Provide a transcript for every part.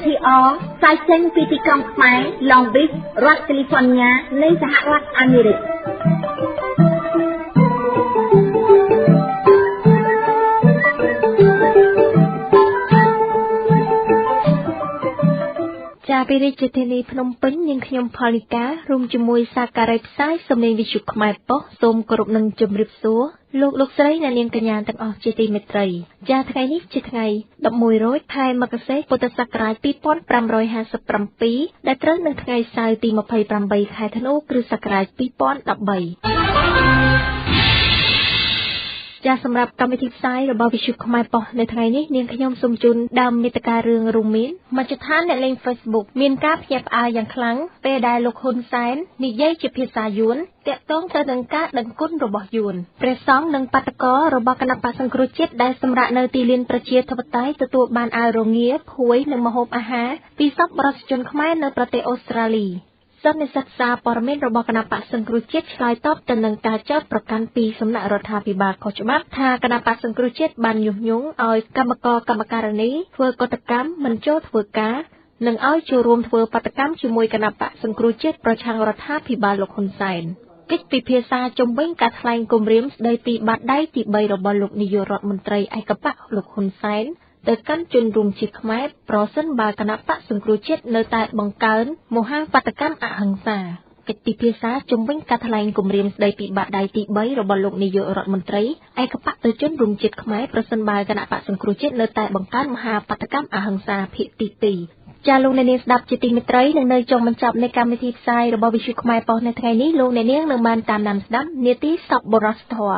VTR ផ្សាយចេញពីទីក្រុងខ្មែរ Long Beach រដ្ឋ California នៃសហរដ្ឋអាមេរិកជាពីរាជធានីភ្នំពេញនាងខ្ញុំផលីការួមជាមួយសាការីផ្សាយសំឡេងវិទ្យុខ្មែរប៉ុស្តិ៍សូមគោរពនឹងជម្រាបសួរលោកស្រីអ្នកនាងកញ្ញាទាំងអស់ជាទីមេត្រីចាថ្ងៃនេះជាថ្ងៃ11រោចខែមករាពុទ្ធសករាជ2557ដែលត្រូវនៅថ្ងៃសៅរ៍ទី28ខែធ្នូគ្រិស្តសករាជ2013សម្រាប់កម្មវិធីផ្សាយរបស់វិទ្យុខ្មែរប៉ុស្តិ៍នៅថ្ងៃនេះនាងខ្ញុំសូមជូនដើមមេត្តារឿងរួមមានមជ្ឈដ្ឋានអ្នកលេង Facebook មានការភ្ញាក់ផ្អើលយ៉ាងខ្លាំងពេលដែលលោកហ៊ុនសែននិយាយជាភាសាយួនទាក់ទងទៅនឹងការដឹងគុណរបស់យួនព្រះសង្ឃនិងបាតកោរបស់គណៈបក្សសង្គ្រោះជាតិដែលសម្រាប់នៅទីលានប្រជាធិបតេយ្យទទួលបានអាវរងាភួយនិងម្ហូបអាហារពីសប្បុរសជនខ្មែរនៅប្រទេសអូស្ត្រាលីសន្និសីទសារព័ត៌មានរបស់គណៈបក្សសង្គ្រោះជាតិឆ្លើយតបទៅនឹងការចោទប្រកាន់ពីសំណាក់រដ្ឋាភិបាលខុសច្បាប់ថាគណៈបក្សសង្គ្រោះជាតិបានញុះញង់ឲ្យកម្មករកម្មការិនីធ្វើកតកម្មមិនចូលធ្វើការនិងឲ្យចូលរួមធ្វើបាតកម្មជាមួយគណៈបក្សសង្គ្រោះជាតិប្រឆាំងរដ្ឋាភិបាលលោកហ៊ុនសែនកិច្ចពិភាក្សាជំវិញការថ្លែងគម្រាមស្ដីពីបាតដៃទី3របស់លោកនាយករដ្ឋមន្ត្រីឯកបក្សលោកហ៊ុនសែនទៅកាន់ជនរួមជាតិខ្មែរប្រសិនបើគណៈបក្សសង្គ្រោះជាតិនៅតែបង្កើនមហាបាតកម្មអហិង្សាកិច្ចពិភាក្សាជំវិញការថ្លែងគម្រាមស្ដីពីបាតដៃទី3របស់លោកនាយករដ្ឋមន្ត្រីឯកបក្សទៅជនរួមជាតិខ្មែរប្រសិនបើគណៈបក្សសង្គ្រោះជាតិនៅតែបង្កើនមហាបាតកម្មអហិង្សាភាគទី2ចាលោកអ្នកនាងស្ដាប់ជាទីមេត្រីនឹងនៅចុងបញ្ចប់នៃកម្មវិធីផ្សាយរបស់វិទ្យុខ្មែរប៉ុស្តិ៍នៅថ្ងៃនេះលោកអ្នកនាងនឹងបានតាមដានស្ដាប់នាទីសប្បុរសធម៌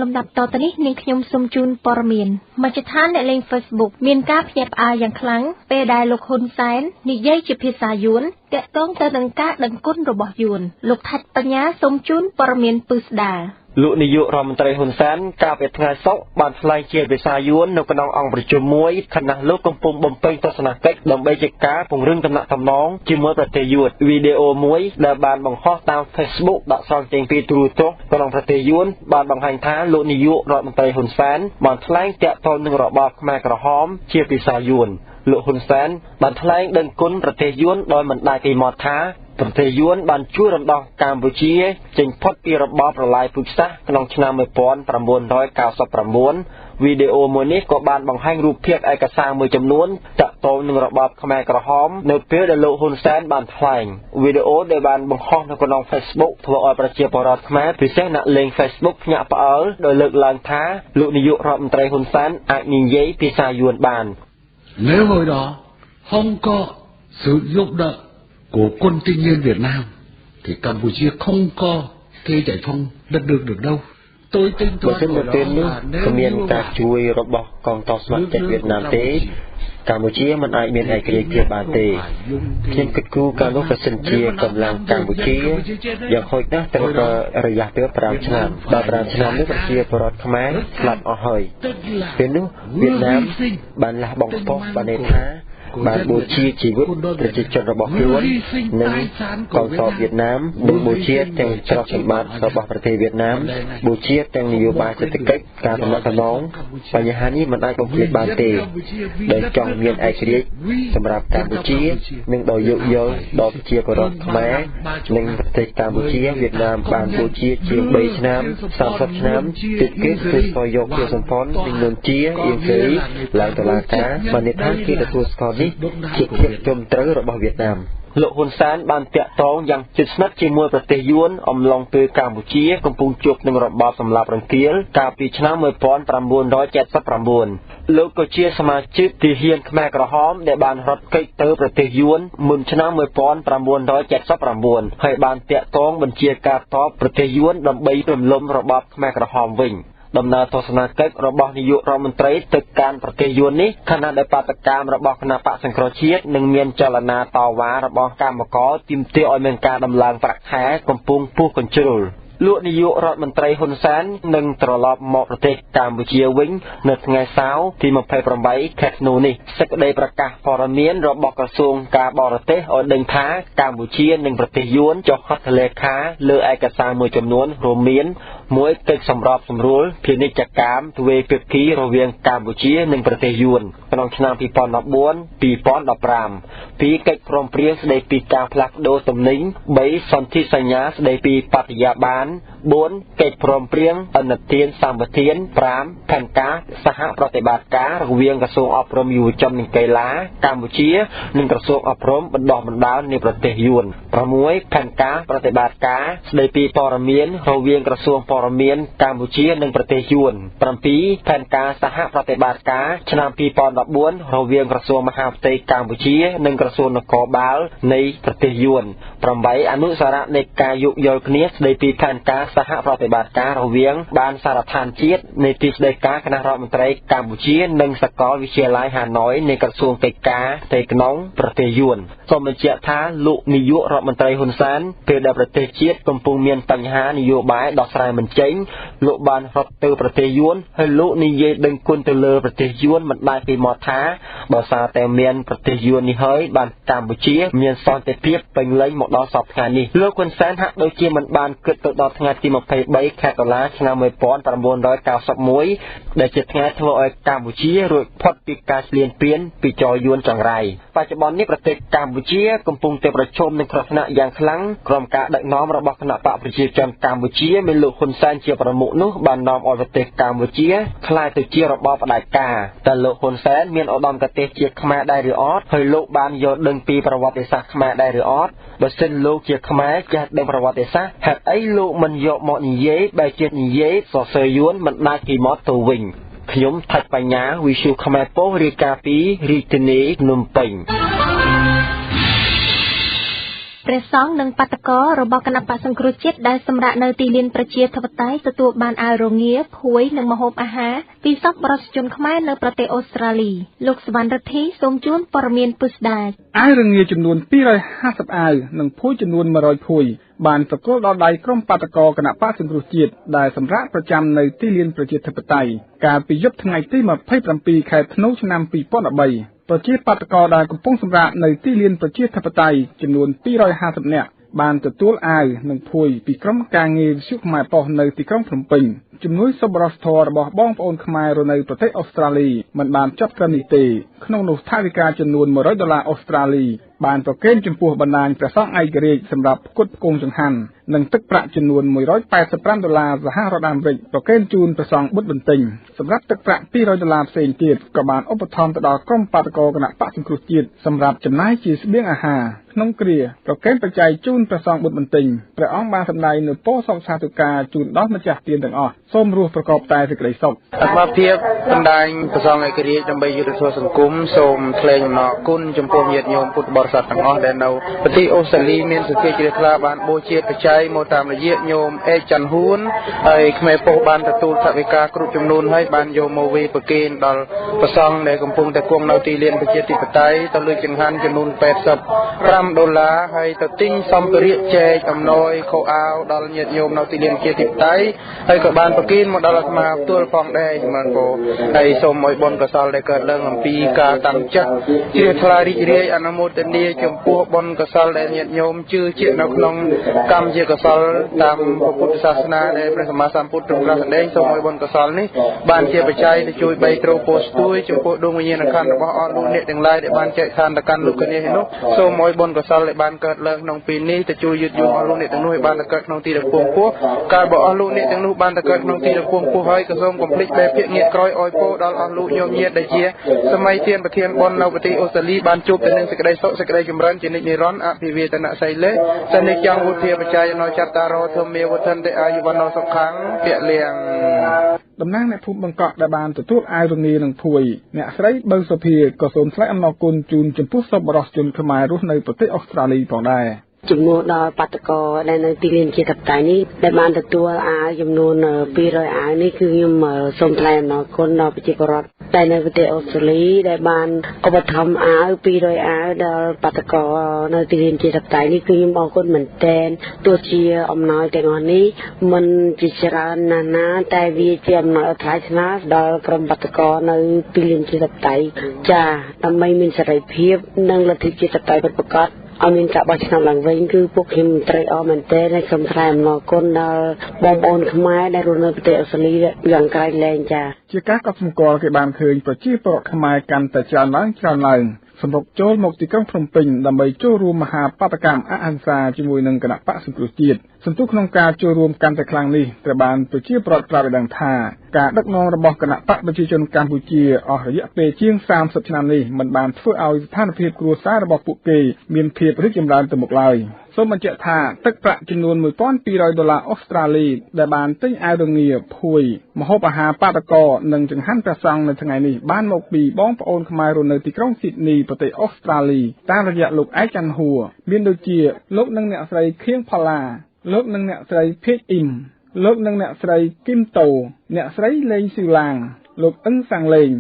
លំដាប់តទៅនេះនាងខ្ញុំសូមជូនព័ត៌មានមជ្ឈដ្ឋានអ្នកលេង Facebook មានការភ្ញាក់ផ្អើលយ៉ាងខ្លាំងពេលដែលលោកហ៊ុនសែននិយាយជាភាសាយួនទាក់ទងទៅនឹងការដឹងគុណរបស់យួនលោកថាច់បញ្ញាសូមជូនព័ត៌មានពិស្ដារលោកនាយករដ្ឋមន្ត្រីហ៊ុនសែនកាលពីថ្ងៃសុក្របានថ្លែងជាភាសាយួននៅក្នុងអង្គប្រជុំមួយខណៈលោកកំពុងបំពេញទស្សនកិច្ចដើម្បីជាការពង្រឹងទំនាក់ទំនងជាមួយប្រទេសយួនវីដេអូមួយដែលបានបង្ហោះតាម Facebook ដាក់សងចេញពីទូរទស្សន៍ក្នុងប្រទេសយួនបានបង្ហាញថាលោកនាយករដ្ឋមន្ត្រីហ៊ុនសែនបានថ្លែងទាក់ទងនឹងរបបខ្មែរក្រហមជាភាសាយួនលោកហ៊ុនសែនបានថ្លែងដឹងគុណប្រទេសយួនដោយមិនដាច់ពីមាត់ថាប្រទេសយួនបានជួយរំដោះកម្ពុជាចេញផុតពីរបបប្រល័យពូជសាសន៍ក្នុងឆ្នាំ1999វីដេអូមួយនេះក៏បានបង្ហាញរូបភាពឯកសារមួយចំនួនតាក់ទងនឹងរបបខ្មែរក្រហមនៅពេលដែលលោកហ៊ុនសែនបានថ្លែងវីដេអូដែលបានបង្ហោះនៅក្នុង Facebook ធ្វើឲ្យប្រជាពលរដ្ឋខ្មែរពិសេសអ្នកលេង Facebook ភ្ញាក់ផ្អើលដោយលើកឡើងថាលោកនាយករដ្ឋមន្ត្រីហ៊ុនសែនអាចនិយាយភាសាយួនបាន Nếu hồi đó không có sự giúp đỡ của quân tinh nhiên Việt Nam thì Campuchia không có thế giải phóng đất nước được đâu. Tôi tin toán hồi đó là nếu như các chuiរបស់កងទ័ពស្ម័គ្រចិត្តវៀតណាមទេកម្ពុជាមិនអាចមានឯករាជ្យភាពបានទេខ្ញុំគិតគូរកាលនោះប្រសិនជាកម្លាំងកម្ពុជាយ៉ាងហោចណាស់ត្រូវតែរយៈពេល5ឆ្នាំដល់5ឆ្នាំនេះប្រជាពលរដ្ឋខ្មែរស្លាប់អស់ហើយពេលនោះវៀតណាមបានលះបង់ប៉ុស្តិ៍បានន័យថាបានបូជាជីវិតប្រជាជនរបស់ខ្លួននិងកងទ័ពវៀតណាមនិងបូជាទាំងទ្រព្យសម្បត្តិរបស់ប្រទេសវៀតណាមបូជាទាំងនយោបាយសេដ្ឋកិច្ចការទំនាក់ទំនងបញ្ហានេះមិនអាចបំភ្លេចបានទេដែលចង់មានឯករាជ្យសម្រាប់កម្ពុជានិងដោយយោគយល់ដល់ប្រជាពលរដ្ឋខ្មែរនិងប្រទេសកម្ពុជាវៀតណាមបានបូជាជាង3ឆ្នាំ30ឆ្នាំទៀតគេគឺស្វែងយកជាសម្ព័ន្ធនិងនួនជាអៀងសេរីឡើងតុលាការបានន័យថាគេទទួលស្គាល់ជាភាពត្រឹមត្រូវរបស់វៀតណាមលោកហ៊ុនសែនបានតាក់ទងយ៉ាងជិតស្និទ្ធជាមួយប្រទេសយួនអំឡុងពេលកម្ពុជាកំពុងជួបនឹងរបបសម្លាប់រង្គាលកាលពីឆ្នាំ1979លោកក៏ជាសមាជិកទាហានខ្មែរក្រហមដែលបានរត់គេចទៅប្រទេសយួនមុនឆ្នាំ1979ហើយបានតាក់ទងបញ្ជាការតបប្រទេសយួនដើម្បីរំលំរបបខ្មែរក្រហមវិញដំណើរទស្សនកិច្ចរបស់នាយករដ្ឋមន្ត្រីទៅកាន់ប្រទេសយួននេះខណៈដែលបាតកម្មរបស់គណៈបក្សសង្គ្រោះជាតិនិងមានចលនាតវ៉ារបស់កម្មករទាមទារឲ្យមានការដំឡើងប្រាក់ខែកំពុងពុះកញ្ជ្រោល លោកនាយករដ្ឋមន្ត្រីហ៊ុនសែននឹងត្រឡប់មកប្រទេសកម្ពុជាវិញនៅថ្ងៃសៅរ៍ទី28ខែធ្នូនេះសេចក្តីប្រកាសព័ត៌មានរបស់ក្រសួងការបរទេសឲ្យដឹងថាកម្ពុជានិងប្រទេសយួនចុះហត្ថលេខាលើឯកសារមួយចំនួនរួមមានមួយកិច្ចសម្របសម្រួលពាណិជ្ជកម្មទ្វេភាគីរវាងកម្ពុជានិងប្រទេសយួនក្នុងឆ្នាំ2014-2015 2កិច្ចព្រមព្រៀងស្តីពីការផ្លាស់ប្តូរទំនិញ 3សន្ធិសញ្ញាស្តីពីបរិយាបន្ន 4កិច្ចព្រមព្រៀងអនុទានសម្បទាន 5ផែនការសហប្រតិបត្តិការរវាងក្រសួងអប់រំយុវជននិងកីឡាកម្ពុជានិងក្រសួងអប់រំបណ្ដុះបណ្ដាលនៃប្រទេសយួន 6ផែនការប្រតិបត្តិការស្តីពីព័ត៌មានរវាងក្រសួងព័ត៌មានកម្ពុជានិងប្រទេសយួន 7ផែនការសហប្រតិបត្តិការឆ្នាំ2014រវាងក្រសួងមហាផ្ទៃកម្ពុជានិងក្រសួងនគរបាលនៃប្រទេសយួន 8អនុសារៈនៃការយោគយល់គ្នាស្តីពីផែនការសហប្រតិបត្តិការរវាងបានសារដ្ឋានជាតិនៃទីស្តីការគណៈរដ្ឋមន្ត្រីកម្ពុជានិងសាកលវិទ្យាល័យហាណូយនៃក្រសួងកិច្ចការផ្ទៃក្នុងប្រទេសយួនសូមបញ្ជាក់ថាលោកនាយករដ្ឋមន្ត្រីហ៊ុនសែនពេលដែលប្រទេសជាតិកំពុងមានបញ្ហានយោបាយដោះស្រាយមិនចេញលោកបានរត់ទៅប្រទេសយួនហើយលោកនិយាយដឹងគុណទៅលើប្រទេសយួនមិនដាច់ពីមាត់ថាបើសារតែមានប្រទេសយួននេះហើយបានកម្ពុជាមានសន្តិភាពពេញលេញមកដល់សពថ្ងៃនេះលោកហ៊ុនសែនហាក់ដូចជាមិនបានគិតទៅដល់ថ្ងៃទី23ខែតុលាឆ្នាំ1991ដែលជាថ្ងៃធ្វើឲ្យកម្ពុជារួចផុតពីការឈ្លានពានពីចរយួនចង្រៃបច្ចុប្បន្ននេះប្រទេសកម្ពុជាកំពុងតែប្រឈមនឹងគ្រោះថ្នាក់យ៉ាងខ្លាំងក្រោមការដឹកនាំរបស់គណៈបកប្រជាជនកម្ពុជាមានលោកហ៊ុនសែនជាប្រមុខនោះបាននាំឲ្យប្រទេសកម្ពុជាក្លាយទៅជារបបផ្ដាច់ការតែលោកហ៊ុនសែនមានឧត្តមគតិជាខ្មែរដែរឬអត់ហើយលោកបានយល់ដឹងពីប្រវត្តិសាស្ត្រខ្មែរដែរឬអត់បើសិនលោកជាខ្មែរចេះដឹងប្រវត្តិសាស្ត្រហេតុអីលោកមិនយកមកនិយាយបែរជានិយាយសរសើរយួនមិនដាច់ពីមាត់ទៅវិញខ្ញុំថាច់បញ្ញា Visu ខ្មែរពោះរាយការណ៍ពីរាជធានីភ្នំពេញព្រះសង្ឃនិងបាតកោរបស់គណៈបក្សសង្គ្រោះជាតិដែលសម្រាប់នៅទីលានប្រជាធិបតេយ្យទទួលបានអាវរងាភួយនិងម្ហូបអាហារពីសប្បុរសជនខ្មែរនៅប្រទេសអូស្ត្រាលីលោកសវណ្ណរិទ្ធីសូមជូនព័ត៌មានពិស្ដាអាវរងាចំនួន250អាវនិងភួយចំនួន100ភួយបានប្រគល់ដល់ដៃក្រុមបាតកោគណៈបក្សសង្គ្រោះជាតិដែលសម្រាប់ប្រចាំនៅទីលានប្រជាធិបតេយ្យកាលពីយប់ថ្ងៃទី27ខែធ្នូឆ្នាំ2013ប្រជាបាតកោដែលកំពុងសម្រាកនៅទីលានប្រជាធិបតេយ្យចំនួន250នាក់បានទទួលអាវនិងភួយពីក្រុមការងារវិទ្យុខ្មែរប៉ុស្តិ៍នៅទីក្រុងភ្នំពេញជំនួយសប្បុរសធម៌របស់បងប្អូនខ្មែររស់នៅប្រទេសអូស្ត្រាលីមិនបានចប់ត្រឹមនេះទេក្នុងនោះថវិកាចំនួន$100អូស្ត្រាលីបានប្រគេនចំពោះបណ្ដាញព្រះសង្ឃឯករាជ្យសម្រាប់ផ្គត់ផ្គង់ចង្ហាន់និងទឹកប្រាក់ចំនួន$185សហរដ្ឋអាមេរិកប្រគេនជូនព្រះសង្ឃបុត្របន្ទិញសម្រាប់ទឹកប្រាក់$200ផ្សេងទៀតក៏បានឧបត្ថម្ភទៅដល់ក្រុមបាតកោគណៈបក្សសង្គ្រោះជាតិសម្រាប់ចំណាយជាស្បៀងអាហារក្នុងគ្រាប្រគេនបច្ច័យជូនព្រះសង្ឃបុត្របន្ទិញព្រះអង្គបានសម្ដែងនូវពរសុខសាធុការជូនដល់ម្ចាស់ទានទាំងអស់សូមរស់ប្រកបតែសេចក្តីសុខអាត្មាភាពបណ្ដាញព្រះសង្ឃឯករាជ្យដើម្បីយុទ្ធសាស្ត្រសង្គមសូមថ្លែងអំណរគុណចំពោះញាតិញោមពុទ្ធបរិស័ទទាំងអស់ដែលនៅប្រទេសអូស្ត្រាលីមានសទ្ធាជ្រះថ្លាបានបូជាបច្ច័យមកតាមរយៈញោមអេកច័ន្ទហ៊ួនហើយខ្មែរប៉ុស្តិ៍បានទទួលថវិកាគ្រប់ចំនួនហើយបានយកមកវេប្រគេនដល់ព្រះសង្ឃដែលកំពុងតែគង់នៅទីលានប្រជាធិបតេយ្យទៅលើចង្ហាន់ចំនួន$85ហើយទៅទិញសម្ភារៈចែកអំណោយខោអាវដល់ញាតិញោមនៅទីលានប្រជាធិបតេយ្យហើយក៏បានប្រគេនមកដល់អាត្មាផ្ទាល់ផងដែរជំរាបបងហើយសូមឲ្យបុណ្យកុសលដែលកើតឡើងអំពីការតាំងចិត្តជ្រះថ្លារីករាយអនុមោទនាចំពោះបុណ្យកុសលដែលញាតិញោមជឿជាក់នៅក្នុងកម្មជាកុសលតាមពុទ្ធសាសនាដែលព្រះសម្មាសម្ពុទ្ធទ្រង់ត្រាស់សម្ដែងសូមឲ្យបុណ្យកុសលនេះបានជាបច្ច័យទៅជួយបីទ្រពោស្ទួយចំពោះដួងវិញ្ញាណក្ខន្ធរបស់អស់លោកអ្នកទាំងឡាយដែលបានចែកឋានទៅកាន់លោកគ្នាឯនោះសូមឲ្យបុណ្យកុសលដែលបានកើតឡើងក្នុងពេលនេះទៅជួយយឺតយូរអស់លោកអ្នកទាំងនោះឲ្យបានទៅកើតក្នុងទីដ៏ខ្ពង់ខ្ពស់កាលបើអស់លោកអ្នកទាំងនោះបានទៅកើតក្នុងទីដ៏ខ្ពង់ខ្ពស់ហើយក៏សូមកុំភ្លេចបែបភាគងារក្រោយឲ្យពោដល់អស់លោកញោមញាតិដែលជាសម័យទានប្រធានបុណ្យនៅប្រទេសអូស្ត្រាលីបានជួបទៅនឹងសេចក្តីសុខសេចក្តីចម្រើនជានិច្ចនិរន្តរ៍អភិវេតនសីលេសនិច្ចវុធាបច្ច័យណោចតារោធម្មាវធន្តិអាយុវណ្ណោសុខੰពលៀងតំណាងអ្នកភូមិបង្កក់ដែលបានទទួលអាវរងានិងភួយអ្នកស្រីបើសុភាក៏សូមថ្លែងអំណរគុណជូនចំពោះសប្បុរសជនខ្មែររស់នៅប្រទេសអូស្ត្រាលីផងដែរ ចំនួនដល់បាតកោដែលនៅទីលានជាតិបតៃនេះដែលបានទទួលអាវចំនួន200អាវនេះគឺខ្ញុំសូមថ្លែងអំណរគុណដល់ប្រជាពលរដ្ឋដែលនៅប្រទេសអូស្ត្រាលីដែលបានឧបត្ថម្ភអាវ200អាវដល់បាតកោនៅទីលានជាតិបតៃនេះគឺខ្ញុំអរគុណមែនទែនទោះជាអំណោយទាំងអស់នេះមិនជាច្រើនណាស់តែវាជាអំណោយថ្លៃថ្លាដល់ក្រុមបាតកោនៅទីលានជាតិបតៃចាដើម្បីមានសេរីភាពនិងលទ្ធិជាតិបតៃពិតប្រាកដឲ្យមានការបោះឆ្នោតឡើងវិញគឺពួកខ្ញុំត្រេកអរមែនទែនហើយសូមថ្លែងអំណរគុណដល់បងប្អូនខ្មែរដែលរស់នៅប្រទេសអូស្ត្រាលីយ៉ាងក្រៃលែងចាជាការកត់សម្គាល់គេបានឃើញប្រជាពលរដ្ឋខ្មែរកាន់តែច្រើនឡើងសម្រុកចូលមកទីក្រុងភ្នំពេញដើម្បីចូលរួមមហាបាតុកម្មអហិង្សាជាមួយនឹងគណៈបកសង្គ្រោះជាតិសន្ទុះក្នុងការចូលរួមកាន់តែខ្លាំងនេះត្រូវបានប្រជាពលរដ្ឋប្រាប់ឲ្យដឹងថាការដឹកនាំរបស់គណៈបកប្រជាជនកម្ពុជាអស់រយៈពេលជាង30ឆ្នាំនេះមិនបានធ្វើឲ្យស្ថានភាពគ្រួសាររបស់ពួកគេមានភាពរីកចម្រើនទៅមុខឡើយសូមបញ្ជាក់ថាទឹកប្រាក់ចំនួន$1,200អូស្ត្រាលីដែលបានទិញអាវរងាភួយម្ហូបអាហារបាតកោនិងចង្ហាន់ព្រះសង្ឃនៅថ្ងៃនេះបានមកពីបងប្អូនខ្មែររស់នៅទីក្រុងស៊ីដនីប្រទេសអូស្ត្រាលីតាមរយៈលោកឯកច័ន្ទហួរមានដូចជាលោកនិងអ្នកស្រីខៀងផល្លាលោកនិងអ្នកស្រីភេកអ៊ីមលោកនិងអ្នកស្រីគឹមតូអ្នកស្រីលេងស៊ីឡាងលោកអឹងសាំងលេង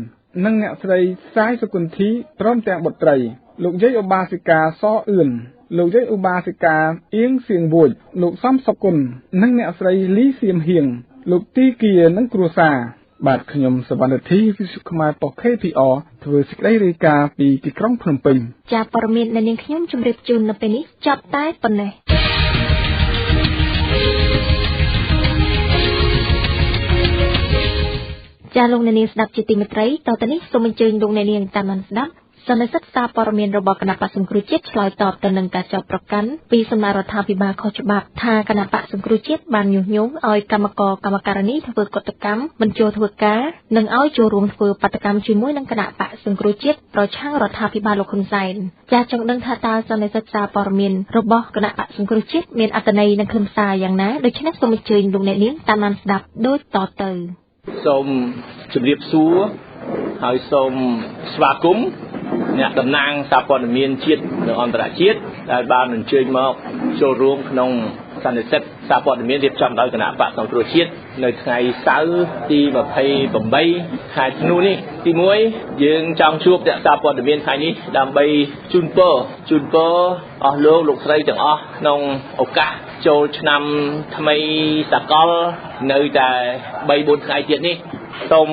និងអ្នកស្រីសាយសុគន្ធីព្រមទាំងបុត្រីលោកយាយឧបាសិកាសអឿនលោកយាយឧបាសិកាអៀងសៀងវួចលោកសំសុគន្ធនិងអ្នកស្រីលីសៀមហៀងលោកទីគៀនិងគ្រួសារបាទខ្ញុំសវណ្ណធីវិសុខខ្មែរប៉ុស្តិ៍ KPR ធ្វើសេចក្តីរាយការណ៍ពីទីក្រុងភ្នំពេញចាព័ត៌មានដែលនាងខ្ញុំជម្រាបជូននៅពេលនេះចប់តែប៉ុណ្ណេះចាលោកអ្នកនាងស្ដាប់ជាទីមេត្រីតទៅនេះសូមអញ្ជើញលោកអ្នកនាងតាមដានស្ដាប់សន្និសីទសារព័ត៌មានរបស់គណៈបក្សសង្គ្រោះជាតិឆ្លើយតបទៅនឹងការចោទប្រកាន់ពីសំណាក់រដ្ឋាភិបាលខុសច្បាប់ថាគណៈបក្សសង្គ្រោះជាតិបានញុះញង់ឲ្យកម្មការនីធ្វើកតកម្មមិនចូលធ្វើការនិងឲ្យចូលរួមធ្វើបាតកម្មជាមួយនឹងគណៈបក្សសង្គ្រោះជាតិប្រឆាំងរដ្ឋាភិបាលលោកហ៊ុនសែនចាស់ចង់ដឹងថាតើសន្និសីទសារព័ត៌មានរបស់គណៈបក្សសង្គ្រោះជាតិមានអត្ថន័យនិងខ្លឹមសារយ៉ាងណាដូច្នេះសូមអញ្ជើញលោកអ្នកនាងតាមដានស្ដាប់ដូចតទៅសូមជម្រាបសួរហើយសូមស្វាគមន៍អ្នកតំណាងសារព័ត៌មានជាតិនិងអន្តរជាតិដែលបានអញ្ជើញមកចូលរួមក្នុងសន្និសីទសារព័ត៌មានរៀបចំដោយគណៈបក្សសង្គ្រោះជាតិនៅថ្ងៃសៅរ៍ទី28ខែធ្នូនេះទី1យើងចង់ជួបអ្នកសារព័ត៌មានថ្ងៃនេះដើម្បីជូនពរអស់លោកស្រីទាំងអស់ក្នុងឱកាសចូលឆ្នាំថ្មីសកលនៅតែ 3-4 ថ្ងៃទៀតនេះសូម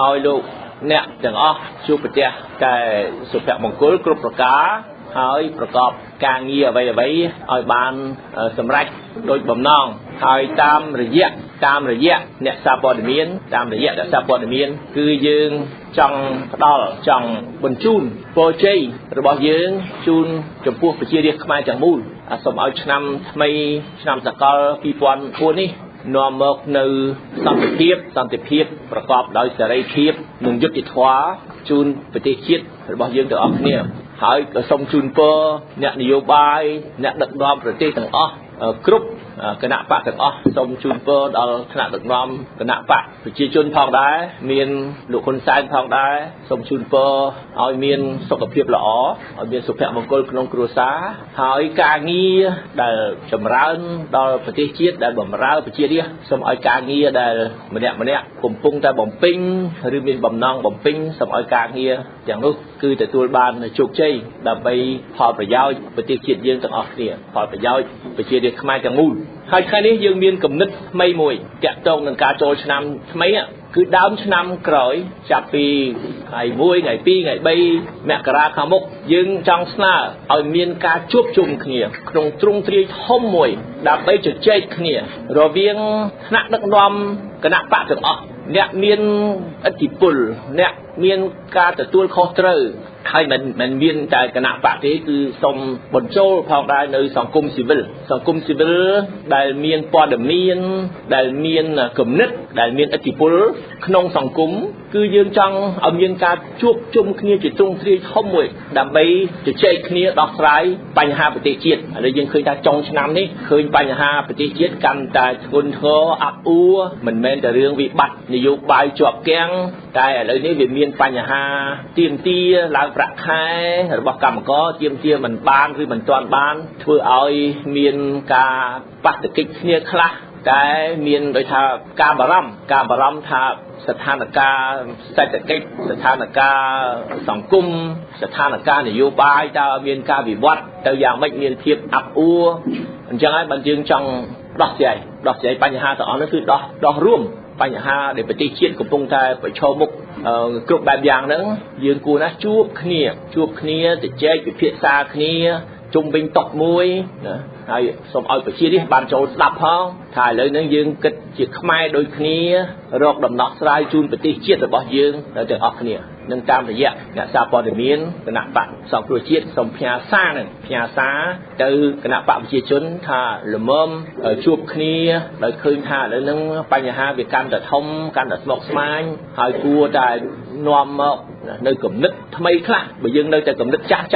ឲ្យលោកអ្នកទាំងអស់ជួបប្រទះតែសុភមង្គលគ្រប់ប្រការហើយប្រកបការងារអ្វីៗឲ្យបានសម្រេចដោយបំណងហើយតាមរយៈអ្នកសារព័ត៌មានគឺយើងចង់ផ្ដល់ចង់បញ្ជូនពរជ័យរបស់យើងជូនចំពោះប្រជារាស្ត្រខ្មែរទាំងមូលសូមឲ្យឆ្នាំថ្មីឆ្នាំសកល2004នេះនាំមកនៅសន្តិភាពប្រកបដោយសេរីភាពនិងយុត្តិធម៌ជូនប្រទេសជាតិរបស់យើងទាំងអស់គ្នាហើយក៏សូមជូនពរអ្នកនយោបាយអ្នកដឹកនាំប្រទេសទាំងអស់គ្រប់គណៈបកទាំងអស់សូមជូនពរដល់ថ្នាក់ដឹកនាំគណៈបកប្រជាជនផងដែរមានលោកហ៊ុនសែនផងដែរសូមជូនពរឲ្យមានសុខភាពល្អឲ្យមានសុភមង្គលក្នុងគ្រួសារហើយការងារដែលចម្រើនដល់ប្រទេសជាតិដែលបម្រើប្រជារាស្ត្រសូមឲ្យការងារដែលម្នាក់កំពុងតែបំពេញឬមានបំណងបំពេញសូមឲ្យការងារទាំងនោះគឺទទួលបានជោគជ័យដើម្បីផលប្រយោជន៍ប្រទេសជាតិយើងទាំងអស់គ្នាផលប្រយោជន៍ប្រជារាស្ត្រខ្មែរទាំងមូលហើយថ្ងៃនេះយើងមានគំនិតថ្មីមួយតាក់ទងនឹងការចូលឆ្នាំថ្មីគឺដើមឆ្នាំក្រោយចាប់ពីថ្ងៃ1ថ្ងៃ2ថ្ងៃ3មករាខាងមុខយើងចង់ស្នើឲ្យមានការជួបជុំគ្នាក្នុងទ្រង់ទ្រាយធំមួយដើម្បីជជែកគ្នារវាងថ្នាក់ដឹកនាំគណៈបកទាំងអស់អ្នកមានឥទ្ធិពលអ្នកមានការទទួលខុសត្រូវហើយមិនមានតែគណៈបកទេគឺសូមបញ្ចូលផងដែរនៅសង្គមស៊ីវិលដែលមានព័ត៌មានដែលមានគំនិត ដែលមានឥទ្ធិពលក្នុងសង្គមគឺយើងចង់ឲ្យមានការជួបជុំគ្នាជាទ្រង់ទ្រាយធំមួយដើម្បីជជែកគ្នាដោះស្រាយបញ្ហាប្រទេសជាតិឥឡូវយើងឃើញថាចុងឆ្នាំនេះឃើញបញ្ហាប្រទេសជាតិកាន់តែធ្ងន់ធ្ងរអាប់អួរមិនមែនតែរឿងវិបត្តិនយោបាយជាប់គាំងតែឥឡូវនេះវាមានបញ្ហាទាមទារឡើងប្រាក់ខែរបស់កម្មករទាមទារមិនបានឬមិនទាន់បានធ្វើឲ្យមានការប៉ះទង្គិចគ្នាខ្លះតែមានដូចថាការបារម្ភថាស្ថានភាពសេដ្ឋកិច្ចស្ថានភាពសង្គមស្ថានភាពនយោបាយតើមានការវិវត្តទៅយ៉ាងម៉េចមានភាពអាប់អួរអញ្ចឹងហើយបើយើងចង់ដោះស្រាយបញ្ហាទាំងអស់នោះគឺដោះរួមបញ្ហាដែលប្រទេសជាតិកំពុងតែប្រឈមមុខគ្រប់បែបយ៉ាងហ្នឹងយើងគួរណាស់ជួបគ្នាជជែកពិភាក្សាគ្នាជុំវិញតុមួយណាហើយសូមឲ្យប្រជារាស្ត្របានចូលស្ដាប់ផងថាឥឡូវនេះយើងគិតជាខ្មែរដូចគ្នារកដំណោះស្រាយជូនប្រទេសជាតិរបស់យើងទាំងអស់គ្នានឹងតាមរយៈអ្នកសារព័ត៌មានគណៈបកសង្គ្រោះជាតិសូមផ្ញើសារទៅគណៈបកប្រជាជនថាល្មមជួបគ្នាដោយឃើញថាឥឡូវហ្នឹងបញ្ហាវាកាន់តែធំកាន់តែស្មុគស្មាញហើយគួរតែនាំមកនៅគំនិតថ្មីខ្លះបើយើងនៅតែគំនិតចាស់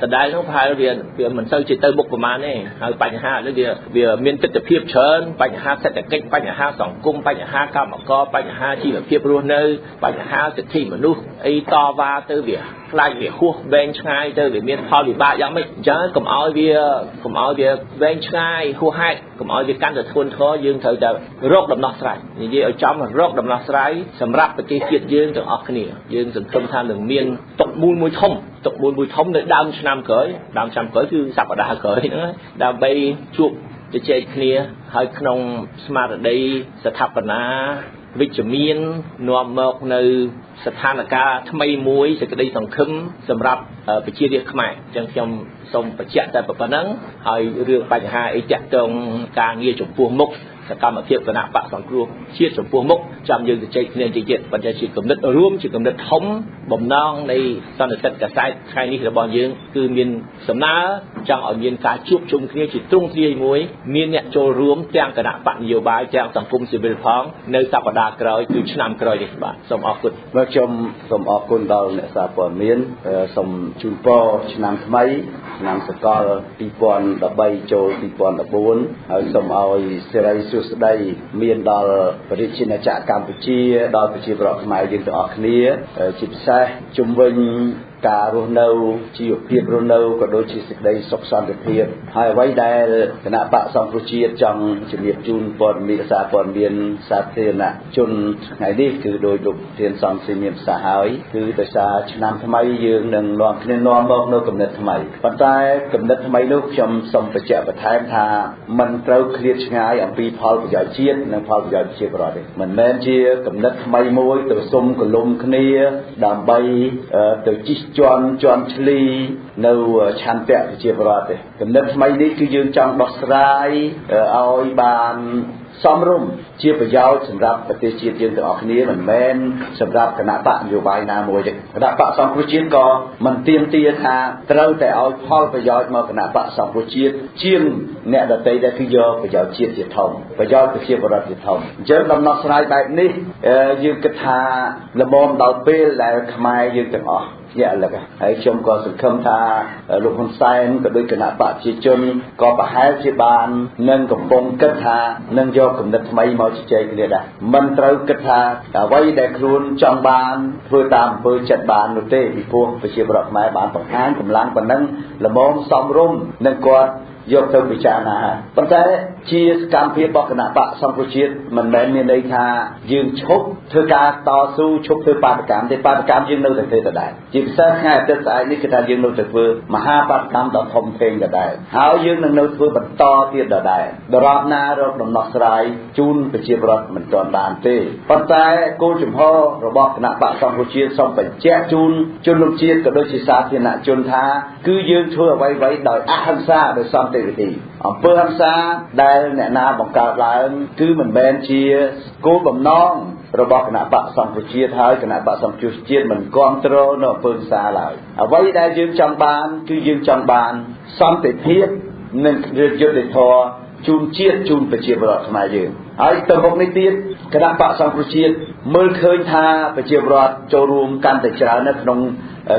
ដដែលនោះប្រហែលវាមិនសូវជាទៅមុខប្រមាណទេហើយបញ្ហានេះវាមានទស្សនវិជ្ជាច្រើនបញ្ហាសេដ្ឋកិច្ចបញ្ហាសង្គមបញ្ហាកម្មករបញ្ហាជីវភាពរស់នៅបញ្ហាសិទ្ធិមនុស្សអីតវ៉ាទៅវាខ្លាចវាហួសវែងឆ្ងាយទៅវាមានផលវិបាកយ៉ាងម៉េចអញ្ចឹងកុំឲ្យវាវែងឆ្ងាយហួសហេតុកុំឲ្យវាកាន់តែធ្ងន់ធ្ងរយើងត្រូវតែរកដំណោះស្រាយនិយាយឲ្យចំរកដំណោះស្រាយសម្រាប់ប្រទេសជាតិយើងទាំងអស់គ្នាយើងសង្ឃឹមថានឹងមានតុមូលមួយធំនៅដើមឆ្នាំក្រោយគឺសប្តាហ៍ក្រោយហ្នឹងដើម្បីជួបជជែកគ្នាហើយក្នុងស្មារតីស្ថាបនាវិជ្ជមាននាំមកនៅស្ថានភាពថ្មីមួយសេចក្តីសង្ឃឹមសម្រាប់ប្រជារាស្ត្រខ្មែរអញ្ចឹងខ្ញុំសូមបញ្ជាក់តែប៉ុណ្ណឹងហើយរឿងបញ្ហាអីតាក់ទងការងារចំពោះមុខសកម្មភាពគណៈបកសង្គ្រោះជាតិចំពោះមុខចាំយើងទៅជែកគ្នាទៀតប៉ុន្តែជាគំនិតរួមជាគំនិតធំបំណងនៃសន្និសីទកាសែតថ្ងៃនេះរបស់យើងគឺមានសំណើចង់ឲ្យមានការជួបជុំគ្នាជាទ្រង់ទ្រាយមួយមានអ្នកចូលរួមទាំងគណៈបកនយោបាយទាំងសង្គមស៊ីវិលផងនៅសប្តាហ៍ក្រោយគឺឆ្នាំក្រោយនេះបាទសូមអរគុណបាទខ្ញុំសូមអរគុណដល់អ្នកសារព័ត៌មានសូមជូនពរឆ្នាំថ្មីឆ្នាំសកល2013ចូល2014ហើយសូមឲ្យសិរីសួស្តីមានដល់ប្រជាជនចក្រកម្ពុជាដល់ប្រជាពលរដ្ឋខ្មែរយើងទាំងអស់គ្នាជាពិសេសជំវិញការរស់នៅជីវភាពរស់នៅក៏ដូចជាសេចក្តីសុខសន្តិភាពហើយអ្វីដែលគណៈបកសង្គ្រោះជាតិចង់ជំរាបជូនព័ត៌មានសារព័ត៌មានសាធារណជនថ្ងៃនេះគឺដោយលោកធានសំស៊ីមានប្រសាសន៍ហើយគឺដោយសារឆ្នាំថ្មីយើងនឹងនាំគ្នានាំមកនៅគំនិតថ្មីប៉ុន្តែគំនិតថ្មីនោះខ្ញុំសូមបញ្ជាក់បន្ថែមថាมันត្រូវឃ្លាតឆ្ងាយអំពីផលប្រយោជន៍ជាតិនិងផលប្រយោជន៍ប្រជាពលរដ្ឋទេមិនមែនជាគំនិតថ្មីមួយទៅសុំកលុំគ្នាដើម្បីទៅជីកជាន់ឆ្លីនៅឆន្ទៈប្រជាពលរដ្ឋទេគំនិតថ្មីនេះគឺយើងចង់ដោះស្រាយឲ្យបានសមរម្យជាប្រយោជន៍សម្រាប់ប្រទេសជាតិយើងទាំងអស់គ្នាមិនមែនសម្រាប់គណៈបកនយោបាយណាមួយទេគណៈបកសង្គ្រោះជាតិក៏មិនទាមទារថាត្រូវតែឲ្យផលប្រយោជន៍មកគណៈបកសង្គ្រោះជាតិជាងអ្នកដទៃដែលគឺយកប្រយោជន៍ជាតិជាធំប្រយោជន៍ប្រជាពលរដ្ឋជាធំអញ្ចឹងដំណោះស្រាយបែបនេះយើងគិតថាល្មមដល់ពេលដែលខ្មែរយើងទាំងអស់ជាលក្ខហើយខ្ញុំក៏សង្ឃឹមថាលោកហ៊ុនសែនក៏ដូចគណៈបកប្រជាជនក៏ប្រហែលជាបាននឹងកំពុងគិតថានឹងយកគំនិតថ្មីមកជជែកគ្នាដែរមិនត្រូវគិតថាអ្វីដែលខ្លួនចង់បានធ្វើតាមអំពើចិត្តបាននោះទេពីព្រោះប្រជាពលរដ្ឋខ្មែរបានបង្ហាញកម្លាំងប៉ុណ្ណឹងល្មមសមរម្យនឹងគាត់យកទៅពិចារណាប៉ុន្តែជាសកម្មភាពរបស់គណៈបកសង្គ្រោះជាតិមិនមែនមានន័យថាយើងឈប់ធ្វើការតស៊ូឈប់ធ្វើបាតកម្មទេបាតកម្មយើងនៅតែធ្វើដដែលជាពិសេសថ្ងៃអាទិត្យស្អែកនេះគឺថាយើងនៅតែធ្វើមហាបាតកម្មដ៏ធំធេងដដែលហើយយើងនឹងនៅធ្វើបន្តទៀតដដែលដរាបណារកដំណោះស្រាយជូនប្រជាពលរដ្ឋមិនទាន់បានទេប៉ុន្តែគោលចំហរបស់គណៈបកសង្គ្រោះជាតិសូមបញ្ជាក់ជូនជនរួមជាតិក៏ដូចជាសាធារណជនថាគឺយើងធ្វើអ្វីៗដោយអហិង្សាដោយសន្តិវិធីអំពើហិង្សាដែលអ្នកណាបង្កើតឡើងគឺមិនមែនជាគោលបំណងរបស់គណៈបកសង្គ្រោះជាតិហើយគណៈបកសង្គ្រោះជាតិមិនគ្រប់គ្រងនៅអំពើហិង្សាឡើយអ្វីដែលយើងចង់បានគឺយើងចង់បានសន្តិភាពនិងយុត្តិធម៌ជូនជាតិជូនប្រជាពលរដ្ឋខ្មែរយើង ហើយទៅមុខនេះទៀតគណៈបកសង្គ្រោះជាតិមើលឃើញថាប្រជាពលរដ្ឋចូលរួមកាន់តែច្រើននៅក្នុង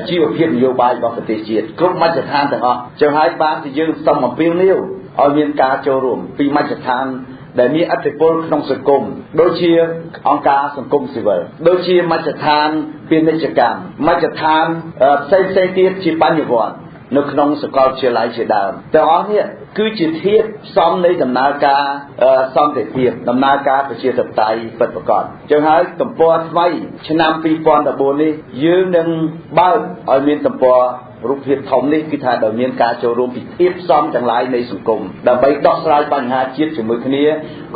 ជីវភាពនយោបាយរបស់ប្រទេសជាតិគ្រប់មជ្ឈដ្ឋានទាំងអស់ចឹងហើយបានជាយើងសូមអំពាវនាវឲ្យមានការចូលរួមពីមជ្ឈដ្ឋានដែលមានឥទ្ធិពលក្នុងសង្គមដូចជាអង្គការសង្គមស៊ីវិលដូចជាមជ្ឈដ្ឋានពាណិជ្ជកម្មមជ្ឈដ្ឋានផ្សេងៗទៀតជាបញ្ញវន្តនៅក្នុងសាកលវិទ្យាល័យជាដើមទាំងអស់នេះគឺជាធាតុផ្សំនៃដំណើរការសន្តិភាពដំណើរការប្រជាធិបតេយ្យពិតប្រាកដចឹងហើយទំព័រថ្មីឆ្នាំ2014នេះយើងនឹងបើកឲ្យមានទំព័ររូបភាពធំនេះគឺថាដោយមានការចូលរួមពីធាតុផ្សំទាំងឡាយនៃសង្គមដើម្បីដោះស្រាយបញ្ហាជាតិជាមួយគ្នា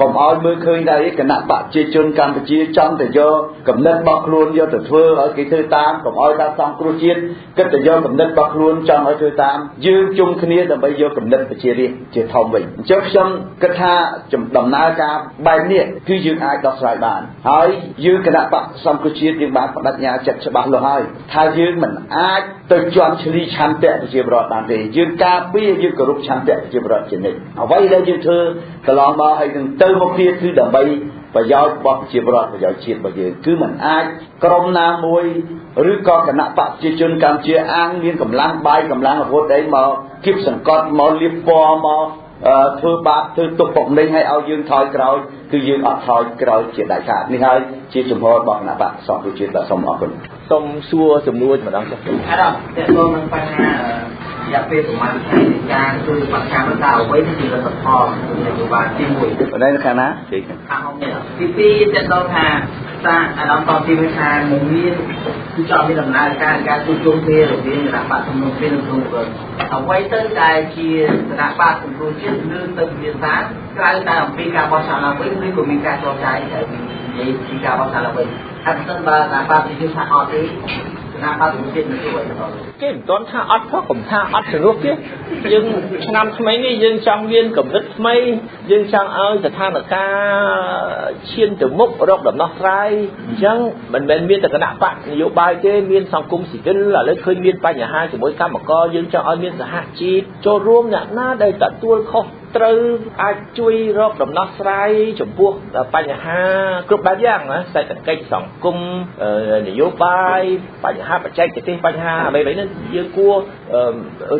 កុំឲ្យមើលឃើញតែគណៈបកប្រជាជនកម្ពុជាចង់ទៅយកគំនិតរបស់ខ្លួនយកទៅធ្វើឲ្យគេធ្វើតាមកុំឲ្យដល់សង្គ្រោះជាតិគិតទៅយកគំនិតរបស់ខ្លួនចង់ឲ្យធ្វើតាមយើងជុំគ្នាដើម្បីយកគំនិតប្រជារាស្ត្រជាធំវិញអញ្ចឹងខ្ញុំគិតថាដំណើរការបែបនេះគឺយើងអាចដោះស្រាយបានហើយយើងគណៈបកសង្គ្រោះជាតិយើងបានបដិញ្ញាចិត្តច្បាស់លាស់ហើយថាយើងមិនអាចទៅជាន់ឈ្លីឆន្ទៈប្រជាពលរដ្ឋបានទេយើងការពារយើងគោរពឆន្ទៈប្រជាពលរដ្ឋជានិច្ចអ្វីដែលយើងធ្វើកន្លងមកហើយនឹងទៅមុខទៀតគឺដើម្បីប្រយោជន៍របស់ប្រជាពលរដ្ឋប្រយោជន៍ជាតិរបស់យើងគឺមិនអាចក្រុមណាមួយឬក៏គណៈបកប្រជាជនកម្ពុជាអាងមានកម្លាំងបាយកម្លាំងអាវុធអីមកគៀបសង្កត់មកលៀបពណ៌មកធ្វើបាបធ្វើទុកបុកម្នេញឲ្យយើងថយក្រោយគឺយើងអត់ថយក្រោយជាដាច់ខាតនេះហើយជាជំហររបស់គណៈបកសង្គ្រោះជាតិសូមអរគុណសូមសួរសំណួរម្ដងចុះអារម្មណ៍តើទៅនឹងបញ្ហារយៈពេលប្រហែលខែនៃការជួយបញ្ហាមិនថាអ្វីជាលទ្ធផលនយោបាយទី1បណ្ដៃខាងណាទី2ទៅដល់ថាសារអារម្មណ៍តទី1ថាមិនមានគឺចង់មានដំណើរការជួបជុំគ្នារវាងគណៈបកសំណុំគ្នានិងក្នុងអ្វីទៅតែជាគណៈបកសង្គ្រោះជាតិឬទៅវិសាក្រៅតែអំពីការបោះឆ្នោតឡើងវិញឬក៏មានការចរចាតែនិយាយពីការបោះឆ្នោតឡើងវិញអត់ស្ទើរបើគណៈបកប្រជាជនថាអត់ទេគណៈបកសង្គ្រោះជាតិមិនជួយទេគេមិនទាន់ថាអត់ផងកុំថាអត់ជំនួសទេយើងឆ្នាំថ្មីនេះយើងចង់មានកម្រិតថ្មីយើងចង់ឲ្យស្ថានភាពឈានទៅមុខរកដំណោះស្រាយអញ្ចឹងមិនមែនមានតែគណៈបកនយោបាយទេមានសង្គមស៊ីវិលឥឡូវឃើញមានបញ្ហាជាមួយកម្មករយើងចង់ឲ្យមានសហជីពចូលរួមអ្នកណាដែលទទួលខុសត្រូវអាចជួយរកដំណោះស្រាយចំពោះបញ្ហាគ្រប់បែបយ៉ាងណាសេដ្ឋកិច្ចសង្គមនយោបាយបញ្ហាបច្ចេកទេសបញ្ហាអ្វីៗនេះយើងគួរ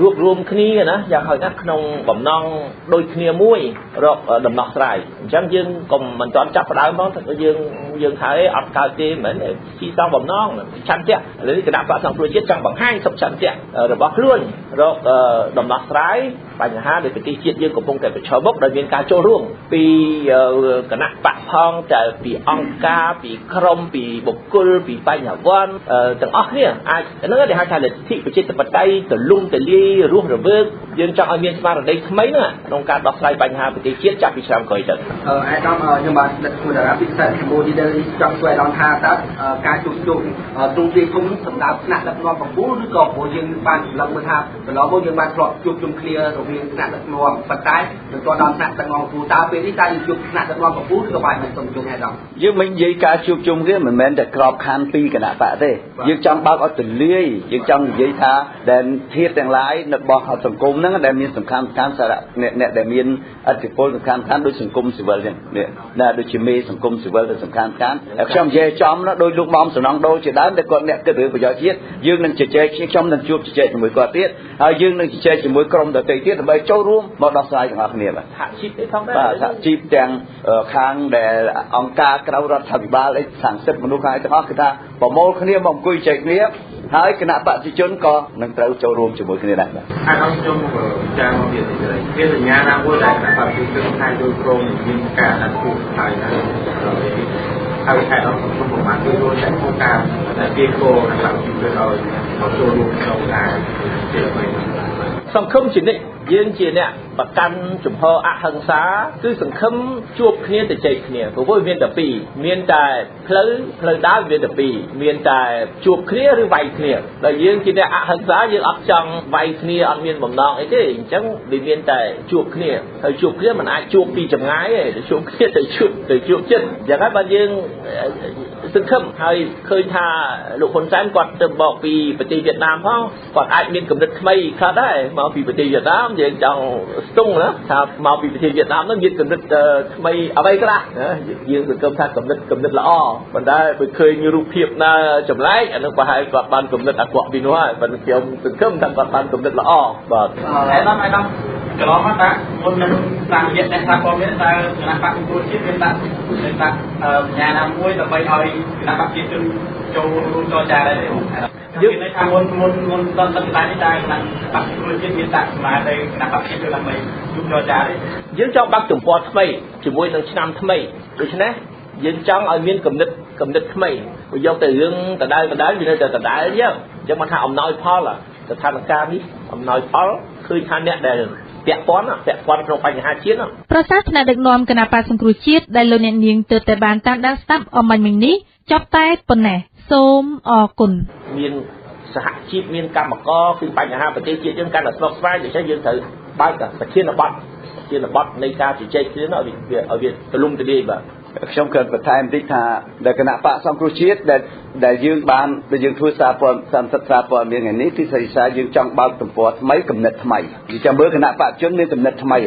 រួបរวมគ្នាណាយ៉ាងហោចណាស់ក្នុងបំណងដូចគ្នាមួយរកដំណោះស្រាយអញ្ចឹងយើងកុំមិនទាន់ចាប់ផ្ដើមផងថាយើងថាអត់កើតទេមិនមែនទីសងបំណងឆន្ទៈឥឡូវនេះគណៈបកសង្គ្រោះជាតិចង់បង្ហាញសុខឆន្ទៈរបស់ខ្លួនរកដំណោះស្រាយបញ្ហាដែលប្រទេសជាតិយើងកំពុងតែប្រឈមមុខដោយមានការចូលរួមពីគណៈបកផងតែពីអង្គការពីក្រុមពីបុគ្គលពីបញ្ញវន្តទាំងអស់គ្នាអាចហ្នឹងគេហៅថាលទ្ធិប្រជាធិបតេយ្យទលំទលាយរស់រវើកយើងចង់ឲ្យមានស្មារតីថ្មីហ្នឹងក្នុងការដោះស្រាយបញ្ហាប្រទេសជាតិចាប់ពីឆ្នាំក្រោយទៅអាដាមខ្ញុំបានដឹកធ្វើតារាពិសេសកម្ពុជាដែលចង់ស្វែងរកថាតើការជួបជុំទ្រង់ទ្រាយគុំសម្រាប់ថ្នាក់ដឹកនាំកម្ពុជាឬក៏ព្រោះយើងបានសម្លឹងមើលថាកន្លងមកយើងបានធ្លាប់ជួបជុំគ្នារវាងថ្នាក់ដឹកនាំប៉ុន្តែមិនទាន់ដល់ថ្នាក់ដឹកនាំកម្ពុជាតើពេលនេះតើយើងជួបថ្នាក់ដឹកនាំកម្ពុជាឬក៏បានមិនសូមជួបអាដាមយើងមិននិយាយការជួបជុំគ្នាមិនមែនតែក្របខ័ណ្ឌពីគណៈបកទេយើងចង់បើកឲ្យទលាយយើងចង់និយាយថាដែលធាតុទាំងឡាយរបស់សង្គមហ្នឹងដែលមានសំខាន់សារៈអ្នកដែលមានឥទ្ធិពលសំខាន់ដូចសង្គមស៊ីវិលចឹងនេះណាដូចជាមេសង្គមស៊ីវិលដែលសំខាន់ខ្ញុំនិយាយចំណាដោយលោកមុំសំណងដូរជាដើមតែគាត់អ្នកគិតរឿងប្រយោជន៍ជាតិយើងនឹងជជែកខ្ញុំនឹងជួបជជែកជាមួយគាត់ទៀតហើយយើងនឹងជជែកជាមួយក្រុមដទៃទៀតដើម្បីចូលរួមមកដោះស្រាយទាំងអស់គ្នាបាទសហជីពទេផងដែរសហជីពទាំងខាងដែលអង្គការក្រៅរដ្ឋាភិបាលអីខាងសិទ្ធិមនុស្សខាងទាំងអស់គឺថាប្រមូលគ្នាមកអង្គុយជែកគ្នាហើយគណៈបព្វជិជនក៏នឹងត្រូវចូលរួមជាមួយគ្នាដែរបាទហើយអង្គខ្ញុំចាមកទៀតនេះសញ្ញាណាមួយដែលគណៈបព្វជិជនថាយល់ព្រមមានការដាក់គូហើយហើយខែអង្គខ្ញុំប្រមាណគឺចូលតែក្នុងការពីគោគណៈបព្វជិជនឲ្យចូលរួមក្នុងការជាអ្វីសង្ឃឹមជានិច្ចយើងជាអ្នកប្រកាន់ជំហរអហិង្សាគឺសង្ឃឹមជួបគ្នាទៅជែកគ្នាព្រោះវាមានតែពីរមានតែផ្លូវដើរមានតែពីរមានតែជួបគ្នាឬវាយគ្នាដល់យើងជាអ្នកអហិង្សាយើងអត់ចង់វាយគ្នាអត់មានបំណងអីទេអញ្ចឹងវាមានតែជួបគ្នាហើយជួបគ្នាមិនអាចជួបពីចម្ងាយទេជួបគ្នាទៅជួបចិត្តអញ្ចឹងហើយបើយើង សង្ឃឹមហើយឃើញថាលោកហ៊ុនសែនគាត់ទៅបកពីប្រទេសវៀតណាមផងគាត់អាចមានគំនិតថ្មីខ្លះដែរមកពីប្រទេសវៀតណាមយើងចង់ស្ទង់ណាថាមកពីប្រទេសវៀតណាមនោះមានគំនិតថ្មីអ្វីខ្លះយើងសង្ឃឹមថាគំនិតល្អប៉ុន្តែបើឃើញរូបភាពណាចម្លែកអានោះប្រហែលគាត់បានគំនិតអាក្រក់ពីនោះហើយប៉ុន្តែខ្ញុំសង្ឃឹមថាគាត់បានគំនិតល្អបាទឯកឧត្តមកន្លងមកតាមុននឹងតាមរយៈអ្នកថាព័ត៌មានតើគណៈបកប្រជាជាតិមានដាក់បញ្ញាណាមួយដើម្បីឲ្យគណៈបកប្រជាជនចូលរួមចរចាដែរយើងនៅថាមុនដល់ទឹកដៃនេះតើគណៈបកប្រជាជាតិមានដាក់ស្មារតីគណៈបកប្រជាជនដើម្បីជួបចរចាទេយើងចង់បើកទំព័រថ្មីជាមួយនឹងឆ្នាំថ្មីដូច្នេះយើងចង់ឲ្យមានគំនិតថ្មីបើយកទៅរឿងដដែលវានៅតែដដែលអញ្ចឹងមកថាអំណោយផលស្ថានភាពនេះអំណោយផលឃើញថាអ្នកដែលពាក់ព័ន្ធក្នុងបញ្ហាជាតិប្រសាសន៍ថ្នាក់ដឹកនាំគណៈបក្សសង្គ្រោះជាតិដែលលោកអ្នកនាងទើបតែបានតាមដានស្ដាប់អំបញ្ញមិញនេះចប់តែប៉ុណ្ណេះសូមអរគុណមានសហជីពមានកម្មករគឺបញ្ហាប្រទេសជាតិយើងកាន់តែស្មុគស្មាញដូច្នេះយើងត្រូវបើកប្រធានបទនៃការជជែកគ្នាឲ្យវាទូលំទូលាយបាទខ្ញុំគិតបន្ថែមតិចថាដែលគណៈបកសង្គ្រោះជាតិដែលយើងធ្វើសារព័ត៌មានថ្ងៃនេះគឺស្អីស្អាយើងចង់បើកទំព័រថ្មីគំនិតថ្មីយើងចាំមើលគណៈបកជនមានគំនិតថ្មី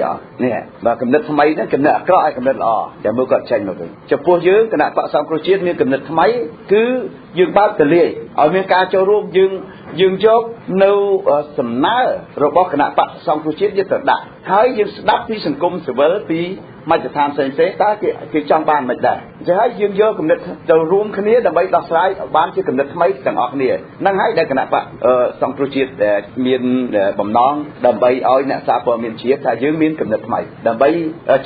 នេះបាទគំនិតថ្មីហ្នឹងគំនិតអាក្រក់ហើយគំនិតល្អចាំមើលគាត់ចេញមកវិញចំពោះយើងគណៈបកសង្គ្រោះជាតិមានគំនិតថ្មីគឺយើងបើកទលាយឲ្យមានការចូលរួមយើងយកនៅសំណើរបស់គណៈបកសង្គ្រោះជាតិយកទៅដាក់ហើយយើងស្ដាប់ពីសង្គមស៊ីវិលពីមជ្ឈដ្ឋានផ្សេងៗតើគេចង់បានមិនដែរអញ្ចឹងហើយយើងយកគំនិតទៅរួមគ្នាដើម្បីដោះស្រាយបានជាគំនិតថ្មីទាំងអស់គ្នាហ្នឹងហើយដែលគណៈបកសង្គ្រោះជាតិមានបំណងដើម្បីឲ្យអ្នកសារព័ត៌មានជាតិថាយើងមានគំនិតថ្មីដើម្បី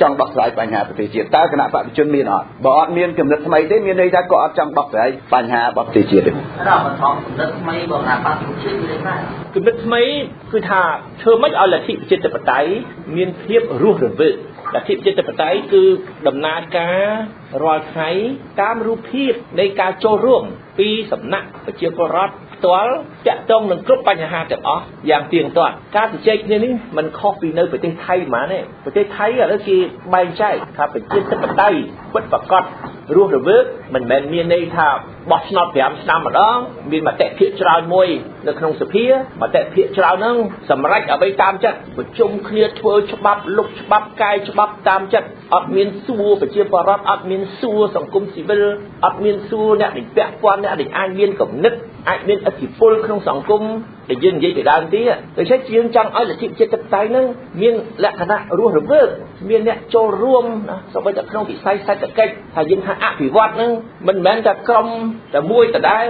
ចង់ដោះស្រាយបញ្ហាប្រទេសជាតិតើគណៈបកប្រជាជនមានអត់បើអត់មានគំនិតថ្មីទេមានន័យថាគាត់អត់ចង់ដោះស្រាយបញ្ហារបស់ប្រទេសជាតិទេដល់បន្តគំនិតថ្មីរបស់គណៈបកប្រជាជនមានដែរគំនិតថ្មីគឺថាធ្វើម៉េចឲ្យលទ្ធិប្រជាធិបតេយ្យមានភាពរស់រវើកលទ្ធិប្រជាធិបតេយ្យគឺដំណើរការរាល់ថ្ងៃតាមរូបភាពនៃការចូលរួមពីសំណាក់ប្រជាពលរដ្ឋផ្ទាល់តាក់ទងនឹងគ្រប់បញ្ហាទាំងអស់យ៉ាងទៀងទាត់ការជជែកគ្នានេះមិនខុសពីនៅប្រទេសថៃហ្មងទេប្រទេសថៃឥឡូវគេបែងចែកថាប្រជាធិបតេយ្យពិតប្រាកដរស់រវើកមិនមែនមានន័យថាបោះឆ្នោត5ឆ្នាំម្ដងមានមតិភាគច្រើនមួយនៅក្នុងសភាមតិភាគច្រើនហ្នឹងសម្រេចអ្វីតាមចិត្តប្រជុំគ្នាធ្វើច្បាប់លុបច្បាប់កែច្បាប់តាមចិត្តអត់មានសួរប្រជាពលរដ្ឋអត់មានសួរសង្គមស៊ីវិលអត់មានសួរអ្នកដែលពាក់ព័ន្ធអ្នកដែលអាចមានគំនិតអាចមានឥទ្ធិពលក្នុងសង្គមដែលយើងនិយាយពីដើមទៀតដូច្នេះយើងចង់ឲ្យលទ្ធិប្រជាធិបតេយ្យហ្នឹងមានលក្ខណៈរស់រវើកមានអ្នកចូលរួមសូម្បីតែក្នុងវិស័យសេដ្ឋកិច្ចថាយើងថាអភិវឌ្ឍហ្នឹងមិនមែនតែក្រុមតែមួយដដែល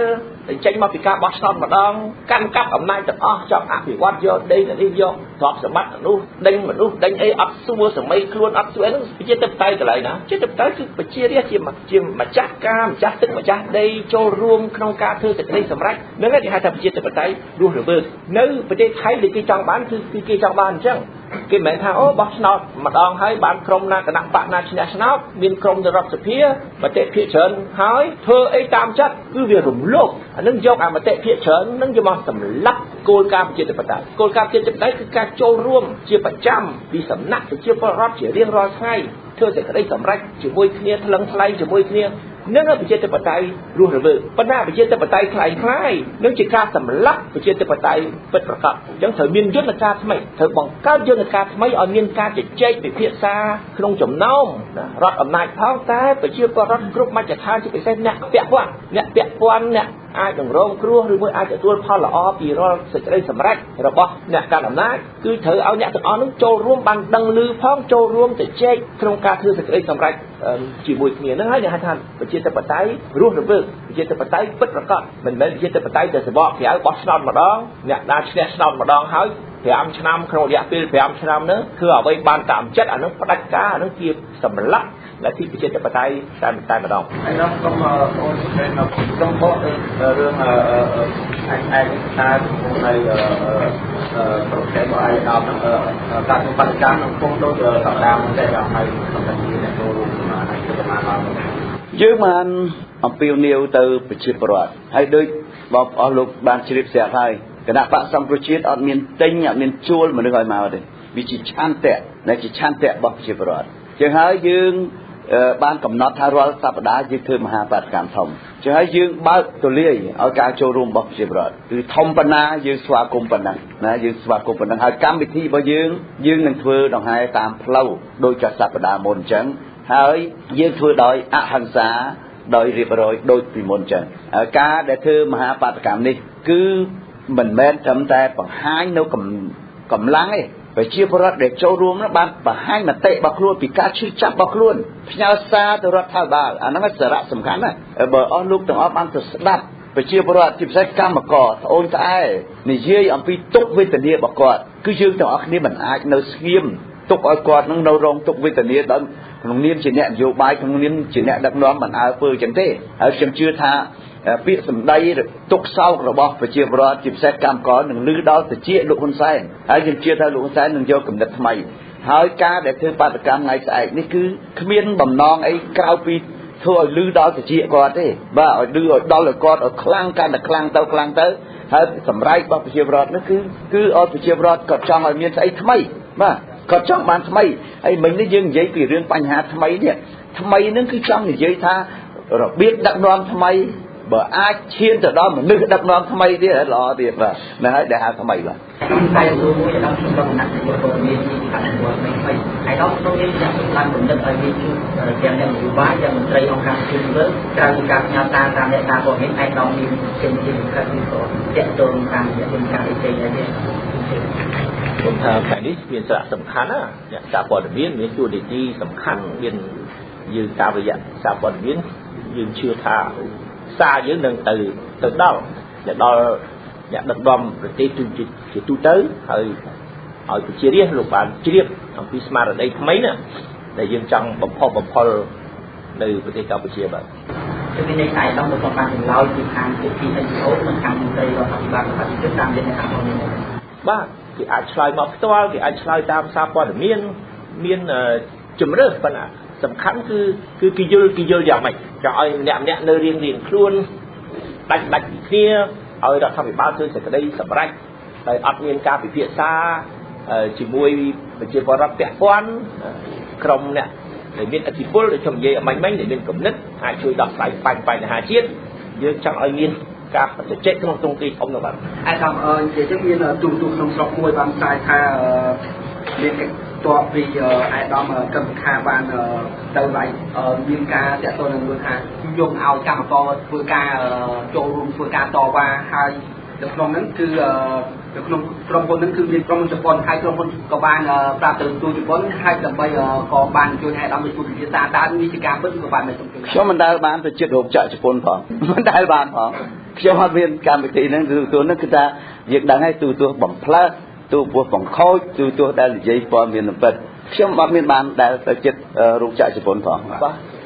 ចេញមកពីការបោះឆ្នោតម្ដងកាន់កាប់អំណាចទាំងអស់ចង់អភិវឌ្ឍយកដីនេះយកទ្រព្យសម្បត្តិមនុស្សដេញអីអត់សួរសម័យខ្លួនអត់សួរហ្នឹងប្រជាធិបតេយ្យកន្លែងណាប្រជាធិបតេយ្យគឺប្រជារាស្ត្រជាម្ចាស់ការម្ចាស់ទឹកម្ចាស់ដីចូលរួមក្នុងការធ្វើសេចក្តីសម្រេចហ្នឹងគេហៅថាប្រជាធិបតេយ្យរស់រវើកនៅប្រទេសថៃដែលគេចង់បានគឺគេចង់បានអញ្ចឹងគេមិនមែនថាអូបោះឆ្នោតម្ដងហើយបានក្រុមណាគណៈបកណាឈ្នះឆ្នោតមានក្រុមទៅរដ្ឋសភាមតិភាគច្រើនហើយធ្វើអីតាមចិត្តគឺវារំលោភអានឹងយកអាមតិភាគច្រើននឹងយកមកសម្លាប់គោលការណ៍ប្រជាធិបតេយ្យគោលការណ៍ប្រជាធិបតេយ្យគឺការចូលរួមជាប្រចាំពីសំណាក់ប្រជាពលរដ្ឋជារៀងរាល់ថ្ងៃធ្វើសេចក្តីសម្រេចជាមួយគ្នាថ្លឹងថ្លែងជាមួយគ្នានឹងប្រជាធិបតេយ្យរស់រវើកប៉ុន្តែប្រជាធិបតេយ្យคล้ายនឹងជាការសម្លាប់ប្រជាធិបតេយ្យពិតប្រាកដអញ្ចឹងត្រូវមានយន្តការថ្មីត្រូវបង្កើតយន្តការថ្មីឲ្យមានការជជែកពិភាក្សាក្នុងចំណោមរដ្ឋអំណាចផងតែប្រជាពលរដ្ឋគ្រប់មជ្ឈដ្ឋានជាពិសេសអ្នកពាក់ព័ន្ធអ្នកអាចនឹងរងគ្រោះឬមួយអាចទទួលផលល្អពីរាល់សេចក្តីសម្រេចរបស់អ្នកកាន់អំណាចគឺត្រូវឲ្យអ្នកទាំងអស់នោះចូលរួមបានដឹងឮផងចូលរួមជជែកក្នុងការធ្វើសេចក្តីសម្រេចជាមួយគ្នាហ្នឹងហើយគេហៅថាប្រជាធិបតេយ្យរស់រវើកប្រជាធិបតេយ្យពិតប្រាកដមិនមែនប្រជាធិបតេយ្យតែសបកក្រៅបោះឆ្នោតម្ដងអ្នកណាឈ្នះឆ្នោតម្ដងហើយ5ឆ្នាំក្នុងរយៈពេល5ឆ្នាំហ្នឹងគឺអ្វីបានតាមចិត្តអានឹងផ្ដាច់ការអានឹងជាសម្លាប់លទ្ធិប្រជាធិបតេយ្យតែម្ដងហើយខ្ញុំសូមអូនខ្ញុំបករឿងឯថានៅប្រទេសរបស់ឯកឧត្តមការសម្បត្តិកម្មក្នុងពុំដូចសប្តាហ៍មុនដែរហើយសម្រាប់អ្នកចូលរួមហើយគឺប្រមាណយើងបានអំពាវនាវទៅប្រជាពលរដ្ឋហើយដូចបងប្អូនលោកបានជ្រាបស្រាប់ហើយគណៈបកសង្គ្រោះជាតិអត់មានទិញអត់មានជួលមនុស្សឲ្យមកទេវាជាឆន្ទៈដែលជាឆន្ទៈរបស់ប្រជាពលរដ្ឋចឹងហើយយើង ban cầm nọt tha rồi sắp đá dương thưa mà bát cảm thông chứ hay dương bao tổ liề ở cả châu rùm bọc dịp rồi từ thông pan na dương xóa cùng pan na dương xóa cùng pan na hay cam bị thi bao dương nâng thưa đồng hai tam lâu đôi cho sắp đá môn trắng hay dương thưa đòi hành xá đòi riệp rồi đôi tùy môn trắng ở cả để thưa mà bát cảm đi cứ mình men chấm tay bằng hai nấu cầm láng ấyไปเชียร์บรัดเด็กโจรวมนะบ้านป่าให้มาเตะบักล้วนปีกาชื่อจับบักล้วนพญาซาตัวรัฐท่าบาลอันนั้นก็สาระสำคัญนะเบอร์อ้อลูกต้องอ้อบ้านตัวสดับไปเชียร์บรัดที่ใช้กรรมมากอดโอนตายนี่เยี่ยมปีตุกเวทเนียบักกอดคือยืนต้องอ้อนี้มันอาจเนื้อเสียมตุกอ้อยกอดนั่งเนื้อรองตุกเวทเนียตอนโรงเรียนจีเนียโยบายโรงเรียนจีเนียดักน้อมมันอาเปิดจังเต้จำเชื่อท่าปีสมัยตุกเศร้าระบอบไปเชียร์บรัดที่ใช้กรรมก่อนหนึ่งลื้อดาวแต่เชี่ยลูกคนไซน์ไอ้ยังเชี่ยท่าลูกคนไซน์หนึ่งโยกกับเด็กทำไมหายกาเด็กเธอปฏิกรรมไงใส่นี่คือขมิ้นบ่มนองไอ้กาวปีเธอลื้อดาวแต่เชี่ยก่อนเด้บ้าลื้อดาวเลยก่อนคลั่งกันแต่คลั่งเต้าหายสมัยบอกไปเชียร์บรัดนั่นคือเอาไปเชียร์บรัดกอดจ้องไอ้เมียนใส่ทำไมบ้ากอดจ้องบ้านทำไมไอ้mìnhนี่ยังยัยกี่เรื่องปัญหาทำไมเนี่ยทำไมนั่นคือจ้องนี่ยัยท่าเราเบียดดักนอนทำไมบ่อาเชียนแต่ดอมนึกดักนอนทำไมเนี่ยรอเดียบว่านะฮะได้หาทำไมล่ะใครรู้ว่าจะต้องหนักในตัวมีขันตัวไม่ใครต้องเรียนจากการผมจะไปมีชุดอย่างอยู่บ้านอย่างใจของการคิดเรื่องการงานตามในตาผมเห็นไอ้ต้องมีเป็นจริงการที่สอนเจ็บตัวการเป็นการใจอะไรเนี่ยผมแผนนี้มีสาระสำคัญนะเนี่ยสาปอดเวียนมีจุดที่สำคัญเป็นยืนตามระยะสาปอดเวียนยืนเชื่อท่าxa dưới nâng từ đó và đo và đặt đom rồi tê chỉ tu tới hơi hỏi chia riêng lục bạn chia riêng thằng Pisma ở đây mấy nè để dương trong bấm phò từ cái cao chia bạn cái này tại trong một công bạn lao chỉ hàng từ khi thành phố mình hàng đây rồi học bạn phải tiếp làm đến hàng ba thì ai chơi mà to thì ai chơi tam sa qua được miên chùm rớt bạn ạสำคัญคือกิโยอย่างไรจะเอาเนี่ยเนื้อเรียงคล้วนดัดเคลียเอาเราทำให้บ้านเธอเสร็จก็ได้สำเร็จไปอัดเงินการไปเพียซาจีมวยไปเจอบรับแปะก้อนกรมเนี่ยđể miền Tây Pol để trồng dây ở mạnh để miền Cẩm Nứt hai chui đập phải là hai chiết dương chẳng ở miền cả để chết trong tung kỳ ông nào bạn ai làm để cho miền tụ trong sọc môi bằng sai tha miềnตัวปีไอ้ดอมกับคาบานเติมไปยิงกาแต่ตัวหนึ่งมือคายงเอากำปอฟือกาโจรุมฟือกาต่อว่าให้เด็กน้องนั้นคือเด็กน้องตรงคนนั้นคือมีตรงจุดบอลใครตรงคนกับบานปราบตื่นตัวจุดบอลให้กับไปกอบานจุดให้ดอมไปจุดที่ซาตามีกิจการเพิ่มกับบานในตรงจุดช่วงมันได้บานจะจุดหกจ่าจุดบอลผ่องมันได้บานผ่องช่วงมาเรียนการปฏินั้นตัวนั้นคือจะยึดดังให้ตัวบ่มพลาตัวพวกของเขาตัวได้ใหญ่พอมีนเป็ดเชื่อมบางมีบานได้แต่จิตรู้จักจุดผลของ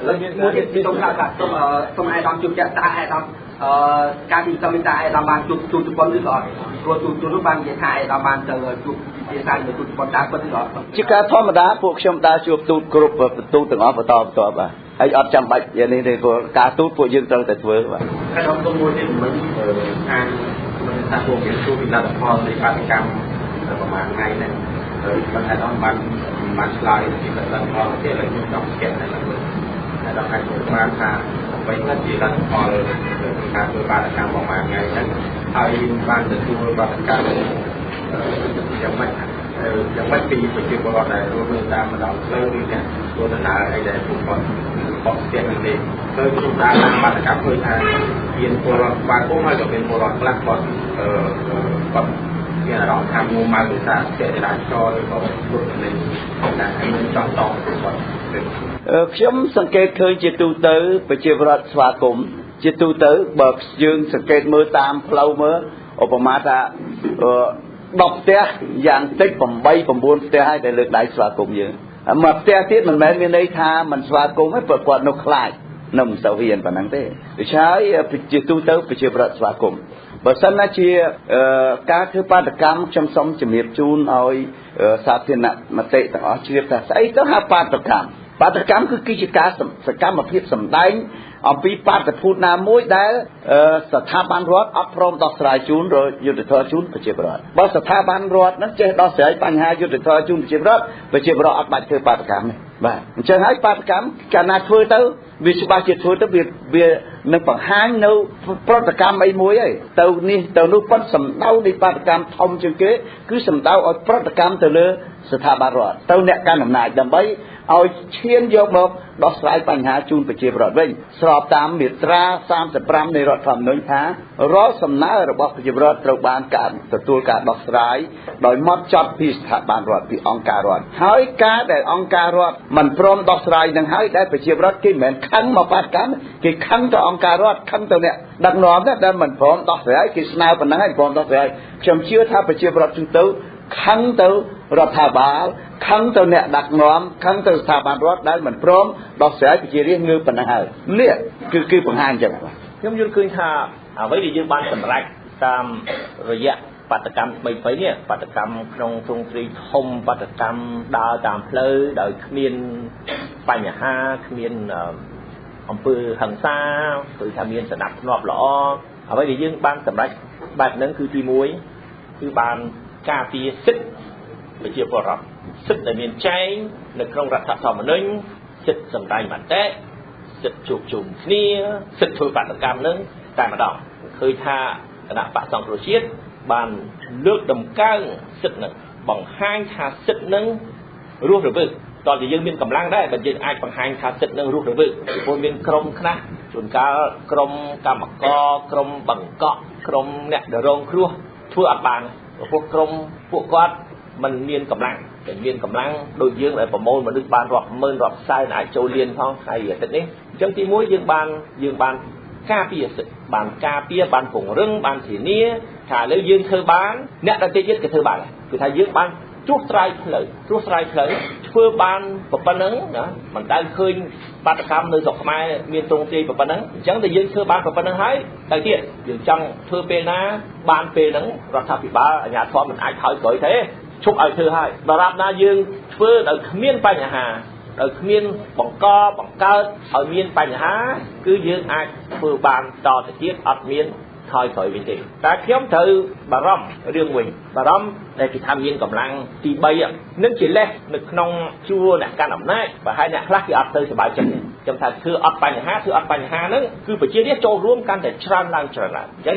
แล้วมีตรงข้าวกับตรงไอ้ดำจุดจะตาไอ้ดำการที่จะมีตาไอ้ดำบานจุดผลที่ก่อนตัวจุดรูปบางอย่างไอ้ดำบานเจอจุดที่สร้างจุดผลตาคนที่ก่อนจิตการธรรมดาพวกเชื่อมตาจุดตูดกรุบตูดถึงอ๋อประตอบป่ะไอ้อัดจำไปอย่างนี้เลยพวกการตูดพวกยืนตรงแต่เฟื่อป่ะไอ้ดำตรงมือที่เหมือนการตาพวกเป็นตู้เป็นระดับพอในการกรรมประมาณไงเนี่ยมันให้ต้องมันลายที่เป็นระดับพอที่เราอยู่ต้องเก็บในระดับให้ต้องให้ผลมาค่ะไปนั่นที่ระดับพอเลยการตัวการกรรมประมาณไงนั้นเอาอินบ้านจะตัวการกรรมยังไม่ปีไปเกี่ยวกับอะไรรู้เรื่องตามมาเราเลิกเนี่ยตัวทนายไอ้ใดผู้ก่อนบอกเสียงเองเลิกตัวตามมาแต่ครับเพื่อทางเรียนตัวเราบางพวกมันจะเป็นตัวเรากลักก่อนเนี่ยเราทำงูมาหรือตาเสียดายจอยก็พูดเลยแต่ให้มันต้องก่อนខ្ញុំសង្កេតឃើញជាទូទៅប្រជាពលរដ្ឋស្វាគមន៍ជាទូទៅបើយើងសង្កេតមើលតាមផ្លូវមើលឧបមាថា10ផ្ទះយ៉ាងតិច8 9ផ្ទះហើយដែលលើកដៃស្វាគមន៍យើងមកផ្ទះទៀតមិនមែនមានន័យថាមិនស្វាគមន៍ទេព្រោះគាត់នៅខ្លាចនៅមិនសូវហ៊ានប៉ុណ្ណឹងទេដូច្នេះហើយជាទូទៅប្រជាពលរដ្ឋស្វាគមន៍បើសិនណាជាការធ្វើបាតកម្មខ្ញុំសូមជំរាបជូនឲ្យសាធារណមតិទាំងអស់ជ្រាបថាស្អីទៅហៅបាតកម្មគឺកិច្ចការសកម្មភាពសម្ដែង អំពីបាតុភូតណាមួយដែលស្ថាប័នរដ្ឋអត់ព្រមដោះស្រាយជូនឬយុត្តិធម៌ជូនប្រជាពលរដ្ឋបើស្ថាប័នរដ្ឋនឹងចេះដោះស្រាយបញ្ហាយុត្តិធម៌ជូនប្រជាពលរដ្ឋអត់បាច់ធ្វើបាតកម្មទេបាទអញ្ចឹងហើយបាតកម្មកាលណាធ្វើទៅវាច្បាស់ជាធ្វើទៅវានឹងបង្ហាញនៅប្រតិកម្មអីមួយហើយទៅនេះទៅនោះប៉ុន្តែសម្ដៅនៃបាតកម្មធំជាងគេគឺសម្ដៅឲ្យប្រតិកម្មទៅលើស្ថាប័នរដ្ឋទៅអ្នកកាន់អំណាចដើម្បីឲ្យឈានយកមកដោះស្រាយបញ្ហាជូនប្រជាពលរដ្ឋវិញស្របតាមមាត្រា35នៃរដ្ឋធម្មនុញ្ញថារាល់សំណើរបស់ប្រជាពលរដ្ឋត្រូវបានទទួលការដោះស្រាយដោយហ្មត់ចត់ពីស្ថាប័នរដ្ឋពីអង្គការរដ្ឋហើយការដែលអង្គការរដ្ឋមិនព្រមដោះស្រាយនឹងហើយដែលប្រជាពលរដ្ឋគេមិនមែនខឹងមកបាតកម្មគេខឹងទៅអង្គការរដ្ឋខឹងទៅអ្នកដឹកនាំដែលមិនព្រមដោះស្រាយគេស្នើប៉ុណ្ណឹងហើយព្រមដោះស្រាយខ្ញុំជឿថាប្រជាពលរដ្ឋទូទៅខឹងទៅរដ្ឋាភិបាលខឹងទៅអ្នកដឹកនាំខឹងទៅស្ថាប័នរដ្ឋដែលមិនព្រមដោះស្រាយប្រជារាស្ត្រងើបប៉ុណ្ណឹងហើយនេះគឺបង្ហាញអញ្ចឹងខ្ញុំយល់ឃើញថាអ្វីដែលយើងបានសម្រេចតាមរយៈបាតកម្ម3នេះបាតកម្មក្នុងទ្រង់ទ្រីធំបាតកម្មដើរតាមផ្លូវដោយគ្មានបញ្ហាគ្មានអំពើហិង្សាគឺថាមានសណ្ដាប់ធ្នាប់ល្អអ្វីដែលយើងបានសម្រេចបែបហ្នឹងគឺទី1គឺបានការពារសិទ្ធិប្រជាពលរដ្ឋសិទ្ធិដែលមានចែងនៅក្នុងរដ្ឋធម្មនុញ្ញសិទ្ធិសម្ដែងមតិសិទ្ធិជួបជុំគ្នាសិទ្ធិធ្វើបាតកម្មនឹងតែម្ដងឃើញថាគណៈបក្សសង្គ្រោះជាតិបានលើកតម្កើងសិទ្ធិនឹងបង្ហាញថាសិទ្ធិនឹងរស់រវើកតើយើងមានកម្លាំងដែរបើយើងអាចបង្ហាញថាសិទ្ធិនឹងរស់រវើកព្រោះមានក្រុមខ្លះជួនកាលក្រុមកម្មករក្រុមបង្កក់ក្រុមអ្នកដរងគ្រោះធ្វើអត់បានព្រោះក្រុមពួកគាត់មិនមានកម្លាំងតែមានកម្លាំងដូចយើងដែលប្រមូលមនុស្សបានរាប់ម៉ឺនរាប់សែនអាចចូលលៀនផងថ្ងៃអាទិត្យនេះអញ្ចឹងទី1យើងបានការពារសិទ្ធិបានការពារបានពង្រឹងបានធានាថាឥឡូវយើងធ្វើបានអ្នកដទៃទៀតក៏ធ្វើបានដែរគឺថាយើងបានជួសស្រាយផ្លូវធ្វើបានប៉ុណ្ណឹងណាមិនដែលឃើញបាតកម្មនៅស្រុកខ្មែរមានទ្រង់ទ្រាយប៉ុណ្ណឹងអញ្ចឹងតែយើងធ្វើបានប៉ុណ្ណឹងហើយទៅទៀតយើងចង់ធ្វើពេលណាបានពេលហ្នឹងរដ្ឋាភិបាលអាជ្ញាធរមិនអាចថយក្រោយទេឈប់ឲ្យធ្វើហើយដរាបណាយើងធ្វើដោយគ្មានបញ្ហាដោយគ្មានបង្កបង្កើតឲ្យមានបញ្ហាគឺយើងអាចធ្វើបានតទៅទៀតអត់មានថយក្រោយវិញទេតែខ្ញុំត្រូវបារម្ភរឿងវិញបារម្ភដែលគេថាមានកម្លាំងទី3នឹងជាលេសនៅក្នុងជួរអ្នកកាន់អំណាចប្រហែលអ្នកខ្លះគេអត់ទៅសប្បាយចិត្តទេខ្ញុំថាធ្វើអត់បញ្ហាហ្នឹងគឺប្រជារាស្ត្រចូលរួមកាន់តែច្រើនឡើងអញ្ចឹង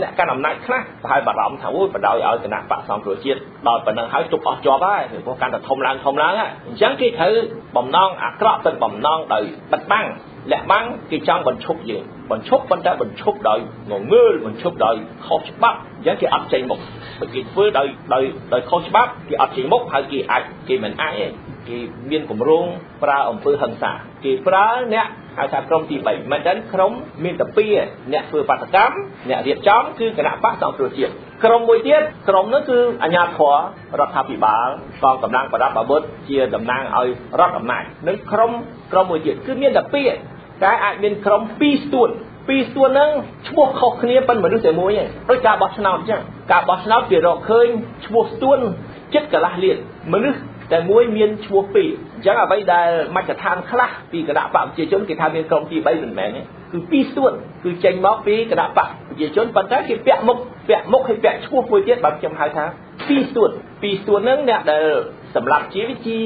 អ្នកកាន់អំណាចខ្លះប្រហែលបារម្ភថាអូយបដ ாய் ឲ្យគណៈបក្សសង្គ្រោះជាតិដល់ប៉ុណ្ណឹងហើយទុកអស់ជាប់ហើយព្រោះកាន់តែធំឡើងហើយអញ្ចឹងគេត្រូវបំណងអាក្រក់ទៅបំណងដោយបិទបាំងលាក់បាំងគេចង់បញ្ឈប់យើងបញ្ឈប់ប៉ុន្តែបញ្ឈប់ដោយងងើលបញ្ឈប់ដោយខុសច្បាប់អញ្ចឹងគេអត់ចេញមុខបើគេធ្វើដោយខុសច្បាប់គេអត់ចេញមុខហើយគេមិនអាចទេគេមានគម្រោងប្រើអំពើហិង្សាគេប្រើអ្នកហៅថាក្រុមទី3មិនដឹងក្រុមមានតែ2អ្នកធ្វើបាតកម្មអ្នករៀបចំគឺគណៈបក្សសង្គ្រោះជាតិក្រុមមួយទៀតក្រុមនោះគឺអាជ្ញាធររដ្ឋាភិបាលកងកម្លាំងប្រដាប់អាវុធជាតំណាងឲ្យរដ្ឋអំណាចនិងក្រុមមួយទៀតគឺមានតែ2តែអាចមានក្រុម2ស្ទួនហ្នឹងឈ្មោះខុសគ្នាប៉ុន្តែមនុស្សតែមួយឯងដូចការបោះឆ្នោតអញ្ចឹងការបោះឆ្នោតគេរកឃើញឈ្មោះស្ទួនចិត្តកន្លះលានមនុស្សតែមួយមានឈ្មោះ2អញ្ចឹងអ្វីដែលមជ្ឈដ្ឋានខ្លះពីគណៈបកប្រជាជនគេថាមានក្រុមទី3មិនមែនទេគឺ2ស្ទួនគឺចេញមកពីគណៈបកប្រជាជនប៉ុន្តែគេពាក់មុខឲ្យពាក់ឈ្មោះមួយទៀតបើខ្ញុំហៅថា2ស្ទួនហ្នឹងអ្នកដែលសម្រាប់ជាវិជា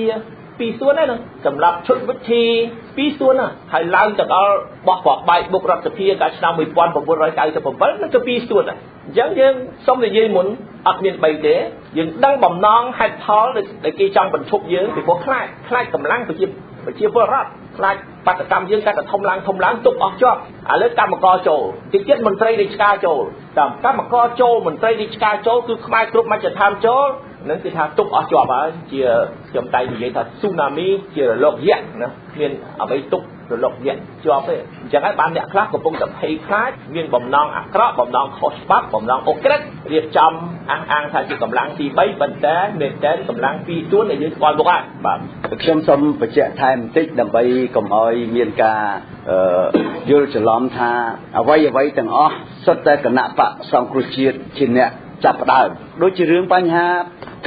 2ស្ទួនហ្នឹងសម្រាប់ឈុតវិធី2ស្ទួនហ្នឹងហើយឡើងទៅដល់បោះប្របែកបុករដ្ឋសភាកាលឆ្នាំ1997ហ្នឹងក៏2ស្ទួនដែរអញ្ចឹងយើងសូមនិយាយមុនអត់មាន3ទេយើងដឹងបំណងហេតុផលដែលគេចង់បញ្ឈប់យើងពីព្រោះខ្លាចកម្លាំងប្រជាពលរដ្ឋខ្លាចបាតកម្មយើងកាន់តែធំឡើងទុកអស់ជាប់ឥឡូវកម្មករចូលតិចទៀតមន្ត្រីរាជការចូលតាមកម្មករចូលមន្ត្រីរាជការចូលគឺខ្មែរគ្រប់មជ្ឈដ្ឋានចូលនឹងគេថាទុកអស់ជាប់ហើយជាខ្ញុំតែនិយាយថាស៊ូណាមីជារលកយក្សណាមានអ្វីទុករលកយក្សជាប់ទេអញ្ចឹងហើយបានអ្នកខ្លះកំពុងតែភ័យខ្លាចមានបំណងអាក្រក់បំណងខុសច្បាប់បំណងអូក្រិតរៀបចំអះអាងថាជាកម្លាំងទី3ប៉ុន្តែមែនតើកម្លាំង2ស្ទួនដែលយើងស្គាល់មុខហើយបាទខ្ញុំសូមបញ្ជាក់ថែមបន្តិចដើម្បីកុំឲ្យមានការយល់ច្រឡំថាអ្វីទាំងអស់សុទ្ធតែគណៈបក្សសង្គ្រោះជាតិជាអ្នកចាប់ផ្ដើមដូចជារឿងបញ្ហា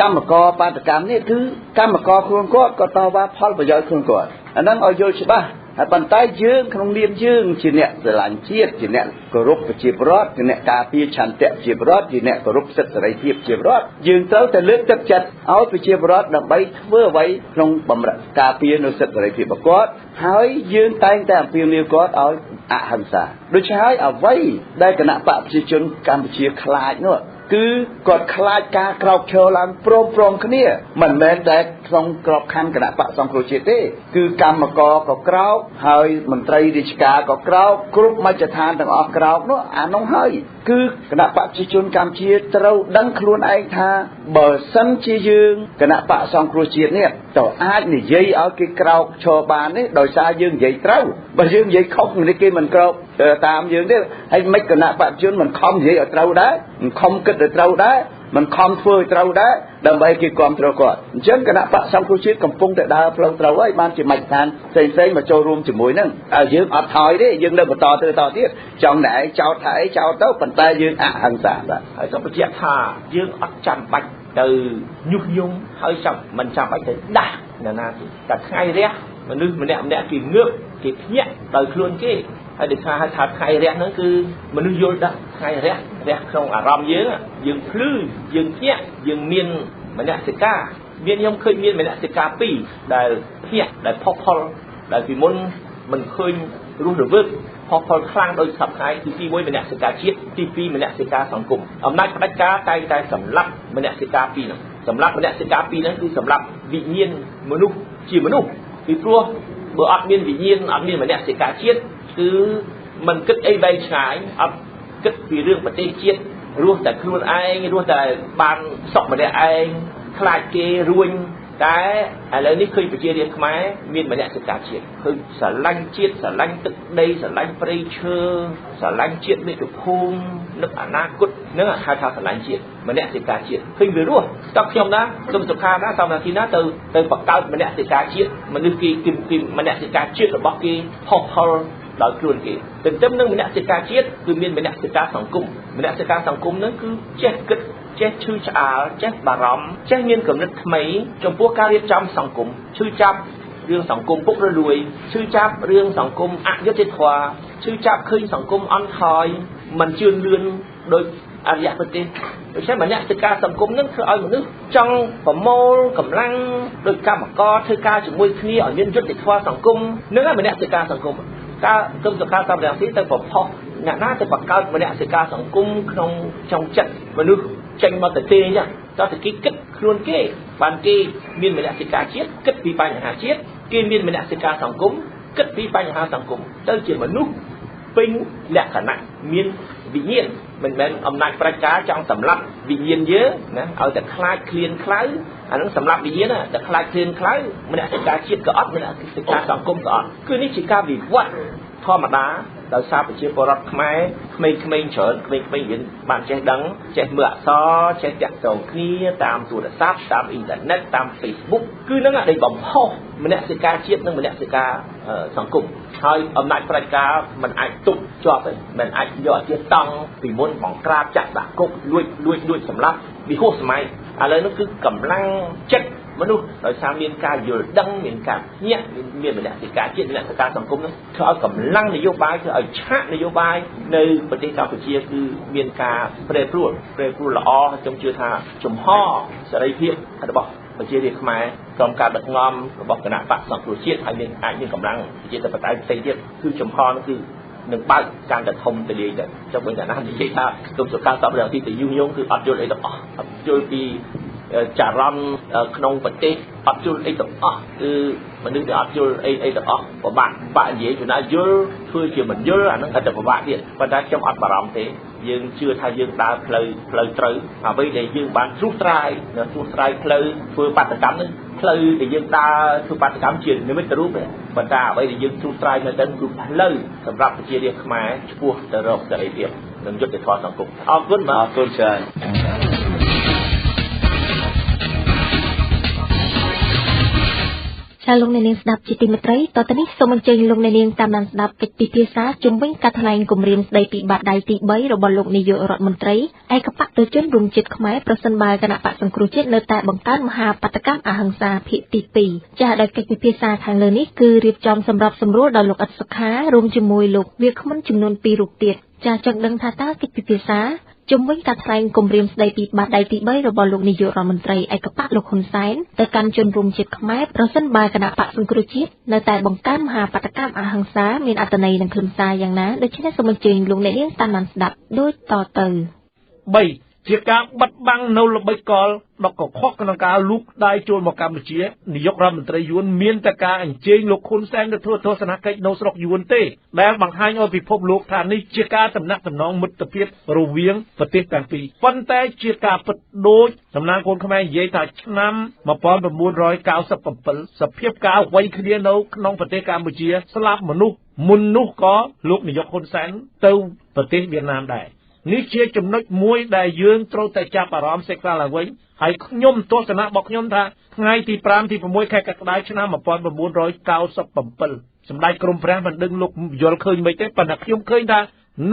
កម្មករបាតកម្មនេះគឺកម្មករខ្លួនគាត់ក៏តវ៉ាផលប្រយោជន៍ខ្លួនគាត់អាហ្នឹងឲ្យយល់ច្បាស់ ហើយប៉ុន្តែយើងក្នុងនាមយើងជាអ្នកស្រឡាញ់ជាតិជាអ្នកគោរពប្រជាពលរដ្ឋជាអ្នកការពារឆន្ទៈប្រជាពលរដ្ឋជាអ្នកគោរពសិទ្ធិសេរីភាពប្រជាពលរដ្ឋយើងត្រូវតែលើកទឹកចិត្តឲ្យប្រជាពលរដ្ឋដើម្បីធ្វើអ្វីក្នុងបម្រើការពារនៅសិទ្ធិសេរីភាពរបស់គាត់ហើយយើងតែងតែអំពាវនាវគាត់ឲ្យអហិង្សាដូច្នេះហើយអ្វីដែលគណៈបកប្រជាជនកម្ពុជាខ្លាចនោះគឺគាត់ខ្លាចការក្រោកឈរឡើងព្រមគ្នាមិនមែនតែក្នុងក្របខ័ណ្ឌគណៈបកសង្គ្រោះជាតិទេគឺកម្មករក៏ក្រោកហើយមន្ត្រីរាជការក៏ក្រោកគ្រប់មជ្ឈដ្ឋានទាំងអស់ក្រោកនោះអានោះហើយគឺគណៈបកប្រជាជនកម្ពុជាត្រូវដឹងខ្លួនឯងថាបើសិនជាយើងគណៈបកសង្គ្រោះជាតិនេះទៅអាចនិយាយឲ្យគេក្រោកឈរបានទេដោយសារយើងនិយាយត្រូវបើយើងនិយាយខុសនេះគេមិនក្រោកតាមយើងទេហើយមិនគណៈបកប្រជាជនមិនខំនិយាយឲ្យត្រូវដែរមិនខំគិតឲ្យត្រូវដែរមិនខំធ្វើឲ្យត្រូវដែរដើម្បីគេគ្រប់គ្រងគាត់អញ្ចឹងគណៈបកសង្គ្រោះជាតិកំពុងតែដើរផ្លូវត្រូវហើយបានជាមជ្ឈដ្ឋានផ្សេងៗមកចូលរួមជាមួយនឹងហើយយើងអត់ថយទេយើងនៅបន្តទៅទៀតចង់តែឯងចោតថាអីចោតទៅប៉ុន្តែយើងអហិង្សាបាទហើយក៏បញ្ជាក់ថាយើងអត់ចាំបាច់ទៅញុះញង់ហើយមិនចាំបាច់ទៅដាស់អ្នកណាទេតែថ្ងៃរះមនុស្សម្នាក់គេងើបគេភ្ញាក់ដោយខ្លួនគេហើយដូចថាថ្ងៃរះហ្នឹងគឺមនុស្សយល់ដល់ថ្ងៃរះក្នុងអារម្មណ៍យើងភ្លឺយើងភ្ញាក់យើងមានមនសិការខ្ញុំឃើញមានមនសិការពីរដែលភ្ញាក់ដែលផុសផុលដែលពីមុនមិនឃើញរស់រវើកផុសផុលខ្លាំងដោយសពថ្ងៃគឺទី1មនសិការជាតិទី2មនសិការសង្គមអំណាចផ្ដាច់ការតែងតែសម្លាប់មនសិការពីរហ្នឹងសម្លាប់មនសិការពីរហ្នឹងគឺសម្លាប់វិញ្ញាណមនុស្សជាមនុស្សពីព្រោះបើអត់មានវិញ្ញាណអត់មានមនសិការជាតិគឺមិនគិតអីវែងឆ្ងាយអត់គិតពីរឿងប្រទេសជាតិរស់តែខ្លួនឯងរស់តែបានសុខម្នាក់ឯងខ្លាចគេរួញតែឥឡូវនេះឃើញប្រជារាស្ត្រខ្មែរមានមនសិការជាតិឃើញស្រឡាញ់ជាតិស្រឡាញ់ទឹកដីស្រឡាញ់ព្រៃឈើស្រឡាញ់ជាតិមាតុភូមិនឹកអនាគតនឹងហៅថាស្រឡាញ់ជាតិមនសិការជាតិឃើញវារស់តើខ្ញុំណាគុំសុខាណាសំណាទីណាទៅបង្កើតមនសិការជាតិមនុស្សគេមនសិការជាតិរបស់គេផុសផុលដោយខ្លួនគេទន្ទឹមនឹងមនសិការជាតិគឺមានមនសិការសង្គមមនសិការសង្គមហ្នឹងគឺចេះគិតចេះឈឺឆ្អាលចេះបារម្ភចេះមានគំនិតថ្មីចំពោះការរៀបចំសង្គមឈឺចាប់រឿងសង្គមពុករលួយឈឺចាប់រឿងសង្គមអយុត្តិធម៌ឈឺចាប់ឃើញសង្គមអន់ថយមិនជឿនលឿនដោយអរិយប្រទេសដូច្នេះមនសិការសង្គមនឹងធ្វើឲ្យមនុស្សចង់ប្រមូលកម្លាំងដោយកម្មករធ្វើការជាមួយគ្នាឲ្យមានយុត្តិធម៌សង្គមនឹងមនសិការសង្គមការគុំសុខាសម្រាប់ទីទៅប្រផុសអ្នកណាទៅបង្កើតមនសិការសង្គមក្នុងចិត្តមនុស្សចេញមកទៅទេអញ្ចឹងតើគេគិតខ្លួនគេបានគេមានមនសិការជាតិគិតពីបញ្ហាជាតិគេមានមនសិការសង្គមគិតពីបញ្ហាសង្គមទៅជាមនុស្សពេញលក្ខណៈមានវិញ្ញាណមិនមែនអំណាចប្រជាការចង់សម្លាប់វិញ្ញាណយើងណាឲ្យតែខ្លាចឃ្លានខ្លៅអានឹងសម្លាប់វិញ្ញាណតែខ្លាចឃ្លានខ្លៅមនសិការជាតិក៏អត់មនសិការសង្គមក៏អត់គឺនេះជាការវិវត្តធម្មតាដោយសារប្រជាពលរដ្ឋខ្មែរក្មេងៗច្រើនក្មេងៗយើងបានចេះដឹងចេះមើលអក្សរចេះតាក់ទងគ្នាតាមទូរស័ព្ទតាមអ៊ីនធឺណិតតាម Facebook គឺនឹងដែលបំផុសមនសិការជាតិនិងមនសិការសង្គមហើយអំណាចប្រជាការមិនអាចទប់ជាប់ទេមិនអាចយកជាតង់ពីមុនបង្ក្រាបចាក់ដាក់គុកលួចសម្លាប់វិហោសម័យឥឡូវនោះគឺកម្លាំងចិត្តមនុស្សដោយសារមានការយល់ដឹងមានការញាក់មានមនសិការជាតិមនសិការសង្គមនោះធ្វើឲ្យកម្លាំងនយោបាយធ្វើឲ្យឆាកនយោបាយនៅប្រទេសកម្ពុជាគឺមានការប្រែប្រួលល្អខ្ញុំជឿថាចំហសេរីភាពរបស់ប្រជារាស្ត្រខ្មែរក្រុមការដឹកនាំរបស់គណៈបកសង្គ្រោះជាតិហើយអាចមានកម្លាំងប្រជាធិបតេយ្យផ្សេងទៀតគឺចំហនោះគឺនឹងបើកការទៅធំទៅលាយទៅចុះវិញតែណានិយាយថាគុំសុខាសពរឿងទីទៅយុះញងគឺអត់យល់អីទាំងអស់អត់យល់ពីចរន្តក្នុងប្រទេសអត់យល់អីទាំងអស់គឺមនុស្សដែលអត់យល់អីទាំងអស់ពិបាកនិយាយចំណាយយល់ធ្វើជាមិនយល់អានឹងអត់តែពិបាកទៀតប៉ុន្តែខ្ញុំអត់បារម្ភទេយើងជឿថាយើងដើរផ្លូវត្រូវអ្វីដែលយើងបានត្រួសត្រាយផ្លូវធ្វើបាតកម្មនឹងផ្លូវដែលយើងដើរធ្វើបាតកម្មជានិមិត្តរូបទេប៉ុន្តែអ្វីដែលយើងត្រួសត្រាយនៅទៅគឺផ្លូវសម្រាប់ប្រជារាស្ត្រខ្មែរឆ្ពោះទៅរកសេរីភាពនិងយុត្តិធម៌សង្គមអរគុណបាទអរគុណច្រើន ចាលោកអ្នកនាងស្ដាប់ជាទីមេត្រីតទៅនេះសូមអញ្ជើញលោកអ្នកនាងតាមដានស្ដាប់កិច្ចពិភាក្សាជុំវិញការថ្លែងគម្រាមស្ដីពីបាតដៃទី3របស់លោកនាយករដ្ឋមន្ត្រីឯកបៈប្រជាជនរួមជាតិខ្មែរប្រសិនបើគណៈបកសង្គ្រោះជាតិនៅតែបង្កើនមហាបាតកម្មអហិង្សាភាគទី2ចាដោយកិច្ចពិភាក្សាខាងលើនេះគឺរៀបចំសម្រាប់សម្រួលដល់លោកអ៊ិតសុខារួមជាមួយលោកវាគ្មិនចំនួន2រូបទៀតចាចង់ដឹងថាតើកិច្ចពិភាក្សាជុំវិញការថ្លែងគម្រាមស្ដីពីបាតដៃទី3របស់លោកនាយករដ្ឋមន្ត្រីឯកបៈលោកហ៊ុនសែនទៅកាន់ជនរួមជាតិខ្មែរប្រសិនបើគណៈបកសង្គ្រោះជាតិនៅតែបង្កើនមហាបាតកម្មអហិង្សាមានអត្ថន័យនិងខ្លឹមសារយ៉ាងណាដូច្នេះសូមអញ្ជើញលោកអ្នកនាងតាមដានស្ដាប់ដូចតទៅ 3 ជាការបិទបាំងនៅល្បិចកលដកកខុសក្នុងការលូកដៃចូលមកកម្ពុជានាយករដ្ឋមន្ត្រីយួនមានតែការអញ្ជើញលោកហ៊ុនសែនទៅធ្វើទស្សនកិច្ចនៅស្រុកយួនទេដែលបង្ហាញឲ្យពិភពលោកថានេះជាការតំណាក់តំណងមិត្តភាពរវាងប្រទេសទាំងពីរប៉ុន្តែជាការពិតដូចតំណាងកូនខ្មែរនិយាយថាឆ្នាំ1997សភាពការវ័យគ្នានៅក្នុងប្រទេសកម្ពុជាស្លាប់មនុស្សមុននោះក៏លោកនាយកហ៊ុនសែនទៅប្រទេសវៀតណាមដែរនេះជាចំណុចមួយដែលយើងត្រូវតែចាប់អារម្មណ៍សិក្សាឡើងវិញហើយខ្ញុំទស្សនៈរបស់ខ្ញុំថាថ្ងៃទី5ទី6ខែកក្កដាឆ្នាំ1997សម្ដេចក្រមព្រះមិនដឹងលោកយល់ឃើញមិនទេប៉ុន្តែខ្ញុំឃើញថា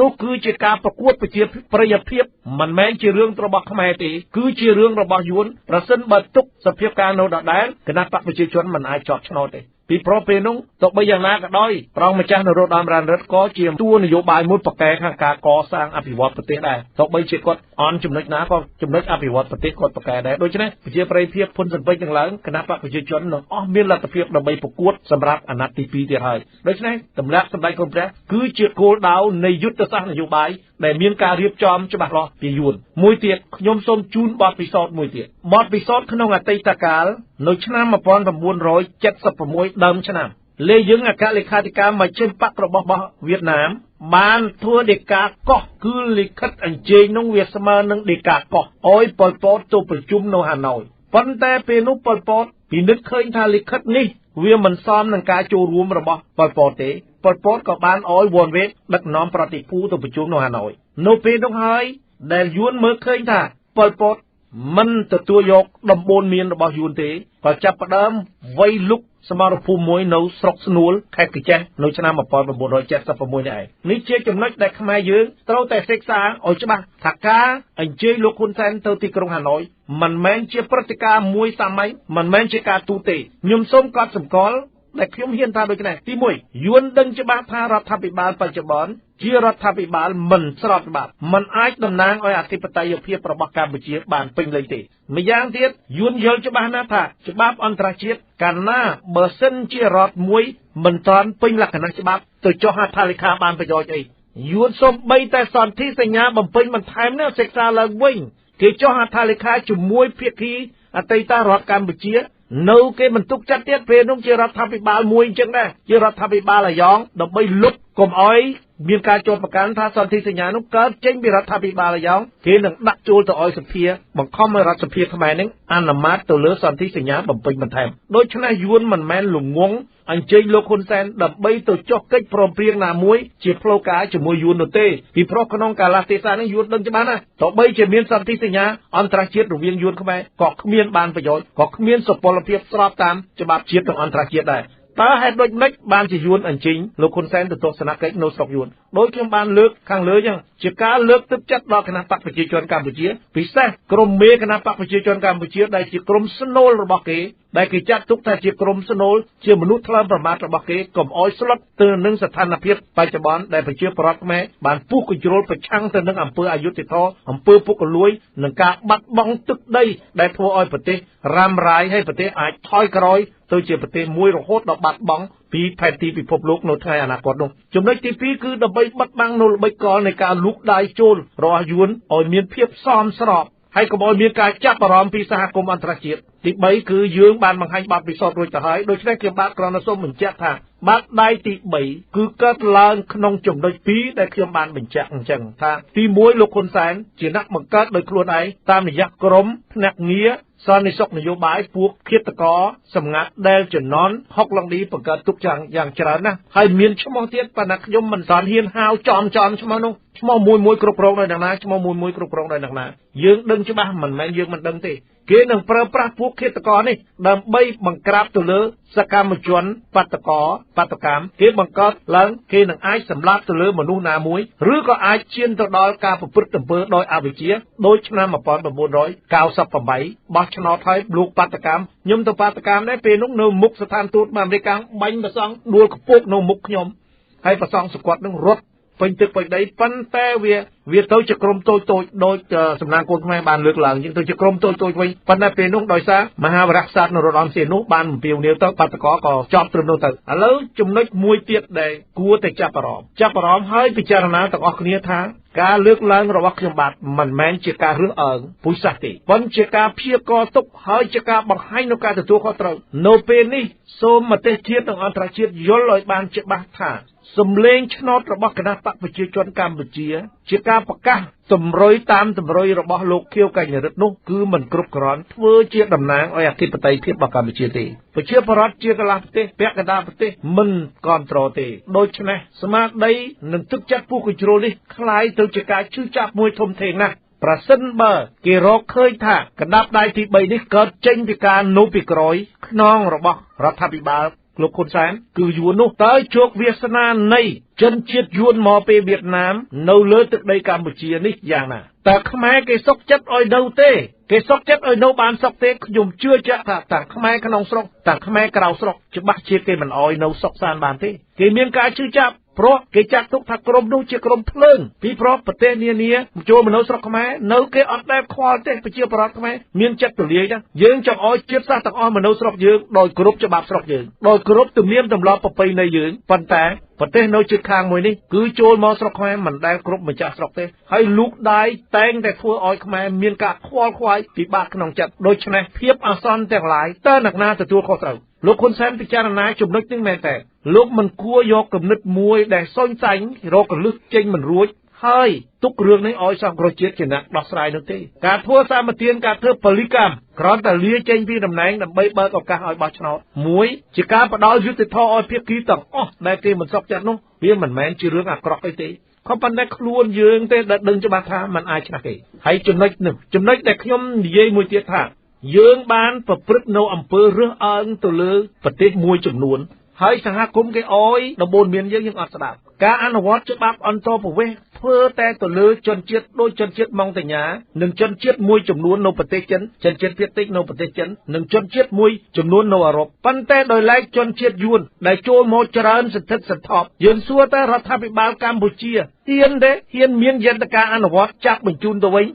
នោះគឺជាការប្រកួតប្រជាប្រិយភាពមិនមែនជារឿងរបស់ខ្មែរទេគឺជារឿងរបស់យួនប្រសិនបើទុកសភាពការនៅដដែលគណៈបកប្រជាជនមិនអាចជាប់ឆ្នោតទេពីព្រោះពេលនោះទោះបីយ៉ាងណាក៏ដោយប្រងម្ចាស់នរោត្តមរណរដ្ឋក៏ជាតួនយោបាយមួយប្រកែខាងការកសាងអភិវឌ្ឍប្រទេសដែរទោះបីជាគាត់អន់ចំណុចណាក៏ចំណុចអភិវឌ្ឍប្រទេសគាត់ប្រកែដែរដូច្នេះប្រជាប្រិយភាពភុនសិនពេជ្រទាំងឡើងគណៈបកប្រជាជននឹងអស់មានលទ្ធភាពដើម្បីប្រកួតសម្រាប់អាណត្តិទី2ទៀតហើយដូច្នេះតម្លាក់សម្ដេចក្រមព្រះគឺជាគោលដៅនៃយុទ្ធសាស្ត្រនយោបាយដែលមានការរៀបចំច្បាស់លាស់ពីយួនមួយទៀតខ្ញុំសូមជូនបទពិសោធន៍មួយទៀតបទពិសោធន៍ក្នុងអតីតកាលនៅឆ្នាំ1976ដើមឆ្នាំលេយើងអគ្គលេខាធិការមជ្ឈិមបករបស់វៀតណាមបានធ្វើដេកាកោះគឺលិខិតអញ្ជើញនោះវាស្មើនឹងដេកាកោះអោយប៉ុលពតទៅប្រជុំនៅហាណូយប៉ុន្តែពេលនោះប៉ុលពតពិនិត្យឃើញថាលិខិតនេះវាមិនសមនឹងការចូលរួមរបស់ប៉ុលពតទេប៉ុលពតក៏បានអោយវ៉ាន់វេតដឹកនាំប្រតិភូទៅប្រជុំនៅហាណូយនៅពេលនោះហើយដែលយួនមើលឃើញថាប៉ុលពតមិនទទួលយកដំបូន្មានរបស់យួនទេក៏ចាប់ផ្ដើមវាយលុកសមរភូមិមួយនៅស្រុកស្នួលខេត្តកញ្ចេះនៅឆ្នាំ1976នេះឯងនេះជាចំណុចដែលខ្មែរយើងត្រូវតែសិក្សាឲ្យច្បាស់ថាការអញ្ជើញលោកហ៊ុនសែនទៅទីក្រុងហាណូយមិនមែនជាព្រឹត្តិការណ៍មួយសាមញ្ញមិនមែនជាការទូទេខ្ញុំសូមកត់សម្គាល់ដែលខ្ញុំហ៊ានថាដូចនេះទី1យួនដឹងច្បាស់ថារដ្ឋាភិបាលបច្ចុប្បន្នជារដ្ឋាភិបាលមិនស្របច្បាប់មិនអាចតំណាងឲ្យអធិបតេយ្យភាពរបស់កម្ពុជាបានពេញលេញទេម្យ៉ាងទៀតយួនយល់ច្បាស់ណាស់ថាច្បាប់អន្តរជាតិកាលណាបើសិនជារដ្ឋមួយមិនទាន់ពេញលក្ខណៈច្បាប់ទៅចុះហត្ថលេខាបានប្រយោជន៍អីយួនសូម្បីតែសន្ធិសញ្ញាបំពេញបន្ថែមនេះសិក្សាឡើងវិញគេចុះហត្ថលេខាជាមួយភាគីអតីតរដ្ឋកម្ពុជានៅគេមិនទុកចិត្តទៀតពេលនោះជារដ្ឋាភិបាលមួយអញ្ចឹងដែរជារដ្ឋាភិបាលអាយ៉ងដើម្បីលុបកុំអោយមានការចោទប្រកាន់ថាសន្ធិសញ្ញានោះកើតចេញពីរដ្ឋាភិបាលអាយ៉ងគេនឹងដាក់ចូលទៅឲ្យសភាបង្ខំឲ្យរដ្ឋសភាខ្មែរនឹងអនុម័តទៅលើសន្ធិសញ្ញាបំពេញបន្ថែមដូច្នេះយួនមិនមែនល្ងងអញ្ជើញលោកហ៊ុនសែនដើម្បីទៅចុះកិច្ចព្រមព្រៀងណាមួយជាផ្លូវការជាមួយយួននោះទេពីព្រោះក្នុងកាលៈទេសៈនេះយួនដឹងច្បាស់ណាស់ទោះបីជាមានសន្ធិសញ្ញាអន្តរជាតិរវាងយួនខ្មែរក៏គ្មានបានប្រយោជន៍ក៏គ្មានសុពលភាពស្របតាមច្បាប់ជាតិនិងអន្តរជាតិដែរតើហេតុដូចម្តេចបានជាយួនអញ្ជើញលោកហ៊ុនសែនទៅទស្សនកិច្ចនៅស្រុកយួនដោយខ្ញុំបានលើកខាងលើចឹងជាការលើកទឹកចិត្តដល់គណៈបកប្រជាជនកម្ពុជាពិសេសក្រុមមេគណៈបកប្រជាជនកម្ពុជាដែលជាក្រុមស្នូលរបស់គេដែលគេចាត់ទុកថាជាក្រុមស្នូលជាមនុស្សថ្លើមប្រមាថរបស់គេកុំអោយស្លុតទៅនឹងស្ថានភាពបច្ចុប្បន្នដែលប្រជាពលរដ្ឋខ្មែរបានពុះកញ្ជ្រោលប្រឆាំងទៅនឹងអំពើអយុត្តិធម៌អំពើពុករលួយនិងការបាត់បង់ទឹកដីដែលធ្វើឲ្យប្រទេសរ៉ាំរ៉ាយហើយប្រទេសអាចថយក្រោយទៅជាប្រទេសមួយរហូតដល់បាត់បង់ពីផែនទីពិភពលោកនៅថ្ងៃអនាគតនោះចំណុចទី2គឺដើម្បីបិទបាំងនៅល្បិចកលនៃការលូកដៃចូលរបស់យួនឲ្យមានភាពសមស្របហើយកុំឲ្យមានការចាប់អារម្មណ៍ពីសហគមន៍អន្តរជាតិទី3គឺយើងបានបង្ហាញបទពិសោធន៍រួចទៅហើយដូច្នេះខ្ញុំបាទគ្រាន់តែសូមបញ្ជាក់ថាបាតដៃទី3គឺកើតឡើងក្នុងចំណុច2ដែលខ្ញុំបានបញ្ជាក់អញ្ចឹងថាទី1លោកហ៊ុនសែនជាអ្នកបង្កើតដោយខ្លួនឯងតាមរយៈក្រុមភ្នាក់ងារសន្តិសុខនយោបាយពួកឃាតករសម្ងាត់ដែលចំណន់ហុកឡុងឌីបង្កើតទុកយ៉ាងច្រើនណាស់ហើយមានឈ្មោះទៀតប៉ុន្តែខ្ញុំមិនទាន់ហ៊ានហៅចំឈ្មោះនោះឈ្មោះមួយគ្រប់គ្រងដោយអ្នកណាឈ្មោះមួយគ្រប់គ្រងដោយអ្នកណាយើងដឹងច្បាស់មិនមែនយើងមិនដឹងទេ គេនឹងប្រើប្រាស់ពួកឃាតករនេះដើម្បីបង្ក្រាបទៅលើសកម្មជនបាតុកម្មគេបង្កើតឡើងគេនឹងអាចសម្លាប់ទៅលើមនុស្សណាមួយឬក៏អាចឈានទៅដល់ការប្រព្រឹត្តអំពើដោយអវិជ្ជាដោយឆ្នាំ1998បោះឆ្នោតហើយលោកបាតុកម្មខ្ញុំទៅបាតុកម្មដែរពេលនោះនៅមុខស្ថានទូតអាមេរិកបាញ់ប្រសង់ដួលខ្ពស់នៅមុខខ្ញុំហើយប្រសង់សង្កត់នឹងរត់ពេញទឹកពេញដីប៉ុន្តែវាទៅជាក្រុមតូចដូចសំណាងកូនខ្មែរបានលើកឡើងយើងទៅជាក្រុមតូចវិញប៉ុន្តែពេលនោះដោយសារមហាវរៈក្សត្រនរោត្តមសីហនុនោះបានអំពាវនាវទៅបាតុករក៏ចប់ត្រឹមនោះទៅឥឡូវចំណុចមួយទៀតដែលគួរតែចាប់អារម្មណ៍ហើយពិចារណាទាំងអស់គ្នាថាការលើកឡើងរបស់ខ្ញុំបាទមិនមែនជាការរើសអើងពូជសាសន៍ទេប៉ុន្តែជាការព្យាករទុកហើយជាការបង្ហាញនូវការទទួលខុសត្រូវនៅពេលនេះសូមមតិជាតិនិងអន្តរជាតិយល់ឲ្យបានច្បាស់ថាសម្លេងឆ្នោតរបស់គណៈបកប្រជាជនកម្ពុជាជាការប្រកាសតម្រុយតាមតម្រុយរបស់លោកខៀវកញ្ញរិទ្ធនោះគឺមិនគ្រប់គ្រាន់ធ្វើជាតំណាងឲ្យអធិបតេយ្យភាពរបស់កម្ពុជាទេប្រជាពលរដ្ឋជាកន្លះប្រទេសពាក់កណ្ដាលប្រទេសមិនគ្រប់គ្រងទេដូច្នេះស្មារតីនិងទឹកចិត្តពុះកញ្ជ្រោលនេះคล้ายទៅជាការឈឺចាប់មួយធំធេងណាស់ប្រសិនបើគេរកឃើញថាកណ្ដាប់ដៃទី3នេះកើតចេញពីការនោមពីក្រោយខ្នងរបស់រដ្ឋាភិបាលលោកហ៊ុនសែនគឺយួននោះតើជោគវាសនានៃជនជាតិយួនមកពីវៀតណាមនៅលើទឹកដីកម្ពុជានេះយ៉ាងណាតើខ្មែរគេសុខចិត្តឲ្យនៅទេគេសុខចិត្តឲ្យនៅបានសុខទេខ្ញុំជឿជាក់ថាទាំងខ្មែរក្នុងស្រុកទាំងខ្មែរក្រៅស្រុកច្បាស់ជាគេមិនឲ្យនៅសុខសាន្តបានទេគេមានការជឿចាប់ព្រោះគេចាត់ទុកថាក្រុមនោះជាក្រុមភ្លើងពីព្រោះប្រទេសនានាចូលមនុស្សស្រុកខ្មែរនៅគេអត់ដែលខ្វល់ទេប្រជាពលរដ្ឋខ្មែរមានចិត្តទូលាយណាស់យើងចង់ឲ្យជាតិសាសន៍ទាំងអស់មនុស្សស្រុកយើងដោយគ្រប់ច្បាប់ស្រុកយើងដោយគ្រប់ទំនៀមទម្លាប់ប្រពៃណីយើងប៉ុន្តែប្រទេសនៅជិតខាងមួយនេះគឺចូលមកស្រុកខ្មែរមិនដែលគ្រប់ម្ចាស់ស្រុកទេហើយលូកដៃតែងតែធ្វើឲ្យខ្មែរមានការខ្វល់ខ្វាយពិបាកក្នុងចិត្តដូច្នេះភាពអាសន្នទាំងឡាយតើអ្នកណាទទួលខុសត្រូវលោកហ៊ុនសែនពិចារណាចំណុចនេះមែនតើលោកមិនគួរយកគំនិតមួយដែលសុញសាញ់រកកលឹះចេញមិនរួចហើយទុករឿងនេះឲ្យសង្គ្រោះជាតិជាអ្នកដោះស្រាយនោះទេការធ្វើសាមគ្គីការធ្វើពលិកម្មគ្រាន់តែលាចេញពីតំណែងដើម្បីបើកឱកាសឲ្យបោះឆ្នោតមួយជាការផ្ដល់យុត្តិធម៌ឲ្យភាគីទាំងអស់ដែលគេមិនសុខចិត្តនោះវាមិនមែនជារឿងអាក្រក់អីទេក៏ប៉ុន្តែខ្លួនយើងទេដែលដឹងច្បាស់ថាมันអាចឆ្នះគេហើយចំណុចដែលខ្ញុំនិយាយមួយទៀតថាយើងបានប្រព្រឹត្តនៅអំពើរើសអើងទៅលើប្រទេសមួយចំនួនហើយសហគមន៍គេអោយដំបូន្មានយើងអត់ស្ដាប់ការអនុវត្តច្បាប់អន្តរប្រវេសន៍ធ្វើតែទៅលើជនជាតិដូចជនជាតិម៉ុងតាញ៉ានិងជនជាតិមួយចំនួននៅប្រទេសចិនជនជាតិភាគតិចនៅប្រទេសចិននិងជនជាតិមួយចំនួននៅអឺរ៉ុបប៉ុន្តែដោយឡែកជនជាតិយួនដែលចូលមកច្រើនសន្ធឹកសន្ធាប់យើងសួរតើរដ្ឋាភិបាលកម្ពុជាហ៊ានមានយន្តការអនុវត្តចាប់បញ្ជូនទៅវិញ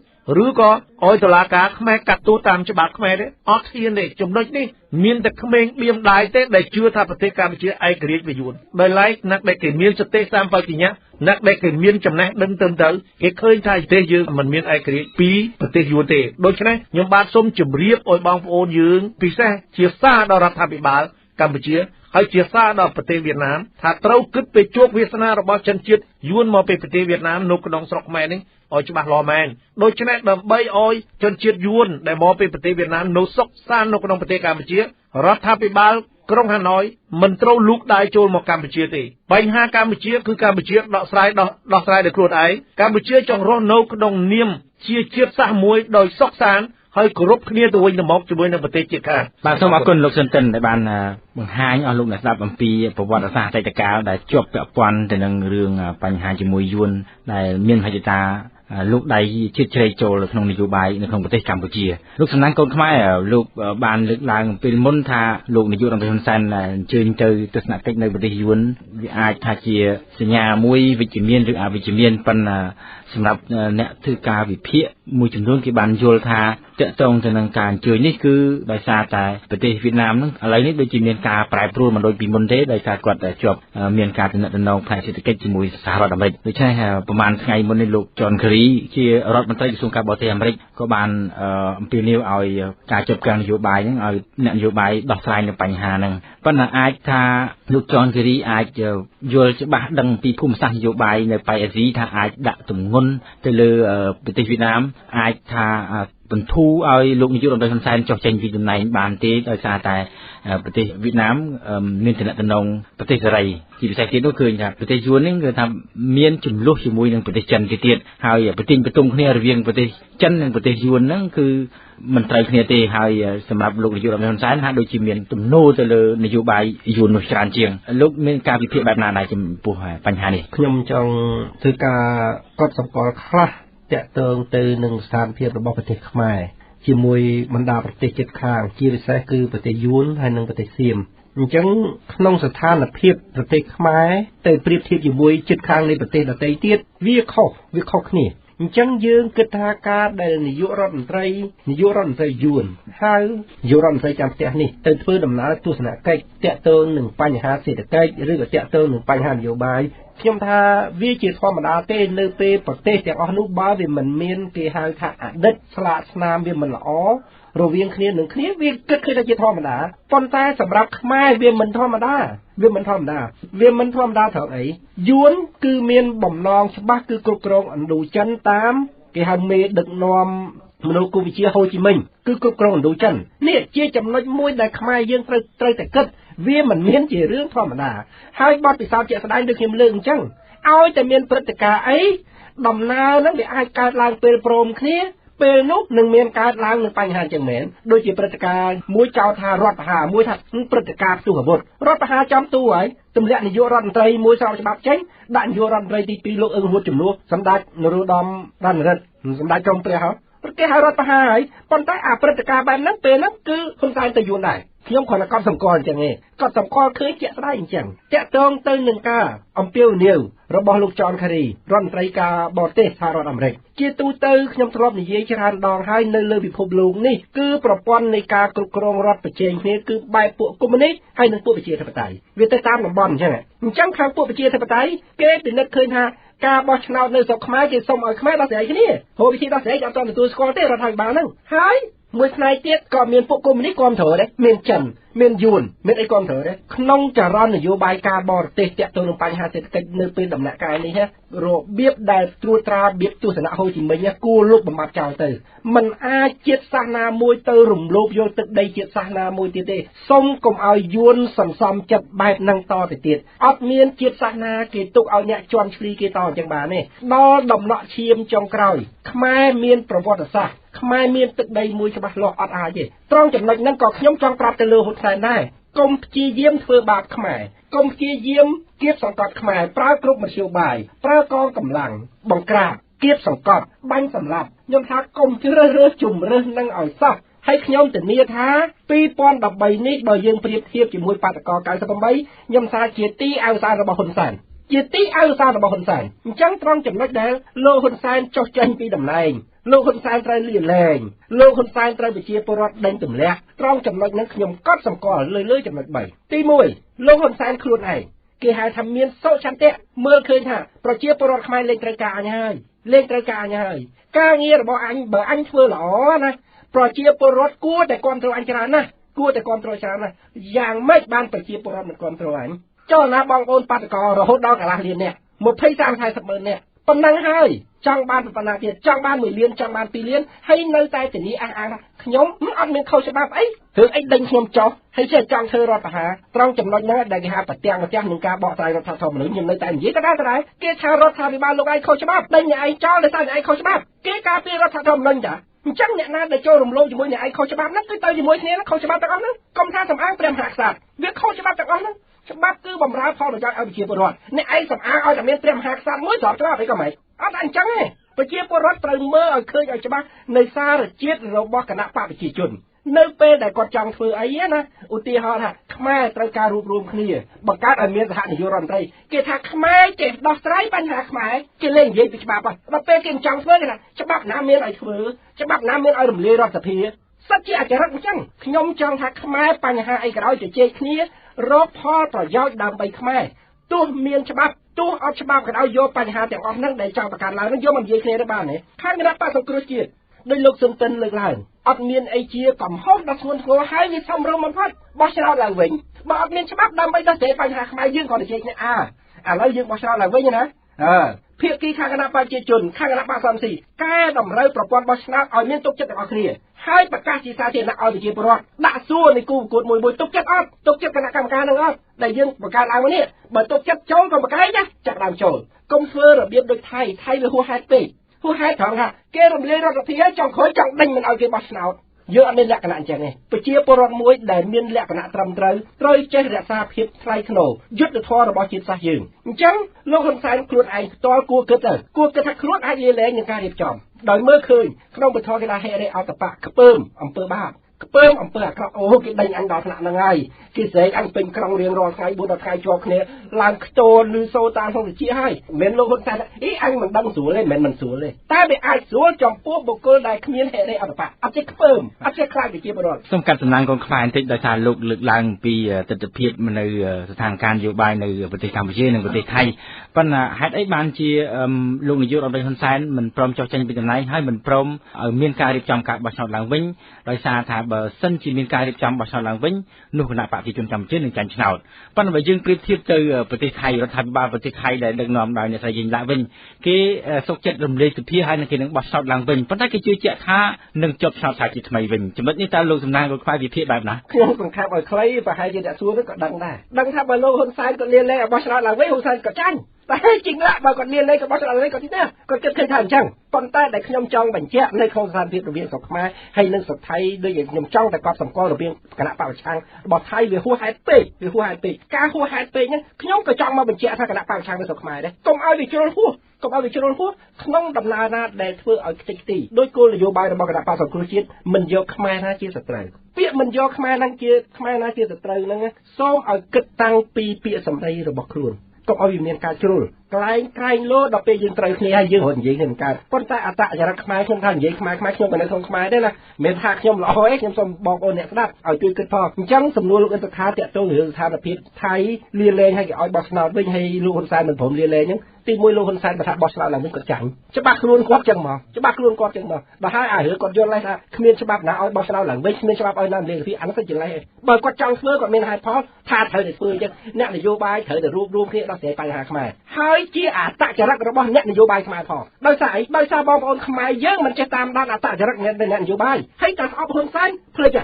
ឬក៏ឲ្យតុលាការខ្មែរកាត់ទោសតាមច្បាប់ខ្មែរទេអត់ហ៊ានទេចំណុចនេះមានតែក្មេងបៀមដាយទេដែលជឿថាប្រទេសកម្ពុជាឯករាជ្យវាយួនដោយឡែកអ្នកដែលគេមានសតិសម្បជញ្ញៈអ្នកដែលគេមានចំណេះដឹងទៅគេឃើញថាប្រទេសយើងមិនមានឯករាជ្យពីប្រទេសយួនទេដូច្នេះខ្ញុំបាទសូមជម្រាបឲ្យបងប្អូនយើងពិសេសជាសារដល់រដ្ឋាភិបាលកម្ពុជាហើយជាសារដល់ប្រទេសវៀតណាមថាត្រូវគិតពីជោគវាសនារបស់ជនជាតិយួនមកពីប្រទេសវៀតណាមនៅក្នុងស្រុកខ្មែរនេះឲ្យច្បាស់លាស់មែនដូច្នេះដើម្បីឲ្យជនជាតិយួនដែលមកពីប្រទេសវៀតណាមនៅសុខសាន្តនៅក្នុងប្រទេសកម្ពុជារដ្ឋាភិបាលក្រុងហាណូយមិនត្រូវលូកដៃចូលមកកម្ពុជាទេបញ្ហាកម្ពុជាគឺកម្ពុជាដោះស្រាយដោយខ្លួនឯងកម្ពុជាចង់រស់នៅក្នុងនាមជាជាតិសាសន៍មួយដោយសុខសាន្តហើយគោរពគ្នាទៅវិញទៅមកជាមួយនឹងប្រទេសជិតខាងបាទសូមអរគុណលោកស៊ិនតិនដែលបានបង្ហាញអស់លោកអ្នកស្ដាប់អំពីប្រវត្តិសាស្ត្រអតីតកាលដែលជាប់ពាក់ព័ន្ធទៅនឹងរឿងបញ្ហាជាមួយយួនដែលមានហេតុតាលោកដៃជិតជ្រែកចូលក្នុងនយោបាយនៅក្នុងប្រទេសកម្ពុជាលោកសំណាងកូនខ្មែរលោកបានលើកឡើងពេលមុនថាលោកនាយករដ្ឋមន្ត្រីហ៊ុនសែនអញ្ជើញទៅទស្សនកិច្ចនៅប្រទេសយួនវាអាចថាជាសញ្ញាមួយវិជ្ជមានឬអវិជ្ជមានប៉ុន្តែសម្រាប់អ្នកធ្វើការវិភាគមួយចំនួនគេបានយល់ថាតកតងទៅនឹងការអញ្ជើញនេះគឺដោយសារតែប្រទេសវៀតណាមហ្នឹងឥឡូវនេះដូចជាមានការប្រែប្រួលមិនដូចពីមុនទេដោយសារគាត់ជាប់មានការទំនាក់ទំនងផ្នែកសេដ្ឋកិច្ចជាមួយសហរដ្ឋអាមេរិកដូច្នេះប្រហែលថ្ងៃមុននេះលោក John Kerry ជារដ្ឋមន្ត្រីក្រសួងការបរទេសអាមេរិកក៏បានអំពាវនាវឲ្យការចាប់ការនយោបាយហ្នឹងឲ្យអ្នកនយោបាយដោះស្រាយនៅបញ្ហាហ្នឹងប៉ុន្តែអាចថាលោក John Kerry អាចយល់ច្បាស់ដឹងពីភូមិសាស្ត្រនយោបាយនៅប៉ៃអាស៊ីថាអាចដាក់ទម្ងន់ទៅលើប្រទេសវៀតណាមអាចថាបន្ធូរឲ្យលោកនាយករដ្ឋមន្ត្រីហ៊ុនសែនចុះចេញពីតំណែងបានទេដោយសារតែប្រទេសវៀតណាមមានទំនាក់ទំនងប្រទេសសេរីជាពិសេសទៀតនោះឃើញថាប្រទេសយួននេះគឺថាមានចំនួនជាមួយនឹងប្រទេសចិនទៀតហើយប្រទេសបន្ទុំគ្នារវាងប្រទេសចិននិងប្រទេសយួនហ្នឹងគឺ មិនត្រូវគ្នាទេហើយសម្រាប់លោកនាយករដ្ឋមន្ត្រីហ៊ុនសែនហាក់ដូចជាមានទំនោរទៅលើនយោបាយយួននោះច្រើនជាងលោកមានការវិភាគបែបណាដែរចំពោះបញ្ហានេះខ្ញុំចង់ធ្វើការកត់សម្គាល់ខ្លះតាក់ទងទៅនឹងស្ថានភាពរបស់ប្រទេសខ្មែរជាមួយបណ្ដាប្រទេសជិតខាងជាពិសេសគឺប្រទេសយួនហើយនិងប្រទេសសៀមអញ្ចឹងក្នុងស្ថានភាពប្រទេសខ្មែរទៅប្រៀបធៀបជាមួយជិតខាងនៃប្រទេសដទៃទៀតវាខុសគ្នាអញ្ចឹងយើងគិតថាការដែលនាយករដ្ឋមន្ត្រីយួនហើយនាយករដ្ឋមន្ត្រីចាំផ្ទះនេះទៅធ្វើដំណើរទស្សនកិច្ចតាក់ទងនឹងបញ្ហាសេដ្ឋកិច្ចឬក៏តាក់ទងនឹងបញ្ហានយោបាយខ្ញុំថាវាជាធម្មតាទេនៅពេលប្រទេសទាំងអស់នោះបើវាមិនមានគេហៅថាអតីតស្លាកស្នាមវាមិនល្អរវាងគ្នានឹងគ្នាវាគិតឃើញថាជាធម្មតាប៉ុន្តែសម្រាប់ខ្មែរវាមិនធម្មតាត្រង់អីយួនគឺមានបំណងច្បាស់គឺគ្រប់គ្រងឥណ្ឌូចិនតាមគេហៅមេដឹកនាំមនោគមវិជ្ជាហូជីមិញគឺគ្រប់គ្រងឥណ្ឌូចិននេះជាចំណុចមួយដែលខ្មែរយើងត្រូវតែគិតវាមិនមានជារឿងធម្មតាហើយបទពិសោធន៍ជាក់ស្ដែងដូចខ្ញុំលើកអញ្ចឹងឲ្យតែមានព្រឹត្តិការណ៍អីដំណើរហ្នឹងវាអាចកើតឡើងពេលព្រមគ្នាពេលនោះនឹងមានកើតឡើងនឹងបញ្ហាចឹងមែនដូចជាព្រឹត្តិការណ៍មួយចោទថារដ្ឋប្រហារមួយថាព្រឹត្តិការណ៍ផ្ទុះអាវុធរដ្ឋប្រហារចំទូហើយទម្លាក់នាយករដ្ឋមន្ត្រីមួយស្របច្បាប់ចេញដាក់នាយករដ្ឋមន្ត្រីទី2លោកអ៊ឹងហួតជំនួសសម្ដេចនរោត្តមរណរដ្ឋសម្ដេចក្រមព្រះហើយគេហៅរដ្ឋប្រហារហើយប៉ុន្តែអាព្រឹត្តិការណ៍បែបហ្នឹងពេលហ្នឹងគឺហ៊ុនសែនទៅយួនដែរខ្ញុំគ្រាន់តែកត់សម្គាល់អញ្ចឹងឯងកត់សម្គាល់ឃើញជាក់ស្ដែងអញ្ចឹងតាក់ទងទៅនឹងការអំពាវនាវរបស់លោកចនខារីរដ្ឋមន្ត្រីការបរទេសសហរដ្ឋអាមេរិកជាទូទៅខ្ញុំធ្លាប់និយាយច្រើនដងហើយនៅលើពិភពលោកនេះគឺប្រព័ន្ធនៃការគ្រប់គ្រងរដ្ឋប្រជែងគ្នាគឺបែបពួកកុម្មុយនីសហើយនិងពួកប្រជាធិបតេយ្យវាទៅតាមតំបន់អញ្ចឹងខាងពួកប្រជាធិបតេយ្យគេពិនិត្យឃើញថាការបោះឆ្នោតនៅស្រុកខ្មែរគេសុំឲ្យខ្មែរដោះស្រាយគ្នាព្រោះវិធីដោះស្រាយអត់ទាន់ទទួលស្គាល់ទេរដ្ឋាភិបាលហ្នឹងហើយមួយផ្នែកទៀតក៏មានពួកកុម្មុយនីសគាំទ្រដែរមានចិនមានយួនមានអីគាំទ្រដែរក្នុងចរន្តនយោបាយការបរទេសតាក់ទងនឹងបញ្ហាសេដ្ឋកិច្ចនៅពេលដំណាក់កាលនេះរបៀបដែលត្រួតត្រារបៀបទស្សនៈហូជីមិញគួរលុបបំបត្តិចោលទៅมันអាចជាតិសាសន៍ណាមួយទៅរំលោភយកទឹកដីជាតិសាសន៍ណាមួយទៀតទេសូមកុំឲ្យយួនសន្សំចិត្តបែបហ្នឹងតទៅទៀតអត់មានជាតិសាសន៍ណាគេទុកឲ្យអ្នកជន់ឈ្លីគេតអញ្ចឹងបានទេដល់ដំណក់ឈាមចុងក្រោយខ្មែរមានប្រវត្តិសាស្ត្រខ្មែរមានទឹកដីមួយច្បាស់លាស់អត់អាចទេត្រង់ចំណុចហ្នឹងក៏ខ្ញុំចង់ប្រាប់ទៅលើហ៊ុនសែនដែរកុំព្យាយាមធ្វើបាបខ្មែរកុំព្យាយាមគៀបសង្កត់ខ្មែរប្រើគ្រប់មធ្យោបាយប្រើកងកម្លាំងបង្ក្រាបគៀបសង្កត់បាញ់សម្លាប់ខ្ញុំថាកុំជ្រើសរើសជំរើសនឹងឲ្យសោះហើយខ្ញុំធានាថា2013នេះបើយើងប្រៀបធៀបជាមួយបាតកោ98ខ្ញុំថាជាទីអវសានរបស់ហ៊ុនសែនជាទីអវសានរបស់ហ៊ុនសែនអញ្ចឹងត្រង់ចំណុចដែលលោកហ៊ុនសែនចុះចេញពីតំណែងលោកហ៊ុនសែនត្រូវលាលែងលោកហ៊ុនសែនត្រូវប្រជាពលរដ្ឋដេញទម្លាក់ត្រង់ចំណុចហ្នឹងខ្ញុំកត់សម្គាល់លើចំណុច3ទី1លោកហ៊ុនសែនខ្លួនឯងគេហៅថាមានសុឆន្ទៈមើលឃើញថាប្រជាពលរដ្ឋខ្មែរលេងត្រូវការអញហើយការងាររបស់អញបើអញធ្វើល្អណាប្រជាពលរដ្ឋគួរតែគ្រប់គ្រងអញច្រើនណាស់យ៉ាងម៉េចបានប្រជាពលរដ្ឋមិនគ្រប់គ្រងអញចុះណាបងប្អូនបាតកោរហូតដល់កន្លះលាននាក់20-30-40 ម៉ឺននាក់ប៉ុណ្ណឹងហើយចង់បានប៉ុណ្ណាទៀតចង់បាន1លានចង់បាន2លានហើយនៅតែធានាអះអាងថាខ្ញុំអត់មានខុសច្បាប់អីរឿងអីដេញខ្ញុំចោះហើយចេះចង់ធ្វើរដ្ឋប្រហារត្រង់ចំណុចហ្នឹងដែលគេហៅប្រទាំងនឹងការបកស្រាយរដ្ឋធម្មនុញ្ញខ្ញុំនៅតែនិយាយដដែលគេថារដ្ឋាភិបាលលោកឯងខុសច្បាប់ដេញអ្នកឯងចោលដោយសារអ្នកឯងខុសច្បាប់គេការពាររដ្ឋធម្មនុញ្ញចាអញ្ចឹងអ្នកណាដែលចូលរំលោភជាមួយអ្នកឯងខុសច្បាប់ហ្នឹងគឺទៅជាមួយគ្នាខុសច្បាប់ទាំងអស់ហ្នឹងកុំថាសំអាងព្រះមហាក្សត្រវាខុសច្បាប់ទាំងអស់ហ្នឹងច្បាប់គឺបំរើផលប្រយោជន៍ឲ្យប្រជាពលរដ្ឋអ្នកឯងសំអាងឲ្យតែមានព្រះមហាក្សត្រមួយស្របច្បាប់អីក៏មិនអត់អញ្ចឹងទេប្រជាពលរដ្ឋត្រូវមើលឲ្យឃើញឲ្យច្បាស់នៃសារជាតិរបស់គណៈបកប្រជាជននៅពេលដែលគាត់ចង់ធ្វើអីណាឧទាហរណ៍ថាខ្មែរត្រូវការរួបរวมគ្នាបង្កើតឲ្យមានសហនាយករដ្ឋមន្ត្រីគេថាខ្មែរចេះដោះស្រាយបញ្ហាខ្មែរគេលេងនិយាយពីច្បាប់ដល់ពេលគេចង់ធ្វើគេថាច្បាប់ណាមានឲ្យធ្វើច្បាប់ណាមានឲ្យរំលាយរដ្ឋសភាសិតជាអចរិតអញ្ចឹងខ្ញុំចង់ថាខ្មែរបញ្ហាអីក៏ដោយជជែកគ្នារកផលប្រយោជន៍ដើម្បីខ្មែរទោះមានច្បាប់ទោះអត់ច្បាប់ក៏ដោយយកបញ្ហាទាំងអស់ហ្នឹងដែលចង់បង្កើតឡើងហ្នឹងយកមកនិយាយគ្នាទៅបានទេខាងគណៈបក្សសង្គ្រោះជាតិដោយលោកស៊ុនតិនលើកឡើងអត់មានអីជាកំហុសដល់ធ្ងន់ធ្ងរហើយវាសមរម្យបំផុតបោះឆ្នោតឡើងវិញបើអត់មានច្បាប់ដើម្បីដោះស្រាយបញ្ហាខ្មែរយើងក៏និយាយគ្នាឥឡូវយើងបោះឆ្នោតឡើងវិញណាភាគីខាងគណៈប្រជាជនខាងគណៈបក្សសំស៊ីកែតម្រូវប្រព័ន្ធបោះឆ្នោតឲ្យមានទុកចិត្តទាំងអស់គ្នាហើយប្រកាសជាសាធារណៈឲ្យប្រជាពលរដ្ឋដាក់សួរនៃគូប្រកួតមួយទុកចិត្តអត់ទុកចិត្តគណៈកម្មការនឹងអត់ដែលយើងបង្កើតឡើងមកនេះបើទុកចិត្តចូលក៏បង្កើតចាចាប់ដើមចូលកុំធ្វើរបៀបដូចថៃវាហួសហេតុពេកហួសហេតុត្រង់ថាគេរំលាយរដ្ឋាភិបាលចង់ក្រោយចង់ដេញមិនឲ្យគេបោះឆ្នោត យើងអត់មានលក្ខណៈអញ្ចឹងទេប្រជាពលរដ្ឋមួយដែលមានលក្ខណៈត្រឹមត្រូវចេះរក្សាភាពថ្លៃថ្នូរយុត្តិធម៌របស់ជាតិសាសន៍យើងអញ្ចឹងលោកហ៊ុនសែនខ្លួនឯងផ្ទាល់គួរគិតថាខ្លួនអាចលាលែងនឹងការរៀបចំដោយមើលឃើញក្នុងពធគេថាហេរេអតបៈខ្ពើមអំពើបាបខ្ពើមអំពើអាក្រក់អូគេដេញអញដល់ថ្នាក់ហ្នឹងហើយគេស្រែកអញពេញក្រុងរៀងរាល់ថ្ងៃ4 10ថ្ងៃជាប់គ្នាឡើងខ្ទរឬសូតាមក្នុងវិជាហើយមិនមែនលោកហ៊ុនសែនអញមិនដឹងស្រួលទេមិនស្រួលទេតែវាអាចស្រួលចំពោះបុគ្គលដែលគ្មានហេរេអតបៈអត់ចេះខ្ពើមអត់ចេះខ្លាចវិជាពលរដ្ឋសូមកាត់សំណាងកូនខ្មែរបន្តិចដោយសារលោកលើកឡើងពីទស្សនវិជ្ជានៅស្ថានភាពនយោបាយនៅប្រទេសកម្ពុជានិងប្រទេសថៃប៉ុន្តែហេតុអីបានជាលោកនាយករដ្ឋមន្ត្រីហ៊ុនសែនមិនព្រមចុះចេញពីតំណែងហើយមិនព្រមឲ្យមានការរៀបចំការបោះឆ្នោតឡើងវិញដោយសារថាបើសិនជាមានការរៀបចំបោះឆ្នោតឡើងវិញនោះគណៈបព្វជិជនកម្ពុជានឹងចាញ់ឆ្នោតប៉ុន្តែបើយើងប្រៀបធៀបទៅប្រទេសថៃរដ្ឋាភិបាលប្រទេសថៃដែលដឹកនាំដោយអ្នកស្រីយីងឡាក់វិញគេសុខចិត្តរំលែកសភាហើយនឹងគេនឹងបោះឆ្នោតឡើងវិញប៉ុន្តែគេជឿជាក់ថានឹងចប់ឆ្នោតសាជាថ្មីវិញចំណុចនេះតើលោកសំណាងលោកខ្វាយវិភាគបែបណាខ្ញុំសង្ឃឹមឲ្យខ្លីប្រហែលជាអ្នកសួរនោះក៏ដឹងដែរដឹងថាបើលោកហ៊ុនសែនក៏លាលែងឲ្យបោះឆ្នោតឡើងវិញហ៊ុនសែនក៏ចាញ់តែជាងឡាក់បើគាត់លាលែងក៏បោះឆ្នោតឡើងវិញក៏ទីណាគាត់គិតឃើញថាអញ្ចឹងប៉ុន្តែដែលខ្ញុំចង់បញ្ជាក់នៅក្នុងស្ថានភាពរវាងស្រុកខ្មែរហើយនិងស្រុកថៃដូចខ្ញុំចង់តែគាត់សម្គាល់រវាងគណៈបព្វឆាំងរបស់ថៃវាហួសហេតុពេកការហួសហេតុពេកហ្នឹងខ្ញុំក៏ចង់មកបញ្ជាក់ថាគណៈបព្វឆាំងនៅស្រុកខ្មែរដែរកុំឲ្យវាជ្រុលហួសក្នុងដំណើរណាដែលធ្វើឲ្យខ្ទេចខ្ទីដោយគោលនយោបាយរបស់គណៈបព្វសង្គ្រោះជាតិមិនយកខ្មែរណាជាសត្រូវពាក្យមិនយកខ្មែរណាជាសត្រូវហ្នឹងសូមឲ្យគិតតាំងពីពាក្យសម្ដីរបស់ខ្លួនកុំឲ្យវាមានការជ្រុលក្រែងលោដល់ពេលយើងត្រូវគ្នាហើយយើងរត់និយាយគ្នាមិនកើតប៉ុន្តែអត្តចរិតខ្មែរខ្ញុំថានិយាយខ្មែរខ្ញុំក៏នៅក្នុងខ្មែរដែរណាមិនថាខ្ញុំល្អទេខ្ញុំសូមបងប្អូនអ្នកស្ដាប់ឲ្យជួយគិតផងអញ្ចឹងសំណួរលោកអ៊ុនសុខាតាក់ទងរឿងស្ថានភាពថៃលាលែងឲ្យគេឲ្យបោះឆ្នោតវិញហើយលោកហ៊ុនសែនមិនព្រមលាលែងហ្នឹងទីមួយលោកហ៊ុនសែនបើថាបោះឆ្នោតឡើងវិញគាត់ចាញ់ច្បាស់ខ្លួនគាត់ចឹងមកដល់ហើយអារឿងគាត់យល់ហើយថាគ្មានច្បាប់ណាឲ្យបោះឆ្នោតឡើងវិញគ្មានច្បាប់ឲ្យណាលេងពីអានោះទៅចលេះបើគាត់ចង់ធ្វើគាត់មានហេតុផលថាត្រូវតែធ្វើអញ្ចឹងអ្នកនយោបាយត្រូវតែរួមគ្នាដោះស្រាយបញ្ហាខ្មែរហើយជាអត្តចរិតរបស់អ្នកនយោបាយខ្មែរផងដោយសារបងប្អូនខ្មែរយើងមិនចេះតាមដានអត្តចរិតអ្នកនយោបាយហើយតែស្អប់ហ៊ុនសែនភ្លេច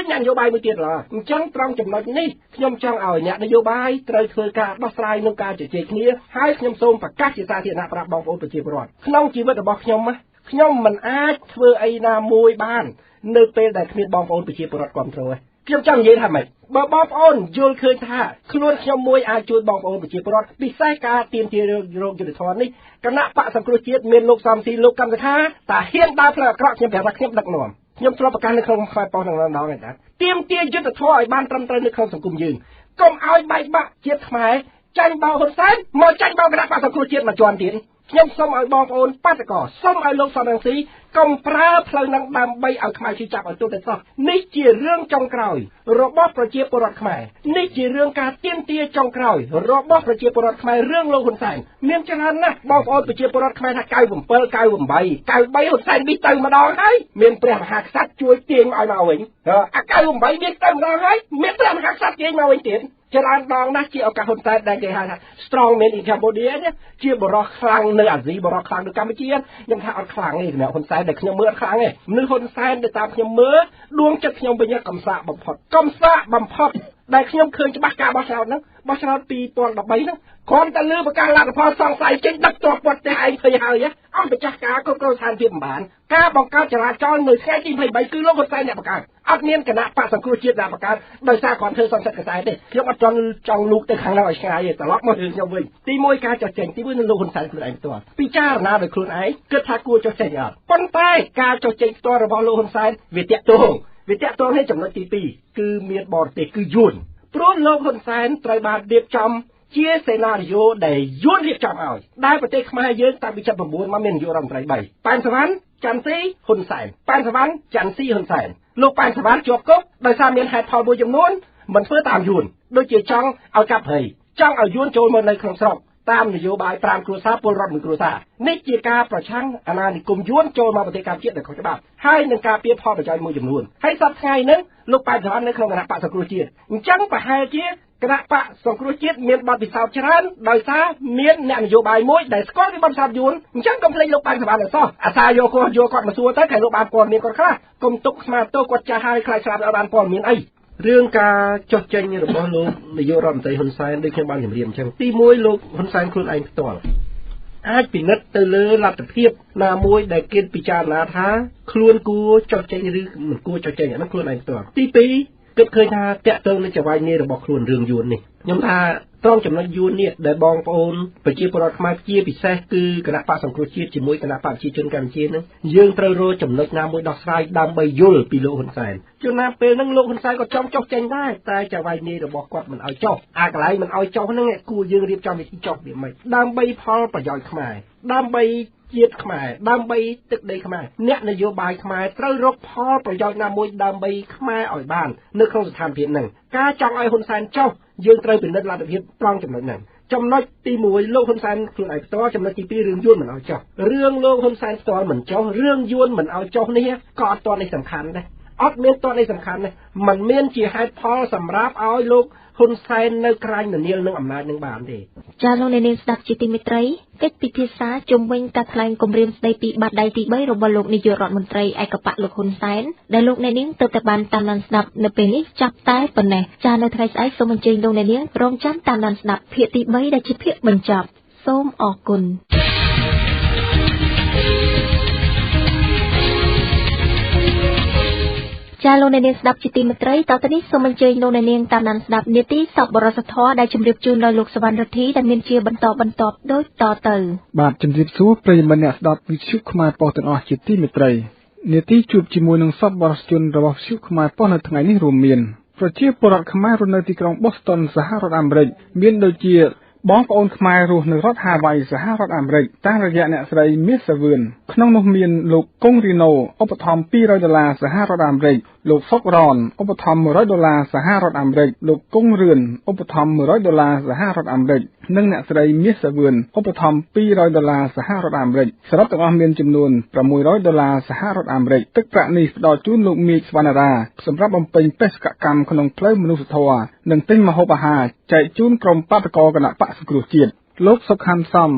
អ្នកនយោបាយមួយទៀតឡើយអញ្ចឹងត្រង់ចំណុចនេះខ្ញុំចង់ឲ្យអ្នកនយោបាយត្រូវធ្វើការដោះស្រាយនឹងការជជែកគ្នាហើយខ្ញុំសូមប្រកាសជាសាធារណៈប្រាប់បងប្អូនប្រជាពលរដ្ឋក្នុងជីវិតរបស់ខ្ញុំមិនអាចធ្វើអីណាមួយបាននៅពេលដែលគ្មានបងប្អូនប្រជាពលរដ្ឋគ្រប់គ្រងខ្ញុំចង់និយាយថាម៉េចបើបងប្អូនយល់ឃើញថាខ្លួនខ្ញុំមួយអាចជួយបងប្អូនប្រជាពលរដ្ឋពិសេសការទាមទាររោគយុទ្ធធម៌នេះគណៈបកសង្គ្រោះជាតិមានលោកសំទីលោកកម្មសខាតាហ៊ានដើរផ្លូវអាក្រក់ខ្ញុំប្រាប់ថាខ្ញុំដឹកនាំខ្ញុំធ្លាប់ប្រកាសនៅក្នុងខ្សែប៉ុស្តិ៍នឹងដងឯណាទាមទារយុទ្ធធម៌ឲ្យបានត្រឹមត្រូវនៅក្នុងសង្គមយើងកុំឲ្យបែកបាក់ជាតិខ្មែរចាញ់បោហ៊ុនសែនមកចាញ់បោគណៈបកសង្គ្រោះជាតិមកជាន់ទៀតខ្ញុំសូមឲ្យបងប្អូនបាតកោសូមឲ្យលោកសំរងស៊ីកុំប្រើផ្លូវនឹងដើម្បីឲ្យខ្មែរជឿចាប់ឲ្យទោសតែសោះនេះជារឿងចុងក្រោយរបស់ប្រជាពលរដ្ឋខ្មែរនេះជារឿងការទាមទារចុងក្រោយរបស់ប្រជាពលរដ្ឋខ្មែររឿងលោកហ៊ុនសែនមានច្រើនណាស់បងប្អូនប្រជាពលរដ្ឋខ្មែរថា97 98 93ហ៊ុនសែននេះទៅម្ដងហើយមានព្រះមហាក្សត្រជួយទាញមកឲ្យមកវិញអា98មានទៅម្ដងហើយមានព្រះមហាក្សត្រទាញមកវិញទៀតច្រើនដងណាស់ជាឱកាសហ៊ុនសែនដែលគេហៅថា strong man in Cambodia ជាបរិសុទ្ធខ្លាំងនៅអាស៊ីបរិសុទ្ធខ្លាំងនៅកម្ពុជាខ្ញុំថាអត់ខ្លាំងទេអ្នកហ៊ុនសែនដែលខ្ញុំមើលអត់ខ្លាំងទេមនុស្សហ៊ុនសែនដែលតាមខ្ញុំមើលដួងចិត្តខ្ញុំវិញកំសាកបំផុតដែលខ្ញុំឃើញច្បាស់ការបោះឆ្នោតហ្នឹងបោះឆ្នោត2013ហ្នឹងគ្រាន់តែលើប្រកាសលទ្ធផលសង្ស័យចេញដឹកទ័ពព័ទ្ធផ្ទះឯងភ័យហើយអស់ម្ចាស់ការគ្រប់គ្រងស្ថានភាពមិនបានការបង្កើតចរាចរណ៍នៅថ្ងៃទី23គឺលោកហ៊ុនសែនអ្នកបង្កើតអត់មានគណៈបកសង្គ្រោះជាតិអ្នកបង្កើតដោយសារគាត់ធ្វើសន្តិកិច្ចទេខ្ញុំអត់ចង់លូកទៅខាងនោះឲ្យឆ្ងាយទេត្រឡប់មករឿងខ្ញុំវិញទី1ការចោះចេញទី1នឹងលោកហ៊ុនសែនខ្លួនឯងផ្ទាល់ពិចារណាដោយខ្លួនឯងគិតថាគួរចោះចេញអត់ប៉ុន្តែការចោះចេញផ្ទាល់របស់លោកហ៊ុនសែនវាតាក់ទងនេះចំណុចទី2គឺមានបរទេសគឺយួនព្រោះលោកហ៊ុនសែនត្រូវបានរៀបចំជាសេណារីយ៉ូដែលយួនរៀបចំឲ្យដែលប្រទេសខ្មែរយើងតាំងពី79មកមាននាយករដ្ឋមន្ត្រី3ប៉ែនសវណ្ណច័ន្ទស៊ីហ៊ុនសែនប៉ែនសវណ្ណច័ន្ទស៊ីហ៊ុនសែនលោកប៉ែនសវណ្ណជាប់គុកដោយសារមានហេតុផលមួយចំនួនមិនធ្វើតាមយួនដូចជាចង់ឲ្យកាប់ព្រៃចង់ឲ្យយួនចូលមកនៅក្នុងស្រុកតាមនយោបាយ5គ្រួសារពលរដ្ឋ1គ្រួសារនេះជាការប្រឆាំងអាណានិគមយួនចូលមកប្រទេសកម្ពុជាដោយខុសច្បាប់ហើយនឹងការពៀផលប្រយោជន៍មួយចំនួនហើយសប្តាហ៍ថ្ងៃនេះលោកប៉ែនសវណ្ណនៅក្នុងគណៈបកសង្គ្រោះជាតិអញ្ចឹងប្រហែលជាគណៈបកសង្គ្រោះជាតិមានបទពិសោធន៍ច្រើនដោយសារមានអ្នកនយោបាយមួយដែលស្គាល់ពីបទពិសោធន៍យួនអញ្ចឹងកុំភ្លេចលោកប៉ែនសវណ្ណអសោះអាសាយកគាត់មកសួរទៅគេលោកបានព័ត៌មានគាត់ខ្លះកុំទុកស្មារតីគាត់ចាស់ហើយខ្លាចស្លាប់ឲ្យបានព័ត៌មានអីរឿងការចុះចេញរបស់លោកនាយករដ្ឋមន្ត្រីហ៊ុនសែនដូចខ្ញុំបានជម្រាបអញ្ចឹងទី1លោកហ៊ុនសែនខ្លួនឯងផ្ទាល់ អាចពិនិត្យទៅលើលទ្ធភាពណាមួយដែលគេពិចារណាថាខ្លួនគួរចុះចេញឬមិនគួរចុះចេញអានោះខ្លួនឯងផ្ទាល់ទី2គិតឃើញថាតាក់ទងនឹងចង្វាយនីរបស់ខ្លួនរឿងយួននេះខ្ញុំថាត្រង់ចំណុចយួននេះដែលបងប្អូនប្រជាពលរដ្ឋខ្មែរជាពិសេសគឺគណៈបកសង្គ្រោះជាតិជាមួយគណៈបកប្រជាជនកម្ពុជានឹងយើងត្រូវរកចំណុចណាមួយដោះស្រាយដើម្បីយល់ពីលោកហ៊ុនសែនជួនណាពេលហ្នឹងលោកហ៊ុនសែនក៏ចង់ចុះចេញដែរតែចង្វាយនីរបស់គាត់មិនឲ្យចុះកន្លែងមិនឲ្យចុះហ្នឹងគួរយើងរៀបចំវិធីចុះវាមិនដើម្បីផលប្រយោជន៍ខ្មែរដើម្បីជាតិខ្មែរដើម្បីទឹកដីខ្មែរអ្នកនយោបាយខ្មែរត្រូវរកផលប្រយោជន៍ណាមួយដើម្បីខ្មែរឲ្យបាននៅក្នុងស្ថានភាពហ្នឹងការចង់ឲ្យហ៊ុនសែនចុះយើងត្រូវពិនិត្យលទ្ធភាពត្រង់ចំណុចហ្នឹងចំណុចទី1លោកហ៊ុនសែនខ្លួនឯងផ្ទាល់ចំណុចទី2រឿងយួនមិនឲ្យចុះរឿងលោកហ៊ុនសែនផ្ទាល់មិនចុះរឿងយួនមិនឲ្យចុះនេះក៏អត់ទាន់នេះសំខាន់ដែរអត់មានទាន់នេះសំខាន់ទេมันមានជាហេតុផលសម្រាប់ឲ្យលោកហ៊ុនសែននៅក្រែងននាលនឹងអំណាចនឹងបានទេចាលោកអ្នកនាងស្ដាប់ជាទីមេត្រីកិច្ចពិភាក្សាជុំវិញការថ្លែងគម្រាមស្ដីពីបាតដៃទី3របស់លោកនាយករដ្ឋមន្ត្រីឯកបៈលោកហ៊ុនសែនដែលលោកអ្នកនាងទើបតែបានតាមដានស្ដាប់នៅពេលនេះចាប់តែប៉ុណ្ណេះចានៅថ្ងៃស្អែកសូមអញ្ជើញលោកអ្នកនាងរងចាំតាមដានស្ដាប់ភាគទី3ដែលជាភាគបញ្ចប់សូមអរគុណចាលោកអ្នកនាងស្ដាប់ជាទីមេត្រីតទៅនេះសូមអញ្ជើញលោកអ្នកនាងតាមដានស្ដាប់នាទីសប្បុរសធម៌ដែលជម្រាបជូនដល់លោកសវណ្ណរិទ្ធីដែលមានជាបន្តដូចតទៅបាទជម្រាបសួរប្រិយមិត្តអ្នកស្ដាប់វិទ្យុខ្មែរប៉ុស្តិ៍ទាំងអស់ជាទីមេត្រីនាទីជួបជាមួយនឹងសប្បុរសជនរបស់វិទ្យុខ្មែរប៉ុស្តិ៍នៅថ្ងៃនេះរួមមានប្រជាពលរដ្ឋខ្មែររស់នៅទីក្រុង Boston សហរដ្ឋអាមេរិកមានដូចជាបងប្អូនខ្មែររស់នៅរដ្ឋ Hawaii សហរដ្ឋអាមេរិកតាមរយៈអ្នកស្រី Miss Savern ក្នុងនោះមានលោកកុងរីណូឧបត្ថម្ភ$200សហរដ្ឋអាមេរិកលោកសុករ៉នឧបត្ថម្ភ$100សហរដ្ឋអាមេរិកលោកកុងរឿនឧបត្ថម្ភ$100សហរដ្ឋអាមេរិកនិងអ្នកស្រី Miss Savern ឧបត្ថម្ភ$200សហរដ្ឋអាមេរិកសរុបទាំងអស់មានចំនួន$600សហរដ្ឋអាមេរិកទឹកប្រាក់នេះផ្ដល់ជូនលោកមេឃ ស្វណ្ណរាសម្រាប់បំពេញបេសកកម្មក្នុងផ្លូវមនុស្សធម៌និងទិញម្ហូបអាហារចែកជូនក្រុមបាតកោគណៈបក្សសង្គ្រោះជាតិលោកសុខាន់សំ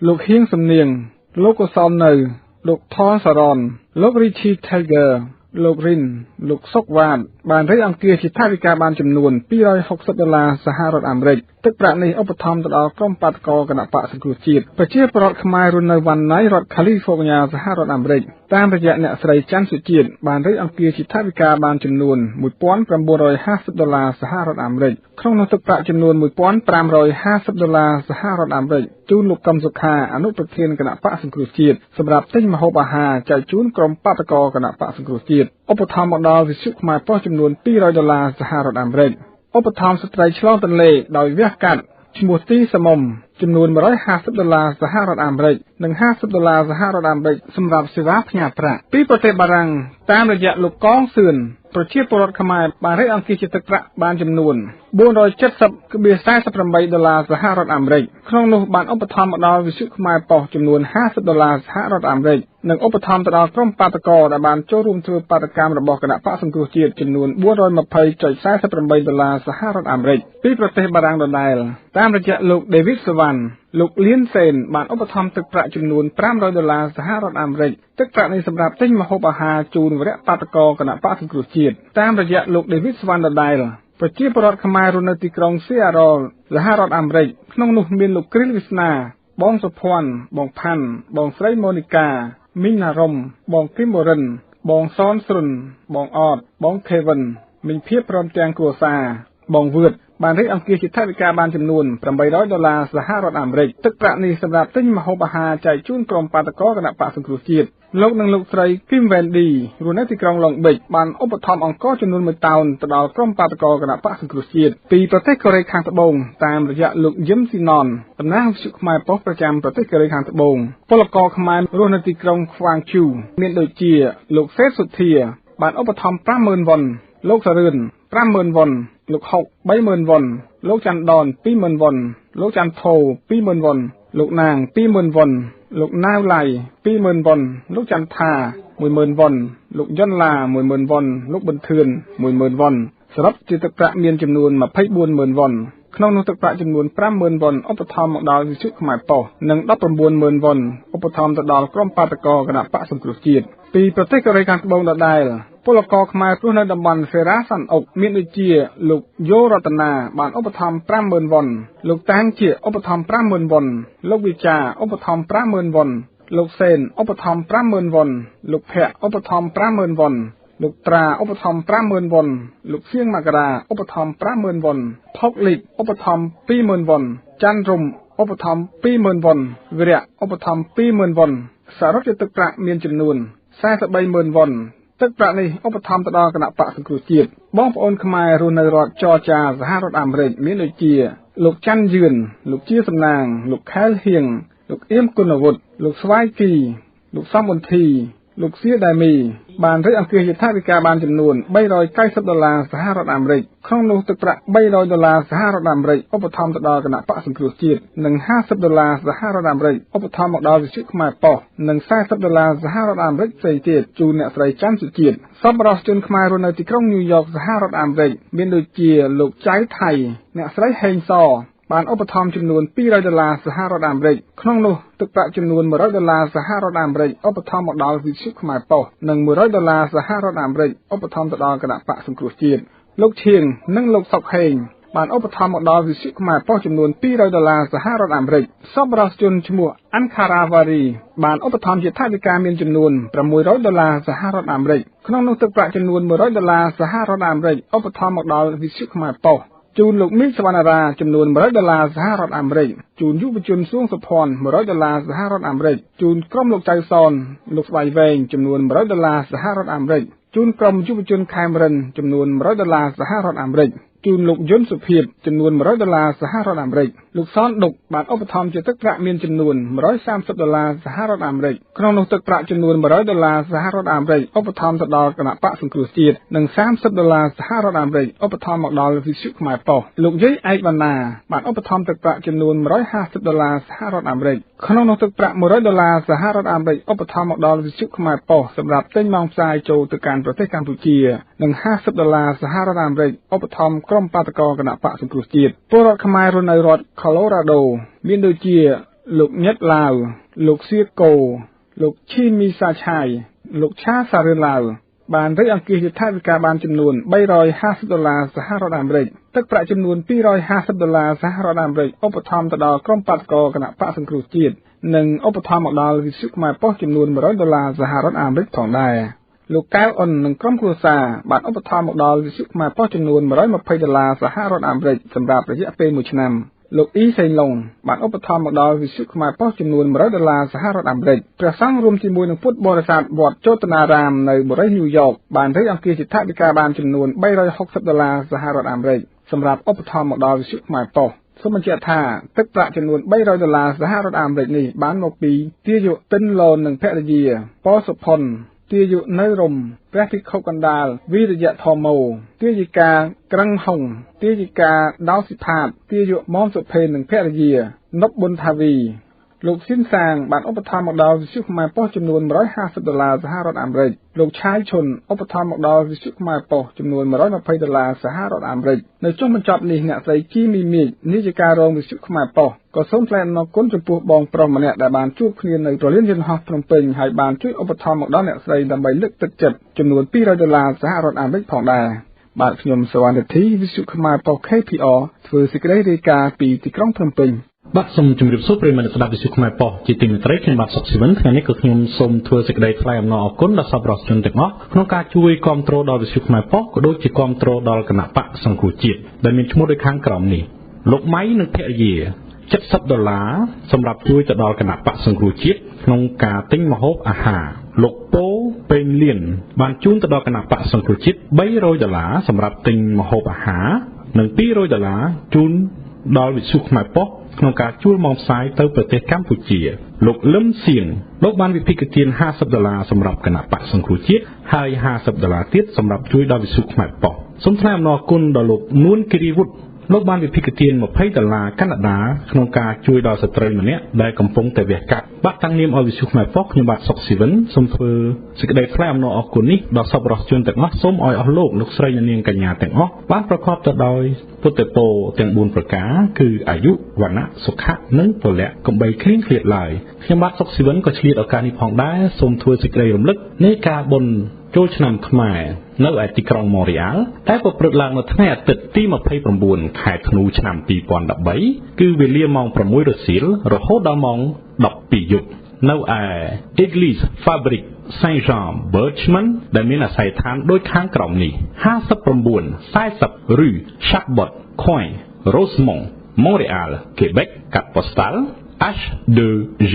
លោកហៀងសំនៀងលោកកុសលនៅលោកថនសរនលោករីឈី Tiger លោករិនលោកសុកវ៉ាតបានរៃអង្គាសជាថវិកាបានចំនួន$260សហរដ្ឋអាមេរិកទឹកប្រាក់នេះឧបត្ថម្ភទៅដល់ក្រុមបាតកោគណៈបក្សសង្គ្រោះជាតិប្រជាពលរដ្ឋខ្មែររស់នៅវ៉ាន់ណៃរដ្ឋ California សហរដ្ឋអាមេរិកតាមរយៈអ្នកស្រីច័ន្ទសុជាតិបានរៃអង្គាសជាថវិកាបានចំនួន$1950សហរដ្ឋអាមេរិកក្នុងនោះទឹកប្រាក់ចំនួន$1550សហរដ្ឋអាមេរិកជូនលោកកឹមសុខាអនុប្រធានគណៈបក្សសង្គ្រោះជាតិសម្រាប់ទិញម្ហូបអាហារចែកជូនក្រុមបាតកោគណៈបក្សសង្គ្រោះជាតិឧបត្ថម្ភមកដល់វិទ្យុខ្មែរប៉ុស្តិ៍ចំនួន$200សហរដ្ឋអាមេរិកឧបត្ថម្ភស្ត្រីឆ្លងទន្លេដោយវះកាត់ឈ្មោះទីសមុំចំនួន$150សហរដ្ឋអាមេរិកនិង$50សហរដ្ឋអាមេរិកសម្រាប់សេវាផ្ញើប្រាក់ពីប្រទេសបារាំងតាមរយៈលោកកងសឿនប្រជាពលរដ្ឋខ្មែរបានរៃអង្គាសជាទឹកប្រាក់បានចំនួន$470.48សហរដ្ឋអាមេរិកក្នុងនោះបានឧបត្ថម្ភមកដល់វិទ្យុខ្មែរប៉ុស្តិ៍ចំនួន$50សហរដ្ឋអាមេរិកនិងឧបត្ថម្ភទៅដល់ក្រុមបាតកោដែលបានចូលរួមធ្វើបាតកម្មរបស់គណៈបក្សសង្គ្រោះជាតិចំនួន$420.48សហរដ្ឋអាមេរិកពីប្រទេសបារាំងដដែលតាមរយៈលោក David Savan លោកលៀនសេនបានឧបត្ថម្ភទឹកប្រាក់ចំនួន$500សហរដ្ឋអាមេរិកទឹកប្រាក់នេះសម្រាប់ទិញម្ហូបអាហារជូនវរៈបាតកោគណៈបក្សសង្គ្រោះជាតិតាមរយៈលោក David Savan ដដែលប្រជាពលរដ្ឋខ្មែររស់នៅទីក្រុង Seattle សហរដ្ឋអាមេរិកក្នុងនោះមានលោកគ្រីលវិស្នាបងសុភ័ណ្ឌបងផាន់បងស្រីម៉ូនីកាមីងណារ៉ុំបងគឹមបូរិនបងសនស្រុនបងអតបងខេវិនមីងភៀបព្រមទាំងគ្រួសារបងវឿតបានរៃអង្គាសជាថវិកាបានចំនួន$800សហរដ្ឋអាមេរិកទឹកប្រាក់នេះសម្រាប់ទិញម្ហូបអាហារចែកជូនក្រុមបាតកោគណៈបក្សសង្គ្រោះជាតិលោកនិងលោកស្រីគីមវ៉ែនឌីរស់នៅទីក្រុងឡុងប៊ិចបានឧបត្ថម្ភអង្គចំនួន1តោនទៅដល់ក្រុមបាតកោគណៈបក្សសង្គ្រោះជាតិពីប្រទេសកូរ៉េខាងត្បូងតាមរយៈលោកយឹមស៊ីណនតំណាងវិទ្យុខ្មែរប៉ុស្តិ៍ប្រចាំប្រទេសកូរ៉េខាងត្បូងពលករខ្មែររស់នៅទីក្រុងខ្វាងជូមានដូចជាលោកសេតសុធាបានឧបត្ថម្ភ$50,000វ៉ុនលោកសារឿន$50,000វ៉ុនលោកហុក$30,000វ៉ុនលោកច័ន្ទដន$20,000វ៉ុនលោកច័ន្ទថូ$20,000វ៉ុនលោកណាង$20,000វ៉ុនលោកណាវឡៃ$20,000វ៉ុនលោកច័ន្ទថា$10,000វ៉ុនលោកយុនឡា$10,000វ៉ុនលោកប៊ុនធឿន$10,000វ៉ុនសរុបជាទឹកប្រាក់មានចំនួន$24,000វ៉ុន ក្នុងនោះទឹកប្រាក់ចំនួន 50,000 វ៉ុនឧបត្ថម្ភមកដល់វិទ្យុខ្មែរប៉ុស្តិ៍និង 19,000 វ៉ុនឧបត្ថម្ភទៅដល់ក្រុមបាតកោគណៈបកសង្គ្រោះជាតិពីប្រទេសកូរ៉េខាងត្បូងដដែលពលករខ្មែររស់នៅតំបន់សេរ៉ាសាន់អុកមានដូចជាលោកយោរតនាបានឧបត្ថម្ភ 50,000 វ៉ុនលោកតាំងជាឧបត្ថម្ភ 50,000 វ៉ុនលោកវិចាឧបត្ថម្ភ 50,000 វ៉ុនលោកសេនឧបត្ថម្ភ 50,000 វ៉ុនលោកភ័ក្រឧបត្ថម្ភ 50,000 វ៉ុនលោកត្រាឧបត្ថម្ភ 50,000 វ៉ុនលោកសៀងមករាឧបត្ថម្ភ 50,000 វ៉ុនផុកលីកឧបត្ថម្ភ 20,000 វ៉ុនច័ន្ទរំឧបត្ថម្ភ 20,000 វ៉ុនវិរៈឧបត្ថម្ភ 20,000 វ៉ុនសរុបជាទឹកប្រាក់មានចំនួន 43,000 វ៉ុនទឹកប្រាក់នេះឧបត្ថម្ភទៅដល់គណៈបកសង្គ្រោះជាតិបងប្អូនខ្មែររស់នៅរដ្ឋចរចាសហរដ្ឋអាមេរិកមានដូចជាលោកច័ន្ទយឿនលោកជាសំណាងលោកខែលហៀងលោកអៀមគុណវុឌ្ឍលោកស្វាយគីលោកសំប៊ុនធីលោកសៀដាមីបានរៀបអង្គាសយថាវិការបានចំនួន $390 សហរដ្ឋអាមេរិកក្នុងនោះទឹកប្រាក់ $300 សហរដ្ឋអាមេរិកឧបត្ថម្ភទៅដល់គណៈបកសង្គ្រោះជាតិនិង $50 សហរដ្ឋអាមេរិកឧបត្ថម្ភមកដល់វិទ្យុខ្មែរប៉ុស្តិ៍និង $40 សហរដ្ឋអាមេរិកផ្សេងទៀតជូនអ្នកស្រីច័ន្ទសុជាតិសប្បុរសជនខ្មែររស់នៅទីក្រុងញូវយ៉កសហរដ្ឋអាមេរិកមានដូចជាលោកចៅថៃអ្នកស្រីហេងសបានឧបត្ថម្ភចំនួន $200 សហរដ្ឋអាមេរិកក្នុងនោះទឹកប្រាក់ចំនួន $100 សហរដ្ឋអាមេរិកឧបត្ថម្ភមកដល់វិទ្យុខ្មែរប៉ុស្តិ៍និង $100 សហរដ្ឋអាមេរិកឧបត្ថម្ភទៅដល់គណៈបកសង្គ្រោះជាតិលោកឈៀងនិងលោកសុកហេងបានឧបត្ថម្ភមកដល់វិទ្យុខ្មែរប៉ុស្តិ៍ចំនួន $200 សហរដ្ឋអាមេរិកសប្បុរសជនឈ្មោះអាន់ខារ៉ាវ៉ារីបានឧបត្ថម្ភជាថវិកាមានចំនួន $600 សហរដ្ឋអាមេរិកក្នុងនោះទឹកប្រាក់ចំនួន $100 សហរដ្ឋអាមេរិកឧបត្ថម្ភមកដល់វិទ្យុខ្មែរប៉ុស្តិ៍ជូនលោកមីងសវណ្ណារាចំនួន $100 សហរដ្ឋអាមេរិកជូនយុវជនសួងសុភ័ណ្ឌ $100 សហរដ្ឋអាមេរិកជូនក្រុមលោកចៅសនលោកស្វាយវែងចំនួន $100 សហរដ្ឋអាមេរិកជូនក្រុមយុវជនខេមរិនចំនួន $100 សហរដ្ឋអាមេរិកជូនលោកយុនសុភាពចំនួន $100 សហរដ្ឋអាមេរិកលោកសនដុកបានឧបត្ថម្ភជាទឹកប្រាក់មានចំនួន $130 សហរដ្ឋអាមេរិកក្នុងនោះទឹកប្រាក់ចំនួន $100 សហរដ្ឋអាមេរិកឧបត្ថម្ភទៅដល់គណៈបកសង្គ្រោះជាតិនិង $30 សហរដ្ឋអាមេរិកឧបត្ថម្ភមកដល់វិទ្យុខ្មែរប៉ុស្តិ៍លោកយាយឯកវណ្ណាបានឧបត្ថម្ភទឹកប្រាក់ចំនួន $150 សហរដ្ឋអាមេរិកក្នុងនោះទឹកប្រាក់ $100 សហរដ្ឋអាមេរិកឧបត្ថម្ភមកដល់វិទ្យុខ្មែរប៉ុស្តិ៍សម្រាប់ទិញម៉ោងផ្សាយចូលទៅកាន់ប្រទេសកម្ពុជានិង $50 សហរដ្ឋអាមេរិកឧបត្ថម្ភក្រុមបាតកោគណៈបកសង្គ្រោះជាតិពលរដ្ឋខ្មែររស់នៅរដ្ឋ Colorado មានដូចជាលោកញិតឡាវលោកសៀកូលោកឈីមីសាឆាយលោកឆាសារឿនឡាវបានរៀបអង្គាសយថាវិការបានចំនួន $350 សហរដ្ឋអាមេរិកទឹកប្រាក់ចំនួន $250 សហរដ្ឋអាមេរិកឧបត្ថម្ភទៅដល់ក្រុមបាតកោគណៈបកសង្គ្រោះជាតិនិងឧបត្ថម្ភមកដល់វិទ្យុខ្មែរប៉ុស្តិ៍ចំនួន $100 សហរដ្ឋអាមេរិកផងដែរលោកកៅអ៊ុននិងក្រុមគ្រួសារបានឧបត្ថម្ភមកដល់វិទ្យុខ្មែរប៉ុស្តិ៍ចំនួន $120 សហរដ្ឋអាមេរិកសម្រាប់រយៈពេល1ឆ្នាំលោកអ៊ីសេងឡុងបានឧបត្ថម្ភមកដល់វិទ្យុខ្មែរប៉ុស្តិ៍ចំនួន $100 សហរដ្ឋអាមេរិកព្រះសង្ឃរួមជាមួយនឹងពុទ្ធបរិស័ទវត្តជោតនារាមនៅបរិយាញូវយ៉កបានរៀបអង្គាសយថាវិការបានចំនួន $360 សហរដ្ឋអាមេរិកសម្រាប់ឧបត្ថម្ភមកដល់វិទ្យុខ្មែរប៉ុស្តិ៍សូមបញ្ជាក់ថាទឹកប្រាក់ចំនួន $300 សហរដ្ឋអាមេរិកនេះបានមកពីទាយុទិនឡូននិងភរិយាប៉សុផុនទាយុនៅរំព្រះភិក្ខុកណ្ដាលវីរយៈធម្មោទាយិកាក្រឹងហុងទាយិកាដោសិផាតទាយុមុំសុភេននិងភរិយានប់ប៊ុនថាវីលោកស៊ីនសាងបានឧបត្ថម្ភមកដល់វិទ្យុខ្មែរប៉ុស្តិ៍ចំនួន $150 សហរដ្ឋអាមេរិកលោកឆាយឈុនឧបត្ថម្ភមកដល់វិទ្យុខ្មែរប៉ុស្តិ៍ចំនួន $120 សហរដ្ឋអាមេរិកនៅចុងបញ្ចប់នេះអ្នកស្រីគីមីមីនាយិការរងវិទ្យុខ្មែរប៉ុស្តិ៍ក៏សូមថ្លែងអំណរគុណចំពោះបងប្រុសម្នាក់ដែលបានជួបគ្នានៅប្រលានយន្តហោះភ្នំពេញហើយបានជួយឧបត្ថម្ភមកដល់អ្នកស្រីដើម្បីលើកទឹកចិត្តចំនួន $200 សហរដ្ឋអាមេរិកផងដែរបាទខ្ញុំសវណ្ណរិទ្ធីវិទ្យុខ្មែរប៉ុស្តិ៍ KPR ធ្វើសេចក្តីរាយការណ៍ពីទីក្រុងភ្នំពេញបាទសូមជម្រាបសួរប្រិយមិត្តស្ដាប់វិទ្យុខ្មែរប៉ុស្តិ៍ជាទីមេត្រីខ្ញុំបាទសុកស៊ីវិនថ្ងៃនេះក៏ខ្ញុំសូមធ្វើសេចក្តីថ្លែងអំណរអគុណដល់សប្បុរសជនទាំងអស់ក្នុងការជួយគាំទ្រដល់វិទ្យុខ្មែរប៉ុស្តិ៍ក៏ដូចជាគាំទ្រដល់គណៈបកសង្គ្រោះជាតិដែលមានឈ្មោះដូចខាងក្រោមនេះលោកម៉ៃនិងភរិយា$70សម្រាប់ជួយទៅដល់គណៈបកសង្គ្រោះជាតិក្នុងការទិញម្ហូបអាហារលោកពោពេញលៀនបានជូនទៅដល់គណៈបកសង្គ្រោះជាតិ$300សម្រាប់ទិញម្ហូបអាហារនិង$200ជូនដល់វិទ្យុខ្មែរប៉ុស្តិ៍ក្នុងការជួលម៉ោងផ្សាយទៅប្រទេសកម្ពុជាលោកលឹមសៀងលោកបានវិភាគទាន$50សម្រាប់គណៈបកសង្គ្រោះជាតិហើយ$50ទៀតសម្រាប់ជួយដល់វិទ្យុខ្មែរប៉ុស្តិ៍សូមថ្លែងអំណរគុណដល់លោកនួនគិរីវុឌ្ឍ លោកបានវិភាគទាន$20កាណាដាក្នុងការជួយដល់ស្ត្រីម្នាក់ដែលកំពុងតែវះកាត់បាទតាំងនាមឲ្យវិទ្យុខ្មែរប៉ុស្តិ៍ខ្ញុំបាទសុកស៊ីវិនសូមធ្វើសេចក្តីថ្លែងអំណរអគុណនេះដល់សប្បុរសជនទាំងអស់សូមឲ្យអស់លោកស្រីនិងនាងកញ្ញាទាំងអស់បានប្រកបទៅដោយពុទ្ធពរទាំង4ប្រការគឺអាយុវណ្ណៈសុខៈនិងពលៈកំបីគ្លៀងគ្លាតឡើយខ្ញុំបាទសុកស៊ីវិនក៏ឆ្លៀតឱកាសនេះផងដែរសូមធ្វើសេចក្តីរំលឹកនៃការបុណ្យចូលឆ្នាំខ្មែរនៅឯទីក្រុងម៉ូរីអាល់ដែលប្រព្រឹត្តឡើងនៅថ្ងៃអាទិត្យទី29ខែធ្នូឆ្នាំ2013គឺវេលាម៉ោង6រសៀលរហូតដល់ម៉ោង12យប់នៅឯ Église Fabrique Saint-Jean Birchman ដែលមានអាស័យដ្ឋានដូចខាងក្រោមនេះ5940 Rue Chabot Coin Rosemont Montréal Québec កាត់ postal H2G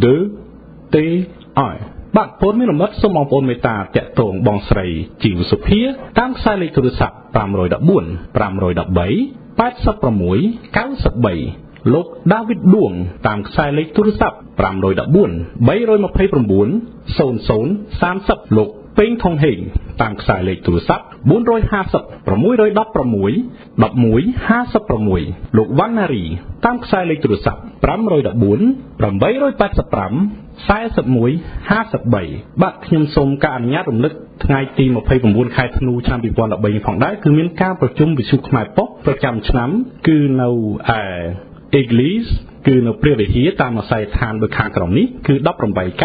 2T1បាទពលមានរំលឹកសូមបងប្អូនមេត្តាតាក់ទងបងស្រីជីវសុភាតាមខ្សែលេខទូរស័ព្ទ514 513 8693លោកដាវីតដួងតាមខ្សែលេខទូរស័ព្ទ514 329 0030លោកពេងថងហេងតាមខ្សែលេខទូរស័ព្ទ450 616 1156លោកវណ្ណារីតាមខ្សែលេខទូរស័ព្ទ514 885 4153បាទខ្ញុំសូមការអនុញ្ញាតរំលឹកថ្ងៃទី29ខែធ្នូឆ្នាំ2013ផងដែរគឺមានការប្រជុំវិទ្យុខ្មែរប៉ុស្តិ៍ប្រចាំឆ្នាំគឺនៅឯ Église គឺនៅព្រះវិហារតាមអាស័យដ្ឋានដូចខាងក្រោមនេះគឺ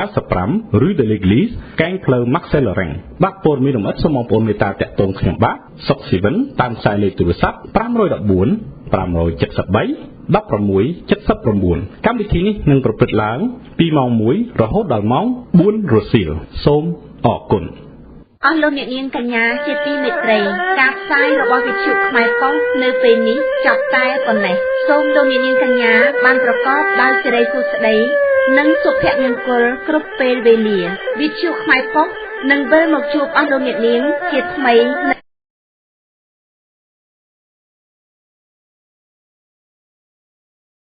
1895 Rue de l'Église កែងផ្លូវ Maxellereng បាទពលមានរំលឹកសូមបងប្អូនមេត្តាតាក់ទងខ្ញុំបាទសុកស៊ីវិនតាមខ្សែលេខទូរស័ព្ទ514 573 1679កម្មវិធីនេះនឹងប្រព្រឹត្តឡើងពីម៉ោង1រហូតដល់ម៉ោង4រសៀលសូមអរគុណអស់លោកអ្នកនាងកញ្ញាជាទីមេត្រីការផ្សាយរបស់វិទ្យុខ្មែរប៉ុស្តិ៍នៅពេលនេះចប់តែប៉ុណ្ណេះសូមលោកអ្នកនាងកញ្ញាបានប្រកបដោយសិរីសួស្តីនិងសុភមង្គលគ្រប់ពេលវេលាវិទ្យុខ្មែរប៉ុស្តិ៍នឹងវិលមកជួបអស់លោកអ្នកនាងជាថ្មី